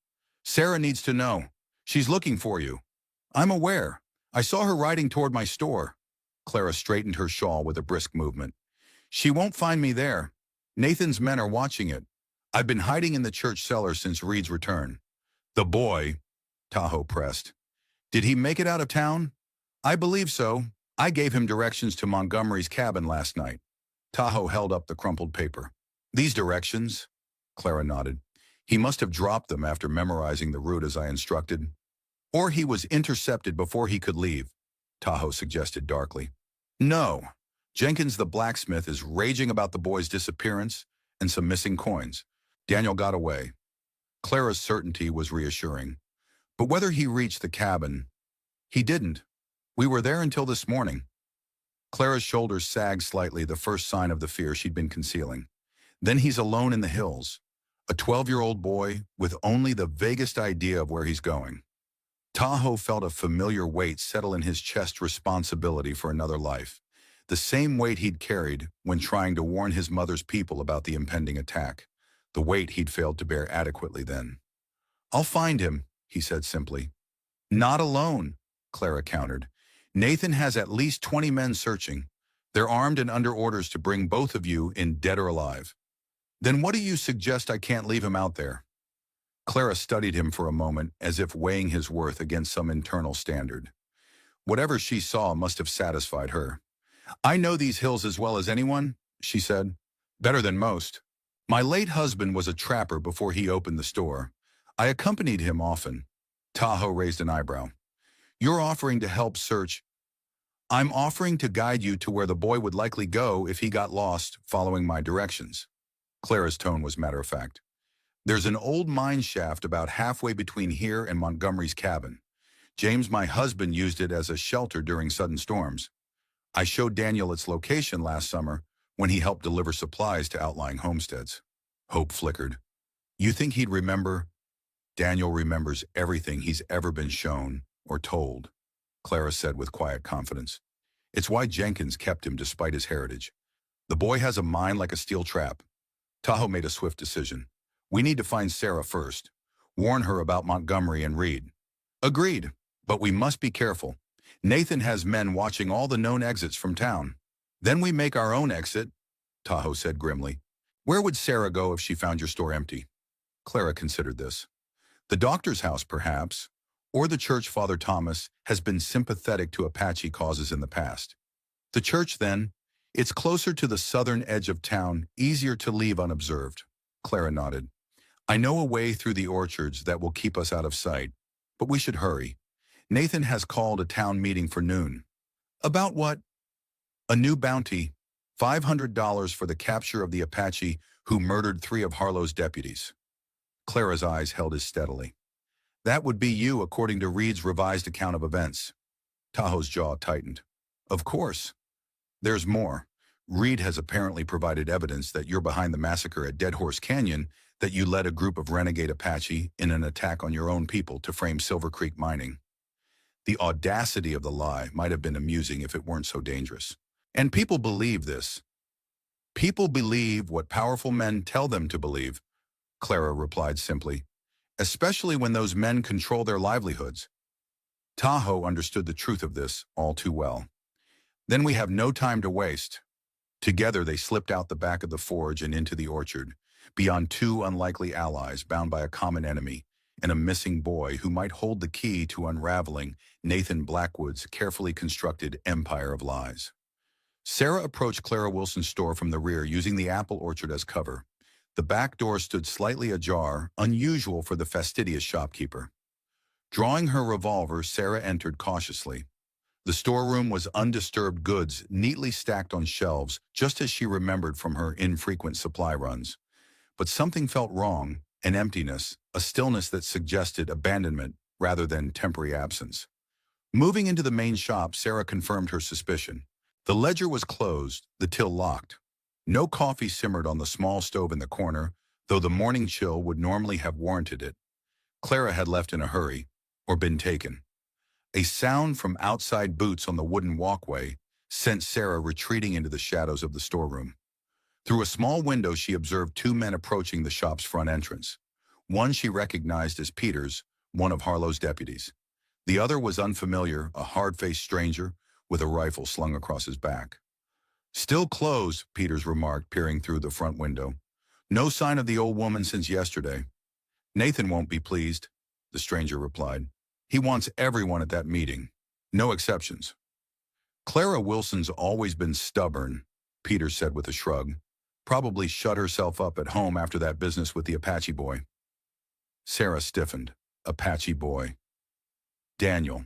"Sarah needs to know. She's looking for you." "I'm aware. I saw her riding toward my store." Clara straightened her shawl with a brisk movement. "She won't find me there. Nathan's men are watching it. I've been hiding in the church cellar since Reed's return." "The boy," Tahoe pressed. "Did he make it out of town?" "I believe so. I gave him directions to Montgomery's cabin last night." Tahoe held up the crumpled paper. "These directions?" Clara nodded. "He must have dropped them after memorizing the route as I instructed. Or he was intercepted before he could leave," Tahoe suggested darkly. "No. Jenkins the blacksmith is raging about the boy's disappearance and some missing coins. Daniel got away." Clara's certainty was reassuring. "But whether he reached the cabin—" "He didn't. We were there until this morning." Clara's shoulders sagged slightly, the first sign of the fear she'd been concealing. "Then he's alone in the hills. A 12-year-old boy with only the vaguest idea of where he's going." Tahoe felt a familiar weight settle in his chest, responsibility for another life. The same weight he'd carried when trying to warn his mother's people about the impending attack. The weight he'd failed to bear adequately then. "I'll find him," he said simply. "Not alone," Clara countered. "Nathan has at least 20 men searching. They're armed and under orders to bring both of you in, dead or alive." "Then what do you suggest? I can't leave him out there?" Clara studied him for a moment, as if weighing his worth against some internal standard. Whatever she saw must have satisfied her. "I know these hills as well as anyone," she said. "Better than most. My late husband was a trapper before he opened the store. I accompanied him often." Tahoe raised an eyebrow. "You're offering to help search—" "I'm offering to guide you to where the boy would likely go if he got lost following my directions." Clara's tone was matter-of-fact. "There's an old mine shaft about halfway between here and Montgomery's cabin. James, my husband, used it as a shelter during sudden storms. I showed Daniel its location last summer when he helped deliver supplies to outlying homesteads. Hope flickered. You think he'd remember? Daniel remembers everything he's ever been shown or told, Clara said with quiet confidence. It's why Jenkins kept him despite his heritage. The boy has a mind like a steel trap. Tahoe made a swift decision. We need to find Sarah first. Warn her about Montgomery and Reed. Agreed, but we must be careful. Nathan has men watching all the known exits from town. Then we make our own exit, Tahoe said grimly. Where would Sarah go if she found your store empty? Clara considered this. The doctor's house, perhaps, or the church. Father Thomas has been sympathetic to Apache causes in the past. The church, then? It's closer to the southern edge of town, easier to leave unobserved. Clara nodded. I know a way through the orchards that will keep us out of sight, but we should hurry. Nathan has called a town meeting for noon. About what? A new bounty, $500 for the capture of the Apache who murdered 3 of Harlow's deputies. Clara's eyes held his steadily. That would be you, according to Reed's revised account of events. Tahoe's jaw tightened. Of course. There's more. Reed has apparently provided evidence that you're behind the massacre at Dead Horse Canyon, that you led a group of renegade Apache in an attack on your own people to frame Silver Creek mining. The audacity of the lie might have been amusing if it weren't so dangerous. And people believe this. People believe what powerful men tell them to believe, Clara replied simply, especially when those men control their livelihoods. Tahoe understood the truth of this all too well. Then we have no time to waste. Together they slipped out the back of the forge and into the orchard, beyond 2 unlikely allies bound by a common enemy and a missing boy who might hold the key to unraveling Nathan Blackwood's carefully constructed empire of lies. Sarah approached Clara Wilson's store from the rear using the apple orchard as cover. The back door stood slightly ajar, unusual for the fastidious shopkeeper. Drawing her revolver, Sarah entered cautiously. The storeroom was undisturbed goods neatly stacked on shelves, just as she remembered from her infrequent supply runs. But something felt wrong, an emptiness, a stillness that suggested abandonment rather than temporary absence. Moving into the main shop, Sarah confirmed her suspicion. The ledger was closed, the till locked. No coffee simmered on the small stove in the corner, though the morning chill would normally have warranted it. Clara had left in a hurry, or been taken. A sound from outside boots on the wooden walkway sent Sarah retreating into the shadows of the storeroom. Through a small window, she observed 2 men approaching the shop's front entrance. One she recognized as Peters, one of Harlow's deputies. The other was unfamiliar, a hard-faced stranger with a rifle slung across his back. Still closed, Peters remarked, peering through the front window. No sign of the old woman since yesterday. Nathan won't be pleased, the stranger replied. He wants everyone at that meeting. No exceptions. Clara Wilson's always been stubborn, Peters said with a shrug. Probably shut herself up at home after that business with the Apache boy. Sarah stiffened. Apache boy. Daniel.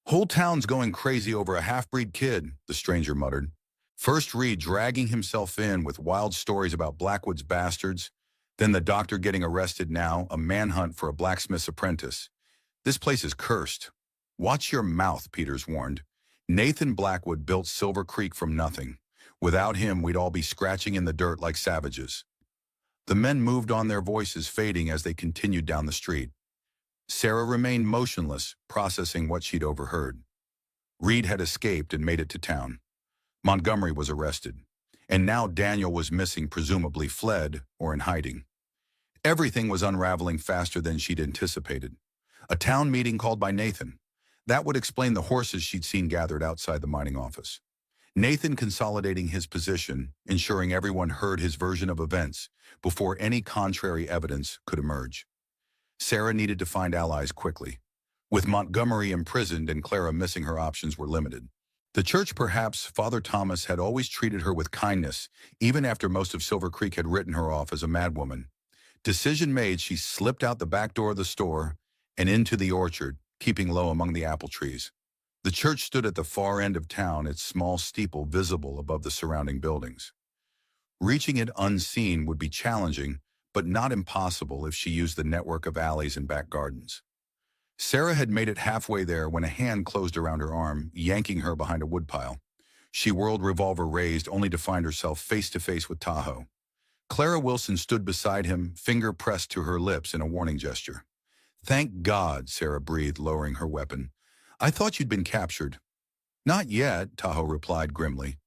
Whole town's going crazy over a half-breed kid, the stranger muttered. First Reed dragging himself in with wild stories about Blackwood's bastards, then the doctor getting arrested, now a manhunt for a blacksmith's apprentice. This place is cursed. Watch your mouth, Peters warned. Nathan Blackwood built Silver Creek from nothing. Without him, we'd all be scratching in the dirt like savages. The men moved on, their voices fading as they continued down the street. Sarah remained motionless, processing what she'd overheard. Reed had escaped and made it to town. Montgomery was arrested, and now Daniel was missing, presumably fled or in hiding. Everything was unraveling faster than she'd anticipated. A town meeting called by Nathan. That would explain the horses she'd seen gathered outside the mining office. Nathan consolidating his position, ensuring everyone heard his version of events before any contrary evidence could emerge. Sarah needed to find allies quickly. With Montgomery imprisoned and Clara missing, her options were limited. The church, perhaps. Father Thomas had always treated her with kindness, even after most of Silver Creek had written her off as a madwoman. Decision made, she slipped out the back door of the store and into the orchard, keeping low among the apple trees. The church stood at the far end of town, its small steeple visible above the surrounding buildings. Reaching it unseen would be challenging, but not impossible if she used the network of alleys and back gardens. Sarah had made it halfway there when a hand closed around her arm, yanking her behind a woodpile. She whirled, revolver raised, only to find herself face to face with Tahoe. Clara Wilson stood beside him, finger pressed to her lips in a warning gesture. "Thank God," Sarah breathed, lowering her weapon. "I thought you'd been captured." "Not yet," Tahoe replied grimly.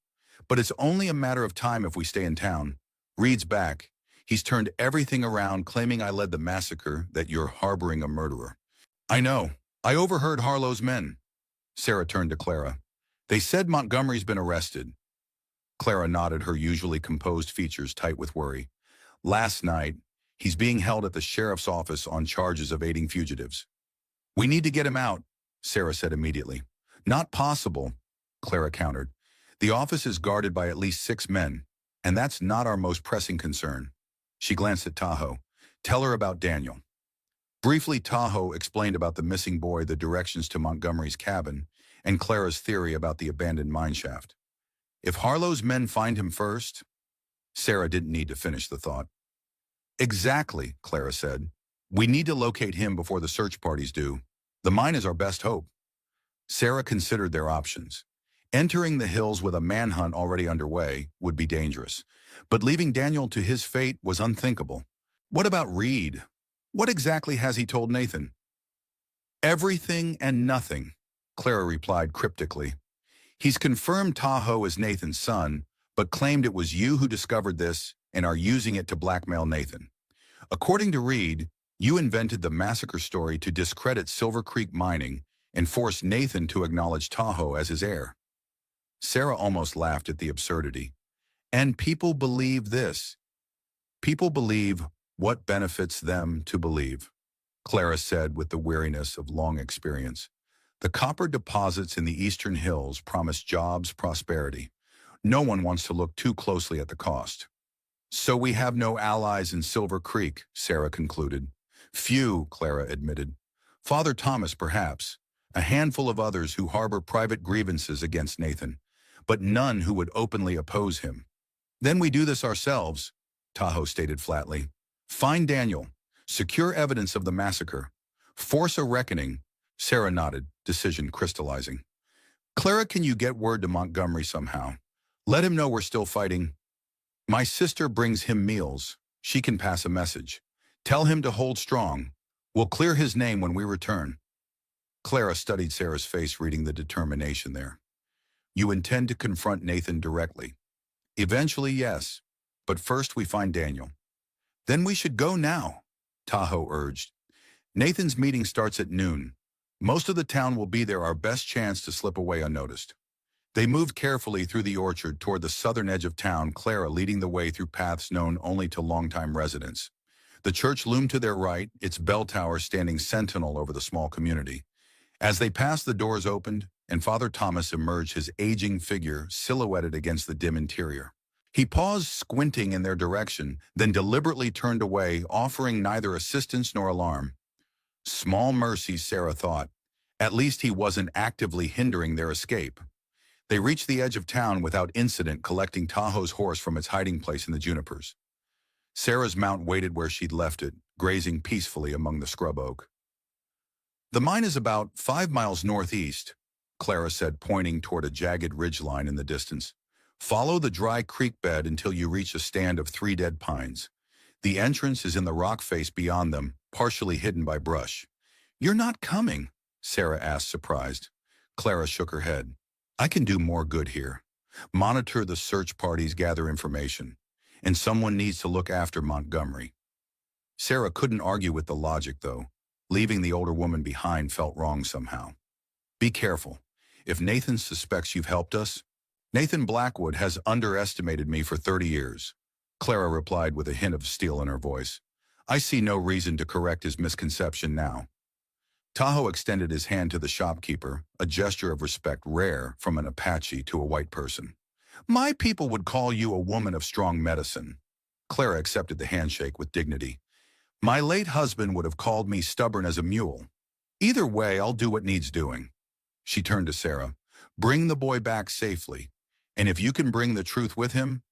"But it's only a matter of time if we stay in town." Reed's back. "He's turned everything around, claiming I led the massacre, that you're harboring a murderer." "I know. I overheard Harlow's men." Sarah turned to Clara. "They said Montgomery's been arrested." Clara nodded, her usually composed features tight with worry. "Last night, he's being held at the sheriff's office on charges of aiding fugitives." "We need to get him out," Sarah said immediately. "Not possible," Clara countered. "The office is guarded by at least 6 men, and that's not our most pressing concern." She glanced at Tahoe. "Tell her about Daniel." Briefly, Tahoe explained about the missing boy, the directions to Montgomery's cabin, and Clara's theory about the abandoned mineshaft. "If Harlow's men find him first—" Sarah didn't need to finish the thought. "Exactly," Clara said. "We need to locate him before the search parties do. The mine is our best hope." Sarah considered their options. Entering the hills with a manhunt already underway would be dangerous, but leaving Daniel to his fate was unthinkable. What about Reed? What exactly has he told Nathan? "Everything and nothing," Clara replied cryptically. "He's confirmed Tahoe is Nathan's son, but claimed it was you who discovered this and are using it to blackmail Nathan. According to Reed, you invented the massacre story to discredit Silver Creek mining and force Nathan to acknowledge Tahoe as his heir." Sarah almost laughed at the absurdity. "And people believe this. People believe what benefits them to believe," Clara said with the weariness of long experience. "The copper deposits in the eastern hills promise jobs, prosperity. No one wants to look too closely at the cost." "So we have no allies in Silver Creek," Sarah concluded. "Few," Clara admitted. "Father Thomas, perhaps. A handful of others who harbor private grievances against Nathan, but none who would openly oppose him." "Then we do this ourselves," Tahoe stated flatly. "Find Daniel. Secure evidence of the massacre. Force a reckoning." Sarah nodded, decision crystallizing. "Clara, can you get word to Montgomery somehow? Let him know we're still fighting." "My sister brings him meals. She can pass a message. Tell him to hold strong. We'll clear his name when we return." Clara studied Sarah's face, reading the determination there. "You intend to confront Nathan directly?" "Eventually, yes. But first we find Daniel." "Then we should go now," Tahoe urged. "Nathan's meeting starts at noon. Most of the town will be there, our best chance to slip away unnoticed." They moved carefully through the orchard toward the southern edge of town, Clara leading the way through paths known only to longtime residents. The church loomed to their right, its bell tower standing sentinel over the small community. As they passed, the doors opened, and Father Thomas emerged, his aging figure silhouetted against the dim interior. He paused, squinting in their direction, then deliberately turned away, offering neither assistance nor alarm. Small mercy, Sarah thought. At least he wasn't actively hindering their escape. They reached the edge of town without incident, collecting Tahoe's horse from its hiding place in the junipers. Sarah's mount waited where she'd left it, grazing peacefully among the scrub oak. "The mine is about 5 miles northeast," Clara said, pointing toward a jagged ridgeline in the distance. "Follow the dry creek bed until you reach a stand of 3 dead pines. The entrance is in the rock face beyond them, partially hidden by brush." "You're not coming?" Sarah asked, surprised. Clara shook her head. "I can do more good here. Monitor the search parties, gather information. And someone needs to look after Montgomery." Sarah couldn't argue with the logic, though. Leaving the older woman behind felt wrong somehow. "Be careful. If Nathan suspects you've helped us—" "Nathan Blackwood has underestimated me for 30 years. Clara replied with a hint of steel in her voice. "I see no reason to correct his misconception now." Tahoe extended his hand to the shopkeeper, a gesture of respect rare from an Apache to a white person. "My people would call you a woman of strong medicine." Clara accepted the handshake with dignity. "My late husband would have called me stubborn as a mule. Either way, I'll do what needs doing." She turned to Sarah. "Bring the boy back safely. And if you can bring the truth with him—"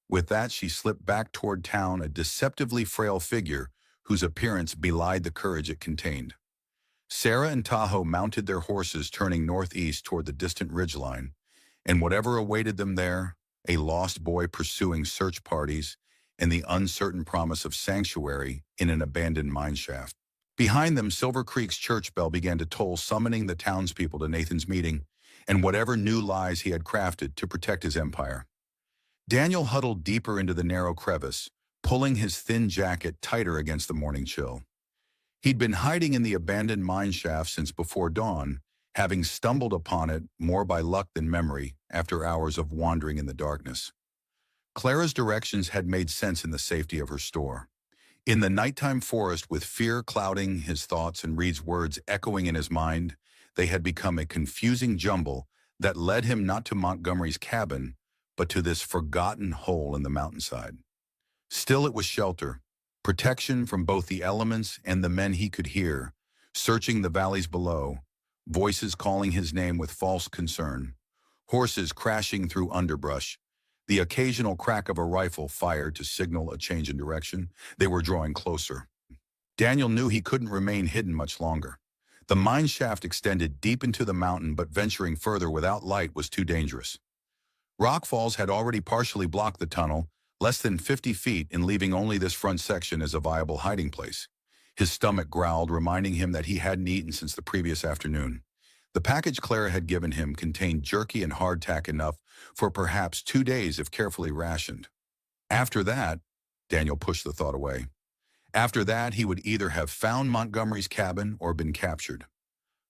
With that, she slipped back toward town, a deceptively frail figure whose appearance belied the courage it contained. Sarah and Tahoe mounted their horses, turning northeast toward the distant ridgeline, and whatever awaited them there, a lost boy pursuing search parties and the uncertain promise of sanctuary in an abandoned mineshaft. Behind them, Silver Creek's church bell began to toll, summoning the townspeople to Nathan's meeting and whatever new lies he had crafted to protect his empire. Daniel huddled deeper into the narrow crevice, pulling his thin jacket tighter against the morning chill. He'd been hiding in the abandoned mine shaft since before dawn, having stumbled upon it more by luck than memory after hours of wandering in the darkness. Clara's directions had made sense in the safety of her store. In the nighttime forest, with fear clouding his thoughts and Reed's words echoing in his mind, they had become a confusing jumble that led him not to Montgomery's cabin, but to this forgotten hole in the mountainside. Still, it was shelter, protection from both the elements and the men he could hear, searching the valleys below, voices calling his name with false concern, horses crashing through underbrush, the occasional crack of a rifle fired to signal a change in direction. They were drawing closer. Daniel knew he couldn't remain hidden much longer. The mine shaft extended deep into the mountain, but venturing further without light was too dangerous. Rockfalls had already partially blocked the tunnel, less than 50 feet, in leaving only this front section as a viable hiding place. His stomach growled, reminding him that he hadn't eaten since the previous afternoon. The package Clara had given him contained jerky and hardtack enough for perhaps 2 days if carefully rationed. After that, Daniel pushed the thought away. After that, he would either have found Montgomery's cabin or been captured.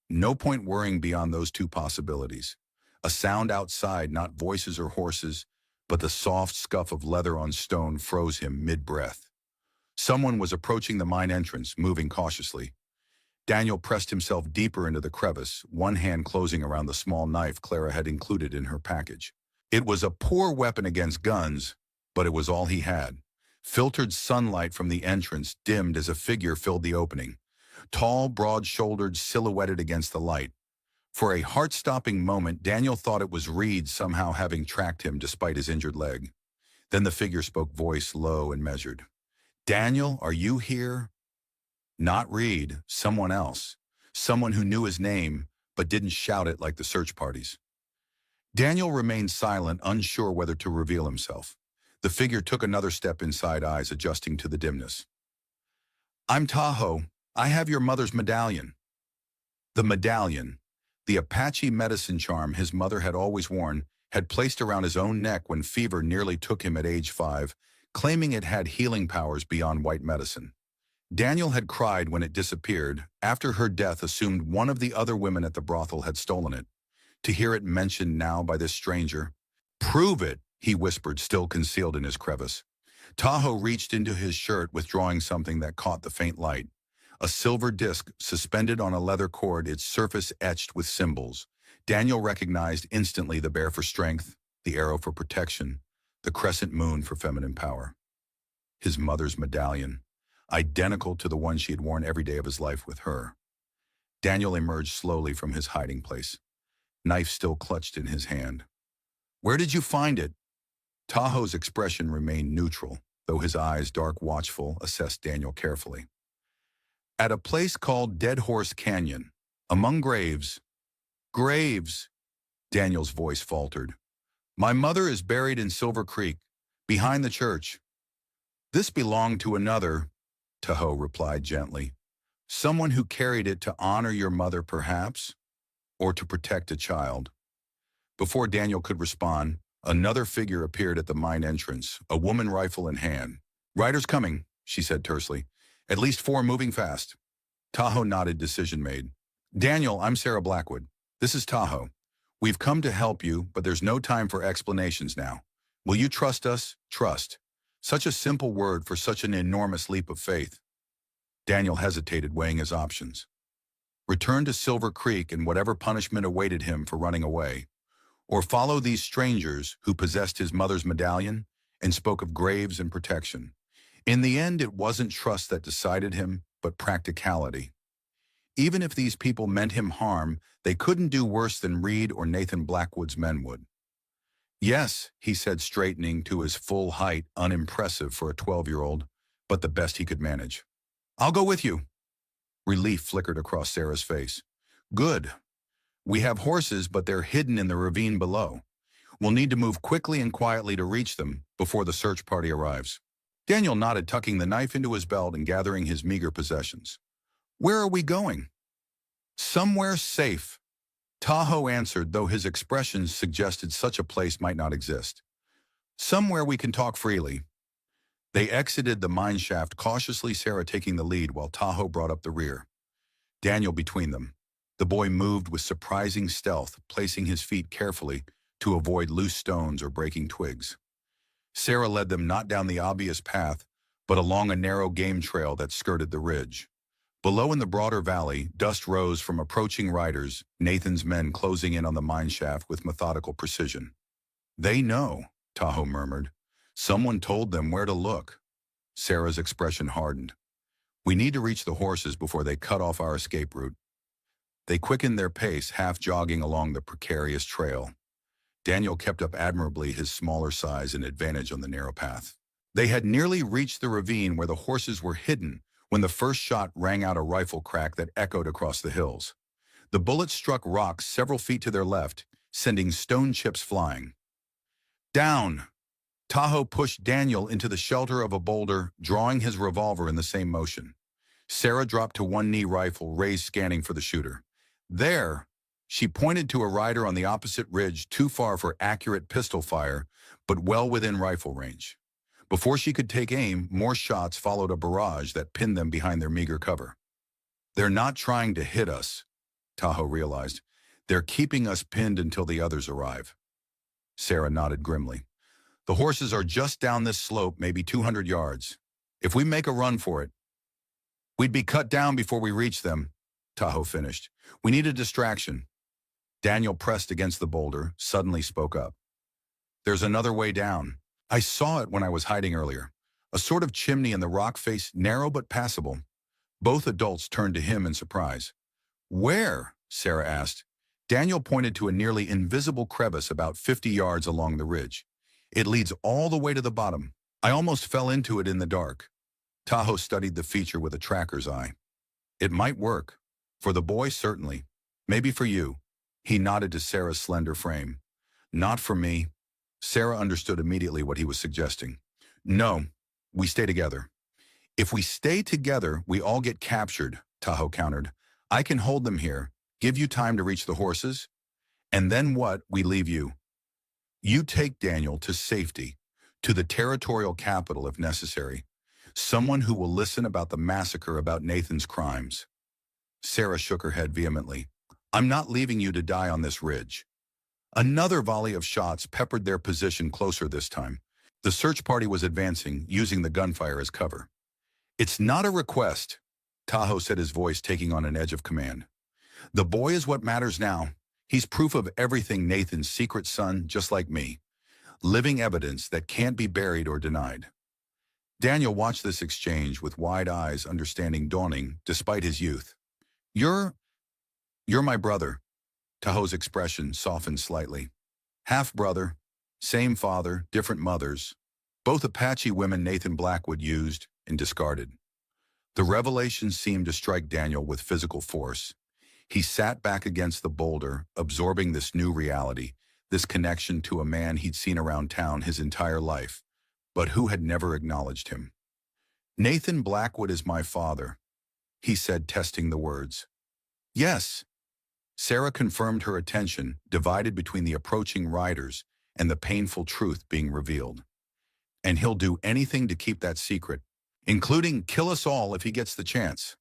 No point worrying beyond those two possibilities. A sound outside, not voices or horses, but the soft scuff of leather on stone, froze him mid-breath. Someone was approaching the mine entrance, moving cautiously. Daniel pressed himself deeper into the crevice, one hand closing around the small knife Clara had included in her package. It was a poor weapon against guns, but it was all he had. Filtered sunlight from the entrance dimmed as a figure filled the opening, tall, broad-shouldered, silhouetted against the light. For a heart-stopping moment, Daniel thought it was Reed somehow having tracked him despite his injured leg. Then the figure spoke, voice low and measured. "Daniel, are you here?" Not Reed, someone else. Someone who knew his name, but didn't shout it like the search parties. Daniel remained silent, unsure whether to reveal himself. The figure took another step inside, eyes adjusting to the dimness. "I'm Tahoe. I have your mother's medallion." The medallion, the Apache medicine charm his mother had always worn, had placed around his own neck when fever nearly took him at age 5, claiming it had healing powers beyond white medicine. Daniel had cried when it disappeared. After her death, assumed one of the other women at the brothel had stolen it. To hear it mentioned now by this stranger. "Prove it," he whispered, still concealed in his crevice. Tahoe reached into his shirt, withdrawing something that caught the faint light. A silver disc suspended on a leather cord, its surface etched with symbols. Daniel recognized instantly the bear for strength, the arrow for protection, the crescent moon for feminine power. His mother's medallion, identical to the one she had worn every day of his life with her. Daniel emerged slowly from his hiding place, knife still clutched in his hand. "Where did you find it?" Tahoe's expression remained neutral, though his eyes, dark watchful, assessed Daniel carefully. "At a place called Dead Horse Canyon, among graves." "Graves," Daniel's voice faltered. "My mother is buried in Silver Creek, behind the church." "This belonged to another," Tahoe replied gently. "Someone who carried it to honor your mother, perhaps, or to protect a child." Before Daniel could respond, another figure appeared at the mine entrance, a woman, rifle in hand. "Riders coming," she said tersely. "At least 4 moving fast." Tahoe nodded, decision made. "Daniel, I'm Sarah Blackwood. This is Tahoe. We've come to help you, but there's no time for explanations now. Will you trust us?" Trust. Such a simple word for such an enormous leap of faith. Daniel hesitated, weighing his options. Return to Silver Creek and whatever punishment awaited him for running away, or follow these strangers who possessed his mother's medallion and spoke of graves and protection. In the end, it wasn't trust that decided him, but practicality. Even if these people meant him harm, they couldn't do worse than Reed or Nathan Blackwood's men would. "Yes," he said, straightening to his full height, unimpressive for a 12-year-old, but the best he could manage. "I'll go with you." Relief flickered across Sarah's face. Good. We have horses, but they're hidden in the ravine below. We'll need to move quickly and quietly to reach them before the search party arrives. Daniel nodded, tucking the knife into his belt and gathering his meager possessions. Where are we going? Somewhere safe, Tahoe answered, though his expressions suggested such a place might not exist. Somewhere we can talk freely. They exited the mine shaft cautiously, Sarah taking the lead while Tahoe brought up the rear, Daniel between them. The boy moved with surprising stealth, placing his feet carefully to avoid loose stones or breaking twigs. Sarah led them not down the obvious path, but along a narrow game trail that skirted the ridge. Below in the broader valley, dust rose from approaching riders, Nathan's men closing in on the mine shaft with methodical precision. They know, Tahoe murmured. Someone told them where to look. Sarah's expression hardened. We need to reach the horses before they cut off our escape route. They quickened their pace, half jogging along the precarious trail. Daniel kept up admirably, his smaller size and advantage on the narrow path. They had nearly reached the ravine where the horses were hidden when the first shot rang out, a rifle crack that echoed across the hills. The bullet struck rocks several feet to their left, sending stone chips flying. Down! Tahoe pushed Daniel into the shelter of a boulder, drawing his revolver in the same motion. Sarah dropped to one knee, rifle raised, scanning for the shooter. There! She pointed to a rider on the opposite ridge, too far for accurate pistol fire, but well within rifle range. Before she could take aim, more shots followed, a barrage that pinned them behind their meager cover. They're not trying to hit us, Tahoe realized. They're keeping us pinned until the others arrive. Sarah nodded grimly. The horses are just down this slope, maybe 200 yards. If we make a run for it, we'd be cut down before we reach them, Tahoe finished. We need a distraction. Daniel pressed against the boulder, suddenly spoke up. There's another way down. I saw it when I was hiding earlier. A sort of chimney in the rock face, narrow but passable. Both adults turned to him in surprise. Where? Sarah asked. Daniel pointed to a nearly invisible crevice about 50 yards along the ridge. It leads all the way to the bottom. I almost fell into it in the dark. Tahoe studied the feature with a tracker's eye. It might work. For the boy, certainly. Maybe for you. He nodded to Sarah's slender frame. Not for me. Sarah understood immediately what he was suggesting. No, we stay together. If we stay together, we all get captured, Tahoe countered. I can hold them here, give you time to reach the horses, and then what? We leave you. You take Daniel to safety, to the territorial capital if necessary. Someone who will listen about the massacre, about Nathan's crimes. Sarah shook her head vehemently. I'm not leaving you to die on this ridge. Another volley of shots peppered their position, closer this time. The search party was advancing, using the gunfire as cover. It's not a request, Tahoe said, his voice taking on an edge of command. The boy is what matters now. He's proof of everything, Nathan's secret son, just like me. Living evidence that can't be buried or denied. Daniel watched this exchange with wide eyes, understanding dawning despite his youth. You're my brother. Tahoe's expression softened slightly. Half-brother, same father, different mothers. Both Apache women Nathan Blackwood used and discarded. The revelation seemed to strike Daniel with physical force. He sat back against the boulder, absorbing this new reality, this connection to a man he'd seen around town his entire life, but who had never acknowledged him. Nathan Blackwood is my father, he said, testing the words. Yes. Sarah confirmed, her attention divided between the approaching riders and the painful truth being revealed. And he'll do anything to keep that secret, including kill us all if he gets the chance.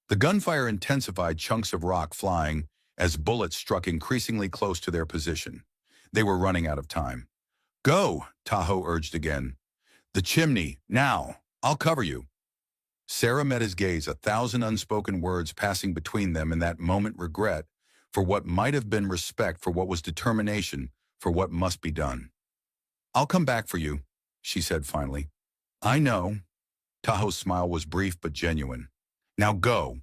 The gunfire intensified, chunks of rock flying as bullets struck increasingly close to their position. They were running out of time. Go, Tahoe urged again. The chimney, now. I'll cover you. Sarah met his gaze, 1,000 unspoken words passing between them in that moment, regret for what might have been, respect for what was, determination for what must be done. I'll come back for you, she said finally. I know. Tahoe's smile was brief but genuine. Now go.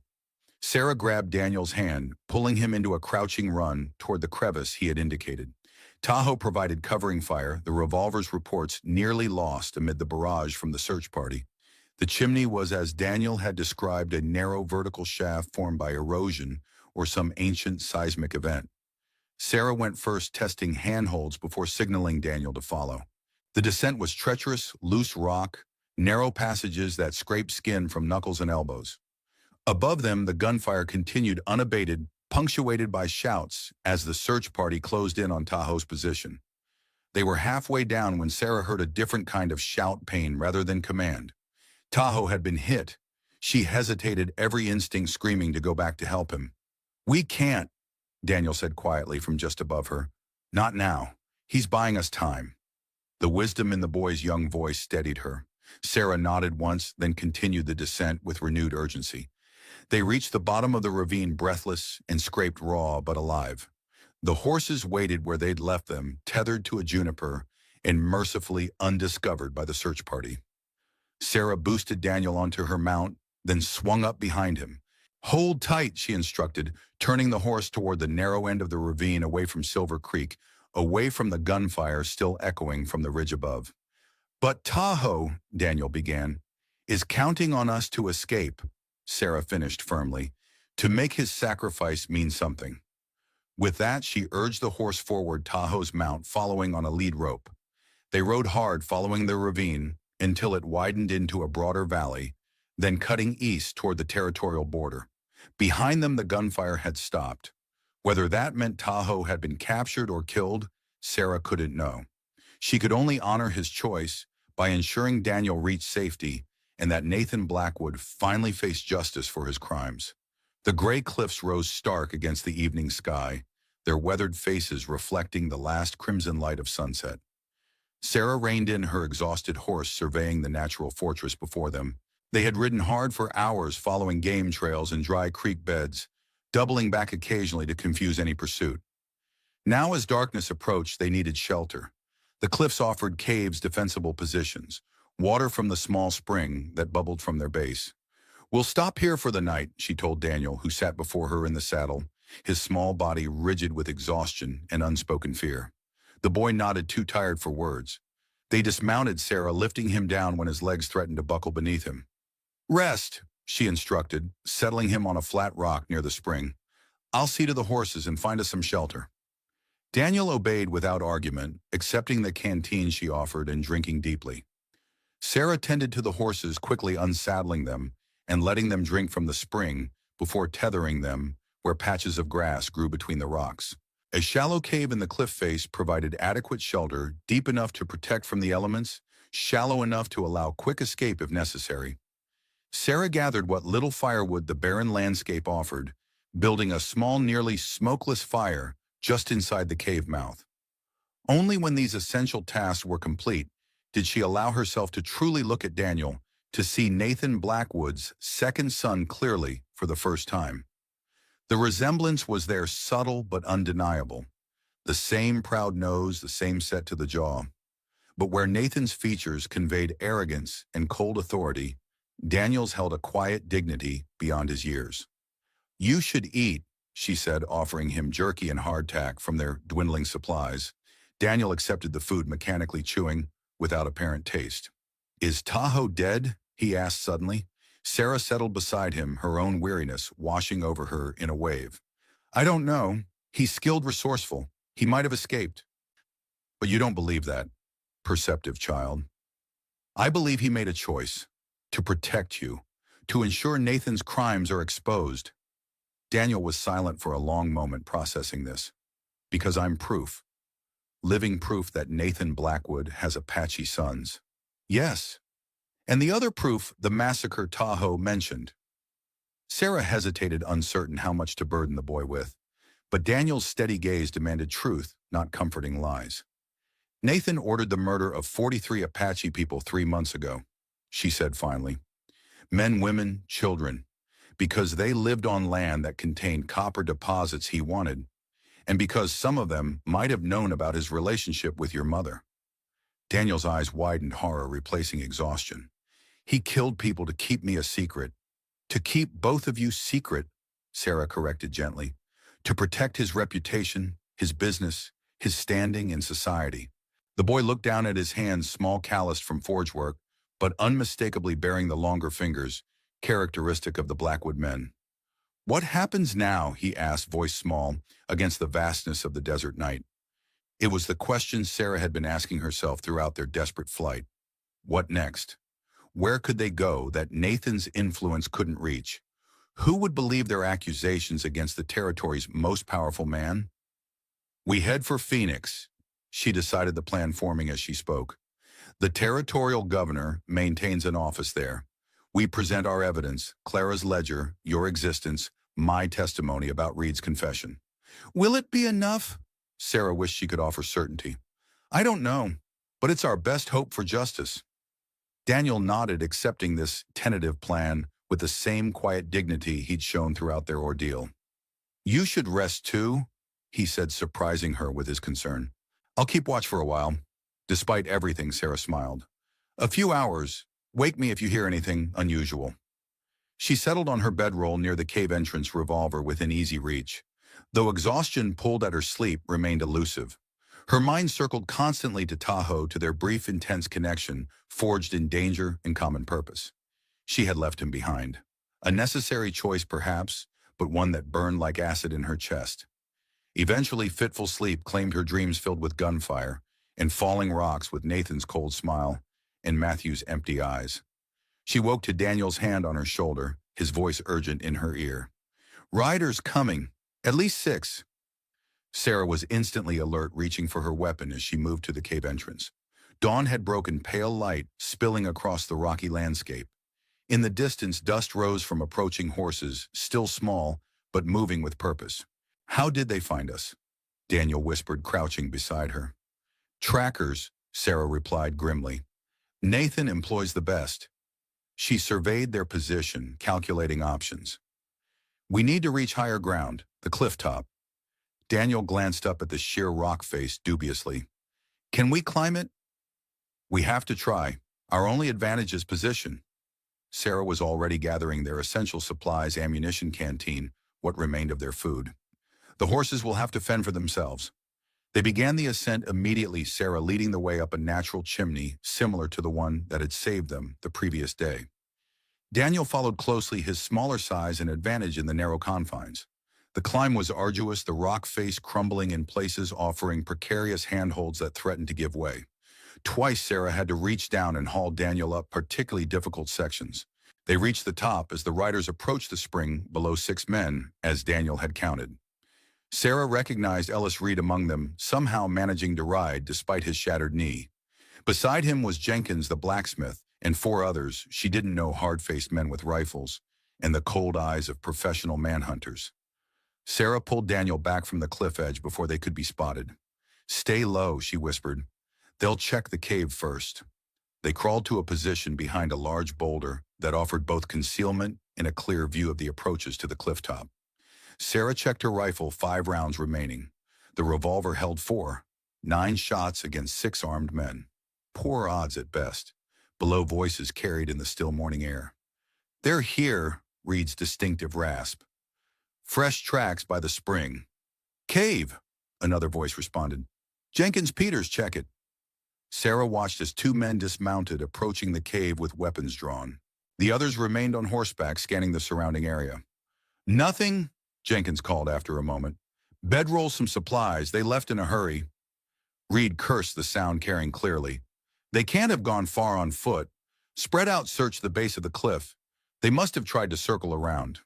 Sarah grabbed Daniel's hand, pulling him into a crouching run toward the crevice he had indicated. Tahoe provided covering fire, the revolver's reports nearly lost amid the barrage from the search party. The chimney was, as Daniel had described, a narrow vertical shaft formed by erosion or some ancient seismic event. Sarah went first, testing handholds before signaling Daniel to follow. The descent was treacherous, loose rock, narrow passages that scraped skin from knuckles and elbows. Above them, the gunfire continued unabated, punctuated by shouts as the search party closed in on Tahoe's position. They were halfway down when Sarah heard a different kind of shout, pain rather than command. Tahoe had been hit. She hesitated, every instinct screaming to go back to help him. "We can't," Daniel said quietly from just above her. "Not now. He's buying us time." The wisdom in the boy's young voice steadied her. Sarah nodded once, then continued the descent with renewed urgency. They reached the bottom of the ravine breathless and scraped raw but alive. The horses waited where they'd left them, tethered to a juniper and mercifully undiscovered by the search party. Sarah boosted Daniel onto her mount, then swung up behind him. "Hold tight," she instructed, turning the horse toward the narrow end of the ravine away from Silver Creek, away from the gunfire still echoing from the ridge above. "But Tahoe," Daniel began, "is counting on us to escape," Sarah finished firmly, "to make his sacrifice mean something." With that, she urged the horse forward, Tahoe's mount following on a lead rope. They rode hard, following the ravine until it widened into a broader valley, then cutting east toward the territorial border. Behind them, the gunfire had stopped. Whether that meant Tahoe had been captured or killed, Sarah couldn't know. She could only honor his choice by ensuring Daniel reached safety and that Nathan Blackwood finally faced justice for his crimes. The gray cliffs rose stark against the evening sky, their weathered faces reflecting the last crimson light of sunset. Sarah reined in her exhausted horse, surveying the natural fortress before them. They had ridden hard for hours, following game trails and dry creek beds, doubling back occasionally to confuse any pursuit. Now, as darkness approached, they needed shelter. The cliffs offered caves, defensible positions, water from the small spring that bubbled from their base. "We'll stop here for the night," she told Daniel, who sat before her in the saddle, his small body rigid with exhaustion and unspoken fear. The boy nodded, too tired for words. They dismounted Sarah, lifting him down when his legs threatened to buckle beneath him. "Rest," she instructed, settling him on a flat rock near the spring. "I'll see to the horses and find us some shelter." Daniel obeyed without argument, accepting the canteen she offered and drinking deeply. Sarah tended to the horses, quickly unsaddling them and letting them drink from the spring before tethering them where patches of grass grew between the rocks. A shallow cave in the cliff face provided adequate shelter, deep enough to protect from the elements, shallow enough to allow quick escape if necessary. Sarah gathered what little firewood the barren landscape offered, building a small, nearly smokeless fire just inside the cave mouth. Only when these essential tasks were complete did she allow herself to truly look at Daniel, to see Nathan Blackwood's second son clearly for the first time. The resemblance was there, subtle but undeniable. The same proud nose, the same set to the jaw. But where Nathan's features conveyed arrogance and cold authority, Daniel's held a quiet dignity beyond his years. "You should eat," she said, offering him jerky and hardtack from their dwindling supplies. Daniel accepted the food, mechanically chewing, without apparent taste. "Is Tahoe dead?" he asked suddenly. Sarah settled beside him, her own weariness washing over her in a wave. "I don't know. He's skilled, resourceful. He might have escaped." "But you don't believe that, perceptive child." "I believe he made a choice. To protect you. To ensure Nathan's crimes are exposed." Daniel was silent for a long moment, processing this. "Because I'm proof. Living proof that Nathan Blackwood has Apache sons." "Yes. And the other proof, the massacre Tahoe mentioned." Sarah hesitated, uncertain how much to burden the boy with. But Daniel's steady gaze demanded truth, not comforting lies. "Nathan ordered the murder of 43 Apache people 3 months ago," she said finally. "Men, women, children. Because they lived on land that contained copper deposits he wanted, and because some of them might have known about his relationship with your mother." Daniel's eyes widened, horror replacing exhaustion. "He killed people to keep me a secret." "To keep both of you secret," Sarah corrected gently. "To protect his reputation, his business, his standing in society." The boy looked down at his hands, small, calloused from forge work, but unmistakably bearing the longer fingers, characteristic of the Blackwood men. "What happens now?" he asked, voice small, against the vastness of the desert night. It was the question Sarah had been asking herself throughout their desperate flight. What next? Where could they go that Nathan's influence couldn't reach? Who would believe their accusations against the territory's most powerful man? "We head for Phoenix," she decided, the plan forming as she spoke. "The territorial governor maintains an office there. We present our evidence, Clara's ledger, your existence, my testimony about Reed's confession." "Will it be enough?" Sarah wished she could offer certainty. "I don't know, but it's our best hope for justice." Daniel nodded, accepting this tentative plan with the same quiet dignity he'd shown throughout their ordeal. "You should rest too," he said, surprising her with his concern. "I'll keep watch for a while." Despite everything, Sarah smiled. "A few hours. Wake me if you hear anything unusual." She settled on her bedroll near the cave entrance, revolver within easy reach. Though exhaustion pulled at her, sleep remained elusive. Her mind circled constantly to Tahoe, to their brief, intense connection, forged in danger and common purpose. She had left him behind. A necessary choice, perhaps, but one that burned like acid in her chest. Eventually, fitful sleep claimed her, dreams filled with gunfire and falling rocks, with Nathan's cold smile and Matthew's empty eyes. She woke to Daniel's hand on her shoulder, his voice urgent in her ear. "Riders coming. At least 6. Sarah was instantly alert, reaching for her weapon as she moved to the cave entrance. Dawn had broken, pale light spilling across the rocky landscape. In the distance, dust rose from approaching horses, still small, but moving with purpose. "How did they find us?" Daniel whispered, crouching beside her. "Trackers," Sarah replied grimly. "Nathan employs the best." She surveyed their position, calculating options. "We need to reach higher ground, the cliff top." Daniel glanced up at the sheer rock face dubiously. "Can we climb it?" "We have to try. Our only advantage is position." Sarah was already gathering their essential supplies, ammunition canteen, what remained of their food. "The horses will have to fend for themselves." They began the ascent immediately, Sarah leading the way up a natural chimney similar to the one that had saved them the previous day. Daniel followed closely, his smaller size an advantage in the narrow confines. The climb was arduous, the rock face crumbling in places, offering precarious handholds that threatened to give way. Twice Sarah had to reach down and haul Daniel up particularly difficult sections. They reached the top as the riders approached the spring, below 6 men, as Daniel had counted. Sarah recognized Ellis Reed among them, somehow managing to ride despite his shattered knee. Beside him was Jenkins the blacksmith, and 4 others she didn't know, hard-faced men with rifles and the cold eyes of professional manhunters. Sarah pulled Daniel back from the cliff edge before they could be spotted. "Stay low," she whispered. "They'll check the cave first." They crawled to a position behind a large boulder that offered both concealment and a clear view of the approaches to the cliff top. Sarah checked her rifle, 5 rounds remaining. The revolver held 4, 9 shots against 6 armed men. Poor odds at best. Below, voices carried in the still morning air. "They're here," Reed's distinctive rasp. "Fresh tracks by the spring." "Cave," another voice responded. "Jenkins Peters, check it." Sarah watched as 2 men dismounted, approaching the cave with weapons drawn. The others remained on horseback, scanning the surrounding area. "Nothing," Jenkins called after a moment. "Bedroll some supplies. They left in a hurry." Reed cursed, the sound carrying clearly. "They can't have gone far on foot. Spread out, search the base of the cliff. They must have tried to circle around."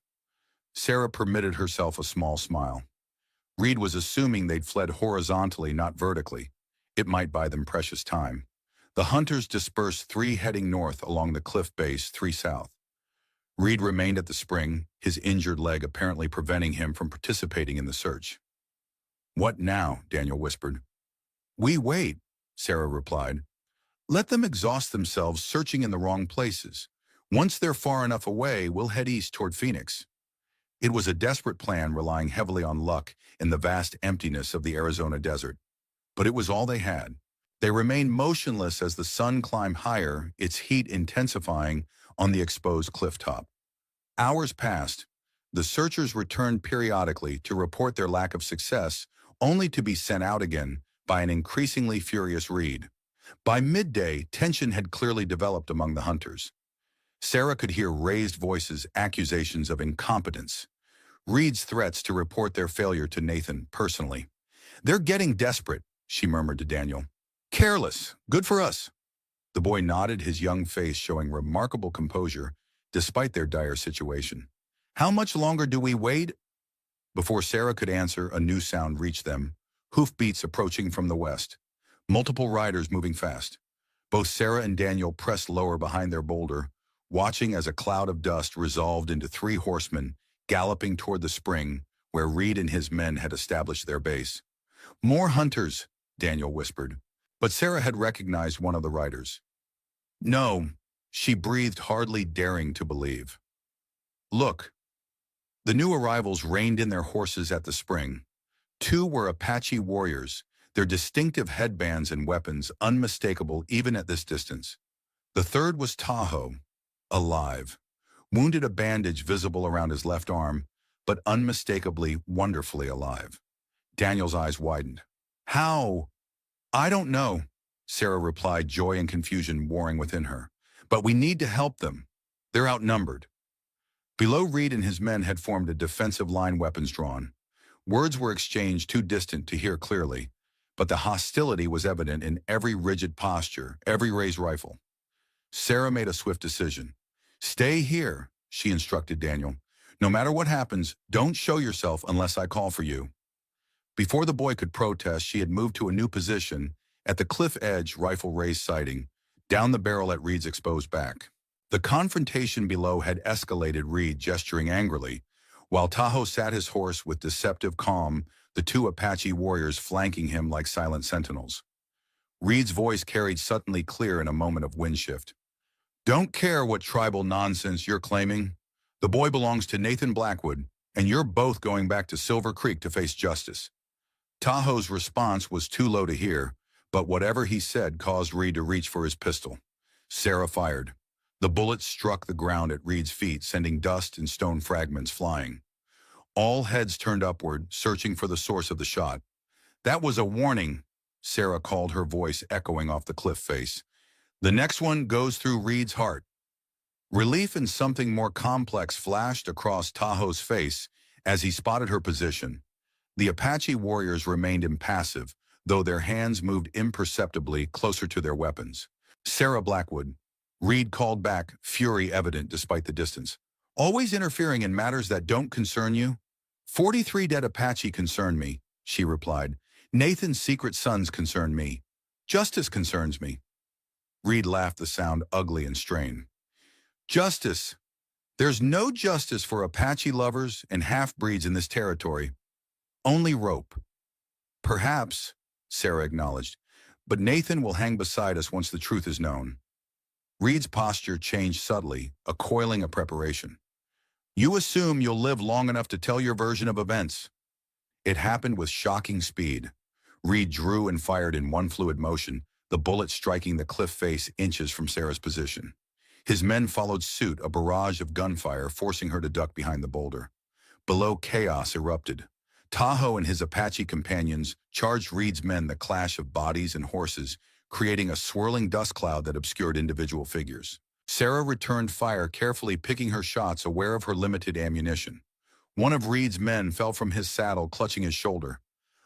Sarah permitted herself a small smile. Reed was assuming they'd fled horizontally, not vertically. It might buy them precious time. The hunters dispersed, 3 heading north along the cliff base, 3 south. Reed remained at the spring, his injured leg apparently preventing him from participating in the search. "What now?" Daniel whispered. "We wait," Sarah replied. "Let them exhaust themselves searching in the wrong places. Once they're far enough away, we'll head east toward Phoenix." It was a desperate plan, relying heavily on luck in the vast emptiness of the Arizona desert. But it was all they had. They remained motionless as the sun climbed higher, its heat intensifying on the exposed cliff top. Hours passed. The searchers returned periodically to report their lack of success, only to be sent out again by an increasingly furious Reed. By midday, tension had clearly developed among the hunters. Sarah could hear raised voices, accusations of incompetence, Reed's threats to report their failure to Nathan personally. "They're getting desperate," she murmured to Daniel. "Careless. Good for us." The boy nodded, his young face showing remarkable composure despite their dire situation. "How much longer do we wait?" Before Sarah could answer, a new sound reached them, hoofbeats approaching from the west. Multiple riders moving fast. Both Sarah and Daniel pressed lower behind their boulder, watching as a cloud of dust resolved into three horsemen galloping toward the spring where Reed and his men had established their base. "More hunters," Daniel whispered, but Sarah had recognized one of the riders. "No," she breathed, hardly daring to believe. "Look." The new arrivals reined in their horses at the spring. Two were Apache warriors, their distinctive headbands and weapons unmistakable even at this distance. The third was Tahoe, alive, wounded, a bandage visible around his left arm, but unmistakably, wonderfully alive. Daniel's eyes widened. "How?" "I don't know," Sarah replied, joy and confusion warring within her. "But we need to help them. They're outnumbered." Below, Reed and his men had formed a defensive line, weapons drawn. Words were exchanged too distant to hear clearly, but the hostility was evident in every rigid posture, every raised rifle. Sarah made a swift decision. "Stay here," she instructed Daniel. "No matter what happens, don't show yourself unless I call for you." Before the boy could protest, she had moved to a new position at the cliff edge, rifle raised, sighting, down the barrel at Reed's exposed back. The confrontation below had escalated, Reed gesturing angrily, while Tahoe sat his horse with deceptive calm, the two Apache warriors flanking him like silent sentinels. Reed's voice carried suddenly clear in a moment of wind shift. "Don't care what tribal nonsense you're claiming. The boy belongs to Nathan Blackwood, and you're both going back to Silver Creek to face justice." Tahoe's response was too low to hear, but whatever he said caused Reed to reach for his pistol. Sarah fired. The bullet struck the ground at Reed's feet, sending dust and stone fragments flying. All heads turned upward, searching for the source of the shot. "That was a warning," Sarah called, her voice echoing off the cliff face. "The next one goes through Reed's heart." Relief and something more complex flashed across Tahoe's face as he spotted her position. The Apache warriors remained impassive, though their hands moved imperceptibly closer to their weapons. "Sarah Blackwood," Reed called back, fury evident despite the distance. "Always interfering in matters that don't concern you?" 43 dead Apache concern me," she replied. "Nathan's secret sons concern me. Justice concerns me." Reed laughed, the sound ugly and strained. "Justice? There's no justice for Apache lovers and half-breeds in this territory. Only rope." "Perhaps," Sarah acknowledged, "but Nathan will hang beside us once the truth is known." Reed's posture changed subtly, a coiling of preparation. "You assume you'll live long enough to tell your version of events." It happened with shocking speed. Reed drew and fired in one fluid motion, the bullet striking the cliff face inches from Sarah's position. His men followed suit, a barrage of gunfire forcing her to duck behind the boulder. Below, chaos erupted. Tahoe and his Apache companions charged Reed's men, the clash of bodies and horses, creating a swirling dust cloud that obscured individual figures. Sarah returned fire, carefully picking her shots, aware of her limited ammunition. One of Reed's men fell from his saddle, clutching his shoulder.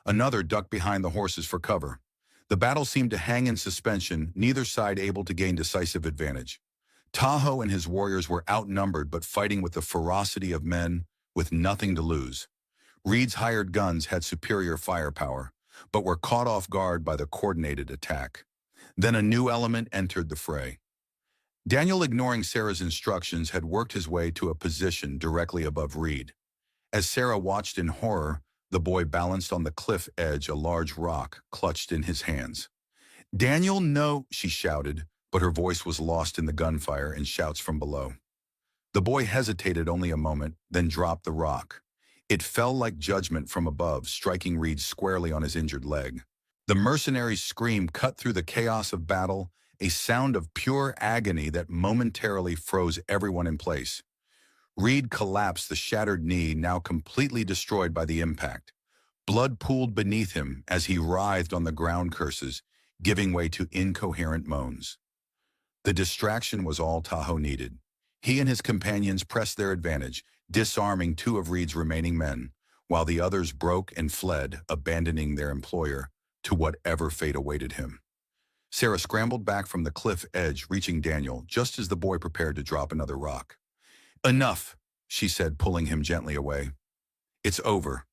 Another ducked behind the horses for cover. The battle seemed to hang in suspension, neither side able to gain decisive advantage. Tahoe and his warriors were outnumbered, but fighting with the ferocity of men with nothing to lose. Reed's hired guns had superior firepower, but were caught off guard by the coordinated attack. Then a new element entered the fray. Daniel, ignoring Sarah's instructions, had worked his way to a position directly above Reed. As Sarah watched in horror, the boy balanced on the cliff edge, a large rock clutched in his hands. "Daniel, no," she shouted, but her voice was lost in the gunfire and shouts from below. The boy hesitated only a moment, then dropped the rock. It fell like judgment from above, striking Reed squarely on his injured leg. The mercenary's scream cut through the chaos of battle, a sound of pure agony that momentarily froze everyone in place. Reed collapsed, the shattered knee now completely destroyed by the impact. Blood pooled beneath him as he writhed on the ground, curses, giving way to incoherent moans. The distraction was all Tahoe needed. He and his companions pressed their advantage, disarming two of Reed's remaining men, while the others broke and fled, abandoning their employer to whatever fate awaited him. Sarah scrambled back from the cliff edge, reaching Daniel just as the boy prepared to drop another rock. "Enough," she said, pulling him gently away. "It's over."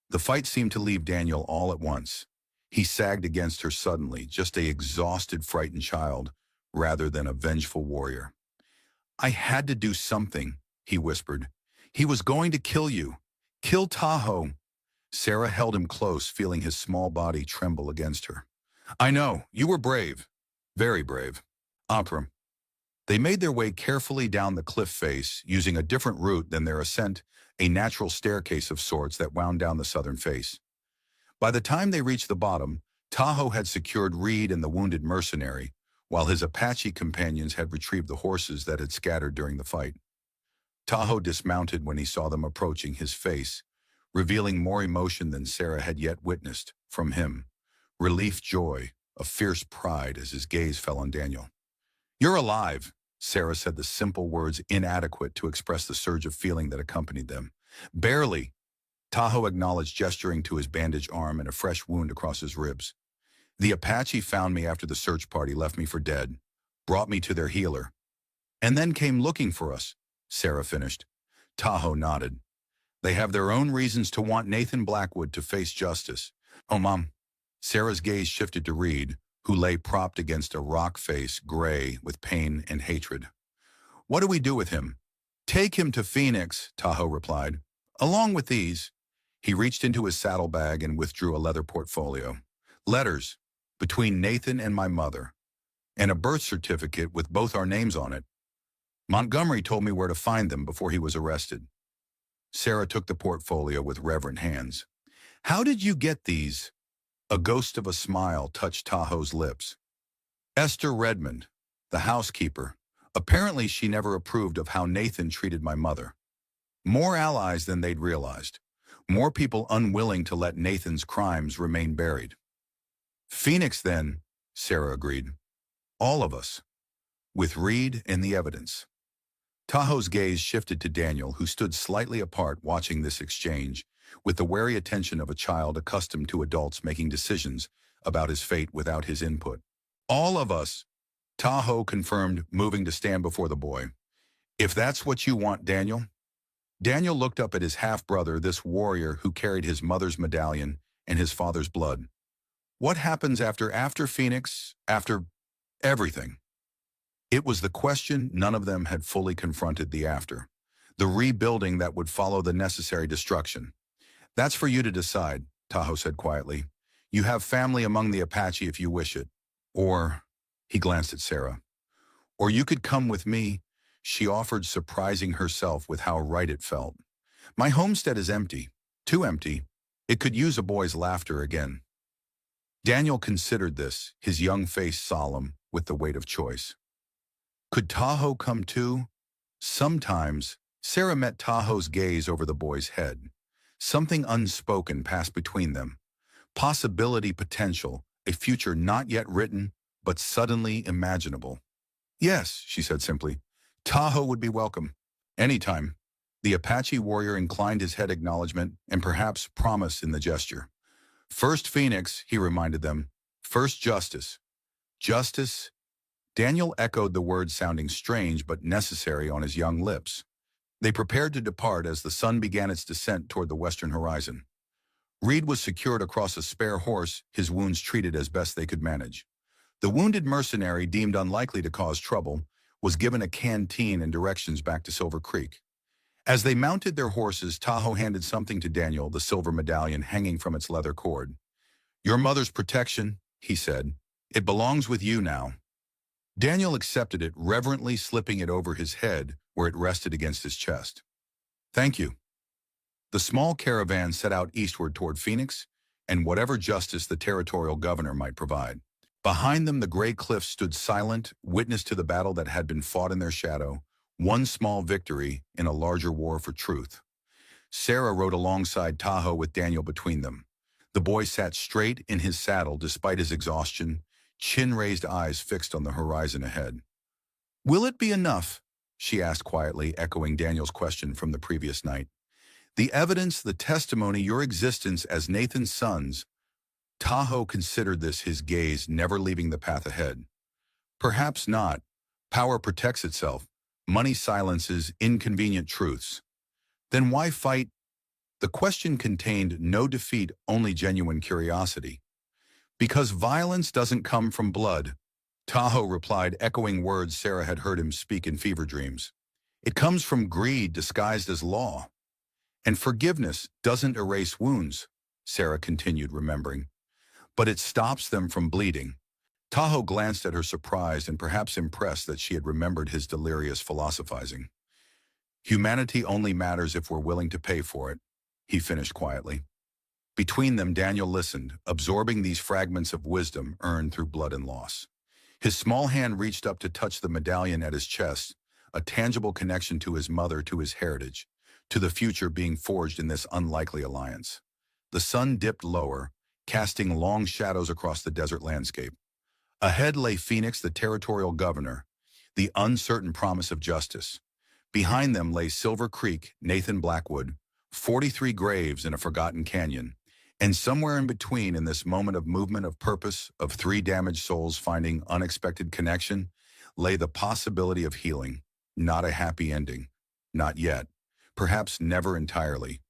The fight seemed to leave Daniel all at once. He sagged against her suddenly, just a exhausted, frightened child, rather than a vengeful warrior. "I had to do something," he whispered. "He was going to kill you. Kill Tahoe." Sarah held him close, feeling his small body tremble against her. "I know, you were brave. Very brave." Opera. They made their way carefully down the cliff face, using a different route than their ascent, a natural staircase of sorts that wound down the southern face. By the time they reached the bottom, Tahoe had secured Reed and the wounded mercenary, while his Apache companions had retrieved the horses that had scattered during the fight. Tahoe dismounted when he saw them approaching, his face revealing more emotion than Sarah had yet witnessed from him. Relief, joy, a fierce pride as his gaze fell on Daniel. "You're alive," Sarah said, the simple words inadequate to express the surge of feeling that accompanied them. "Barely," Tahoe acknowledged, gesturing to his bandaged arm and a fresh wound across his ribs. "The Apache found me after the search party left me for dead, brought me to their healer, and then came looking for us," Sarah finished. Tahoe nodded. "They have their own reasons to want Nathan Blackwood to face justice." "Oh, Mom." Sarah's gaze shifted to Reed, who lay propped against a rock face, gray with pain and hatred. "What do we do with him?" "Take him to Phoenix," Tahoe replied. "Along with these." He reached into his saddlebag and withdrew a leather portfolio. "Letters, between Nathan and my mother, and a birth certificate with both our names on it. Montgomery told me where to find them before he was arrested." Sarah took the portfolio with reverent hands. "How did you get these?" A ghost of a smile touched Tahoe's lips. "Esther Redmond, the housekeeper. Apparently she never approved of how Nathan treated my mother. More allies than they'd realized. More people unwilling to let Nathan's crimes remain buried." "Phoenix, then," Sarah agreed. "All of us. With Reed and the evidence." Tahoe's gaze shifted to Daniel, who stood slightly apart watching this exchange, with the wary attention of a child accustomed to adults making decisions about his fate without his input. "All of us," Tahoe confirmed, moving to stand before the boy. "If that's what you want, Daniel." Daniel looked up at his half-brother, this warrior who carried his mother's medallion and his father's blood. "What happens after Phoenix, after everything?" It was the question none of them had fully confronted, the after. The rebuilding that would follow the necessary destruction. "That's for you to decide," Tahoe said quietly. "You have family among the Apache if you wish it. Or," he glanced at Sarah, "or you could come with me," she offered, surprising herself with how right it felt. "My homestead is empty, too empty. It could use a boy's laughter again." Daniel considered this, his young face solemn with the weight of choice. Could Tahoe come too? Sometimes. Sarah met Tahoe's gaze over the boy's head. Something unspoken passed between them. Possibility, potential, a future not yet written, but suddenly imaginable. "Yes," she said simply. "Tahoe would be welcome. Anytime." The Apache warrior inclined his head acknowledgement and perhaps promise in the gesture. "First Phoenix," he reminded them. "First justice." Justice? Daniel echoed the word, sounding strange but necessary on his young lips. They prepared to depart as the sun began its descent toward the western horizon. Reed was secured across a spare horse, his wounds treated as best they could manage. The wounded mercenary, deemed unlikely to cause trouble, was given a canteen and directions back to Silver Creek. As they mounted their horses, Tahoe handed something to Daniel, the silver medallion hanging from its leather cord. "Your mother's protection," he said. "It belongs with you now." Daniel accepted it, reverently slipping it over his head where it rested against his chest. "Thank you." The small caravan set out eastward toward Phoenix and whatever justice the territorial governor might provide. Behind them, the gray cliffs stood silent, witness to the battle that had been fought in their shadow, one small victory in a larger war for truth. Sarah rode alongside Tahoe with Daniel between them. The boy sat straight in his saddle despite his exhaustion, chin-raised eyes fixed on the horizon ahead. "Will it be enough?" she asked quietly, echoing Daniel's question from the previous night. "The evidence, the testimony, your existence as Nathan's sons." Tahoe considered this, his gaze never leaving the path ahead. "Perhaps not. Power protects itself. Money silences inconvenient truths. Then why fight?" The question contained no defeat, only genuine curiosity. "Because violence doesn't come from blood," Tahoe replied, echoing words Sarah had heard him speak in fever dreams. "It comes from greed disguised as law. And forgiveness doesn't erase wounds," Sarah continued, remembering. "But it stops them from bleeding." Tahoe glanced at her, surprised and perhaps impressed that she had remembered his delirious philosophizing. "Humanity only matters if we're willing to pay for it," he finished quietly. Between them, Daniel listened, absorbing these fragments of wisdom earned through blood and loss. His small hand reached up to touch the medallion at his chest, a tangible connection to his mother, to his heritage, to the future being forged in this unlikely alliance. The sun dipped lower, casting long shadows across the desert landscape. Ahead lay Phoenix, the territorial governor, the uncertain promise of justice. Behind them lay Silver Creek, Nathan Blackwood, 43 graves in a forgotten canyon. And somewhere in between, in this moment of movement, of purpose, of three damaged souls finding unexpected connection, lay the possibility of healing. Not a happy ending. Not yet. Perhaps never entirely.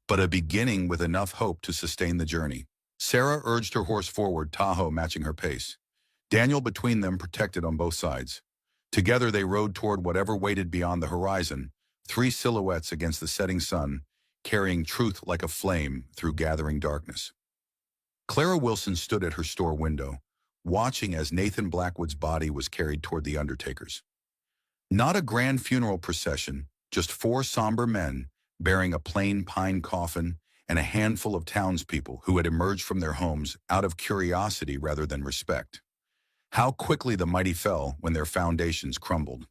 But a beginning with enough hope to sustain the journey. Sarah urged her horse forward, Tahoe matching her pace. Daniel between them, protected on both sides. Together they rode toward whatever waited beyond the horizon, three silhouettes against the setting sun, carrying truth like a flame through gathering darkness. Clara Wilson stood at her store window, watching as Nathan Blackwood's body was carried toward the undertakers. Not a grand funeral procession, just four somber men bearing a plain pine coffin and a handful of townspeople who had emerged from their homes out of curiosity rather than respect. How quickly the mighty fell when their foundations crumbled.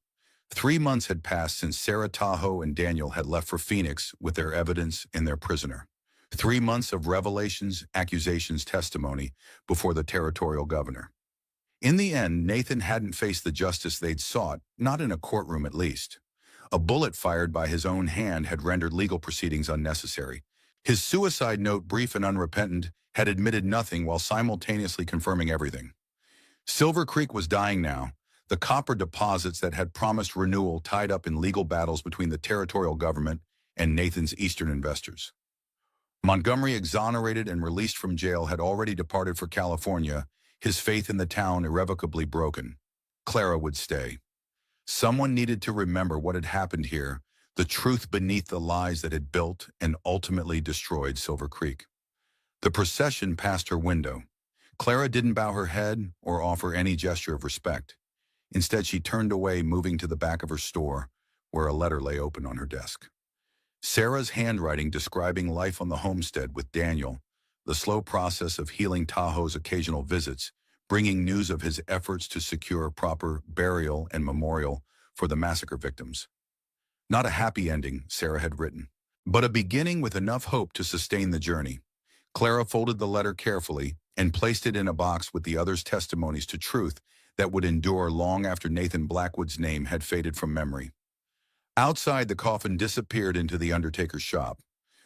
3 months had passed since Sarah, Tahoe, and Daniel had left for Phoenix with their evidence and their prisoner. 3 months of revelations, accusations, testimony before the territorial governor. In the end, Nathan hadn't faced the justice they'd sought, not in a courtroom at least. A bullet fired by his own hand had rendered legal proceedings unnecessary. His suicide note, brief and unrepentant, had admitted nothing while simultaneously confirming everything. Silver Creek was dying now, the copper deposits that had promised renewal tied up in legal battles between the territorial government and Nathan's eastern investors. Montgomery, exonerated and released from jail, had already departed for California, his faith in the town irrevocably broken. Clara would stay. Someone needed to remember what had happened here, the truth beneath the lies that had built and ultimately destroyed Silver Creek. The procession passed her window. Clara didn't bow her head or offer any gesture of respect. Instead, she turned away, moving to the back of her store, where a letter lay open on her desk. Sarah's handwriting describing life on the homestead with Daniel, the slow process of healing Tahoe's occasional visits, bringing news of his efforts to secure a proper burial and memorial for the massacre victims. Not a happy ending, Sarah had written, but a beginning with enough hope to sustain the journey. Clara folded the letter carefully and placed it in a box with the others' testimonies to truth that would endure long after Nathan Blackwood's name had faded from memory. Outside, the coffin disappeared into the undertaker's shop.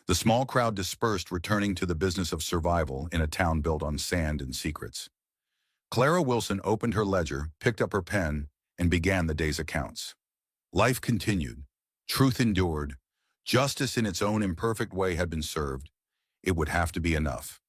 The small crowd dispersed, returning to the business of survival in a town built on sand and secrets. Clara Wilson opened her ledger, picked up her pen, and began the day's accounts. Life continued. Truth endured. Justice in its own imperfect way had been served. It would have to be enough.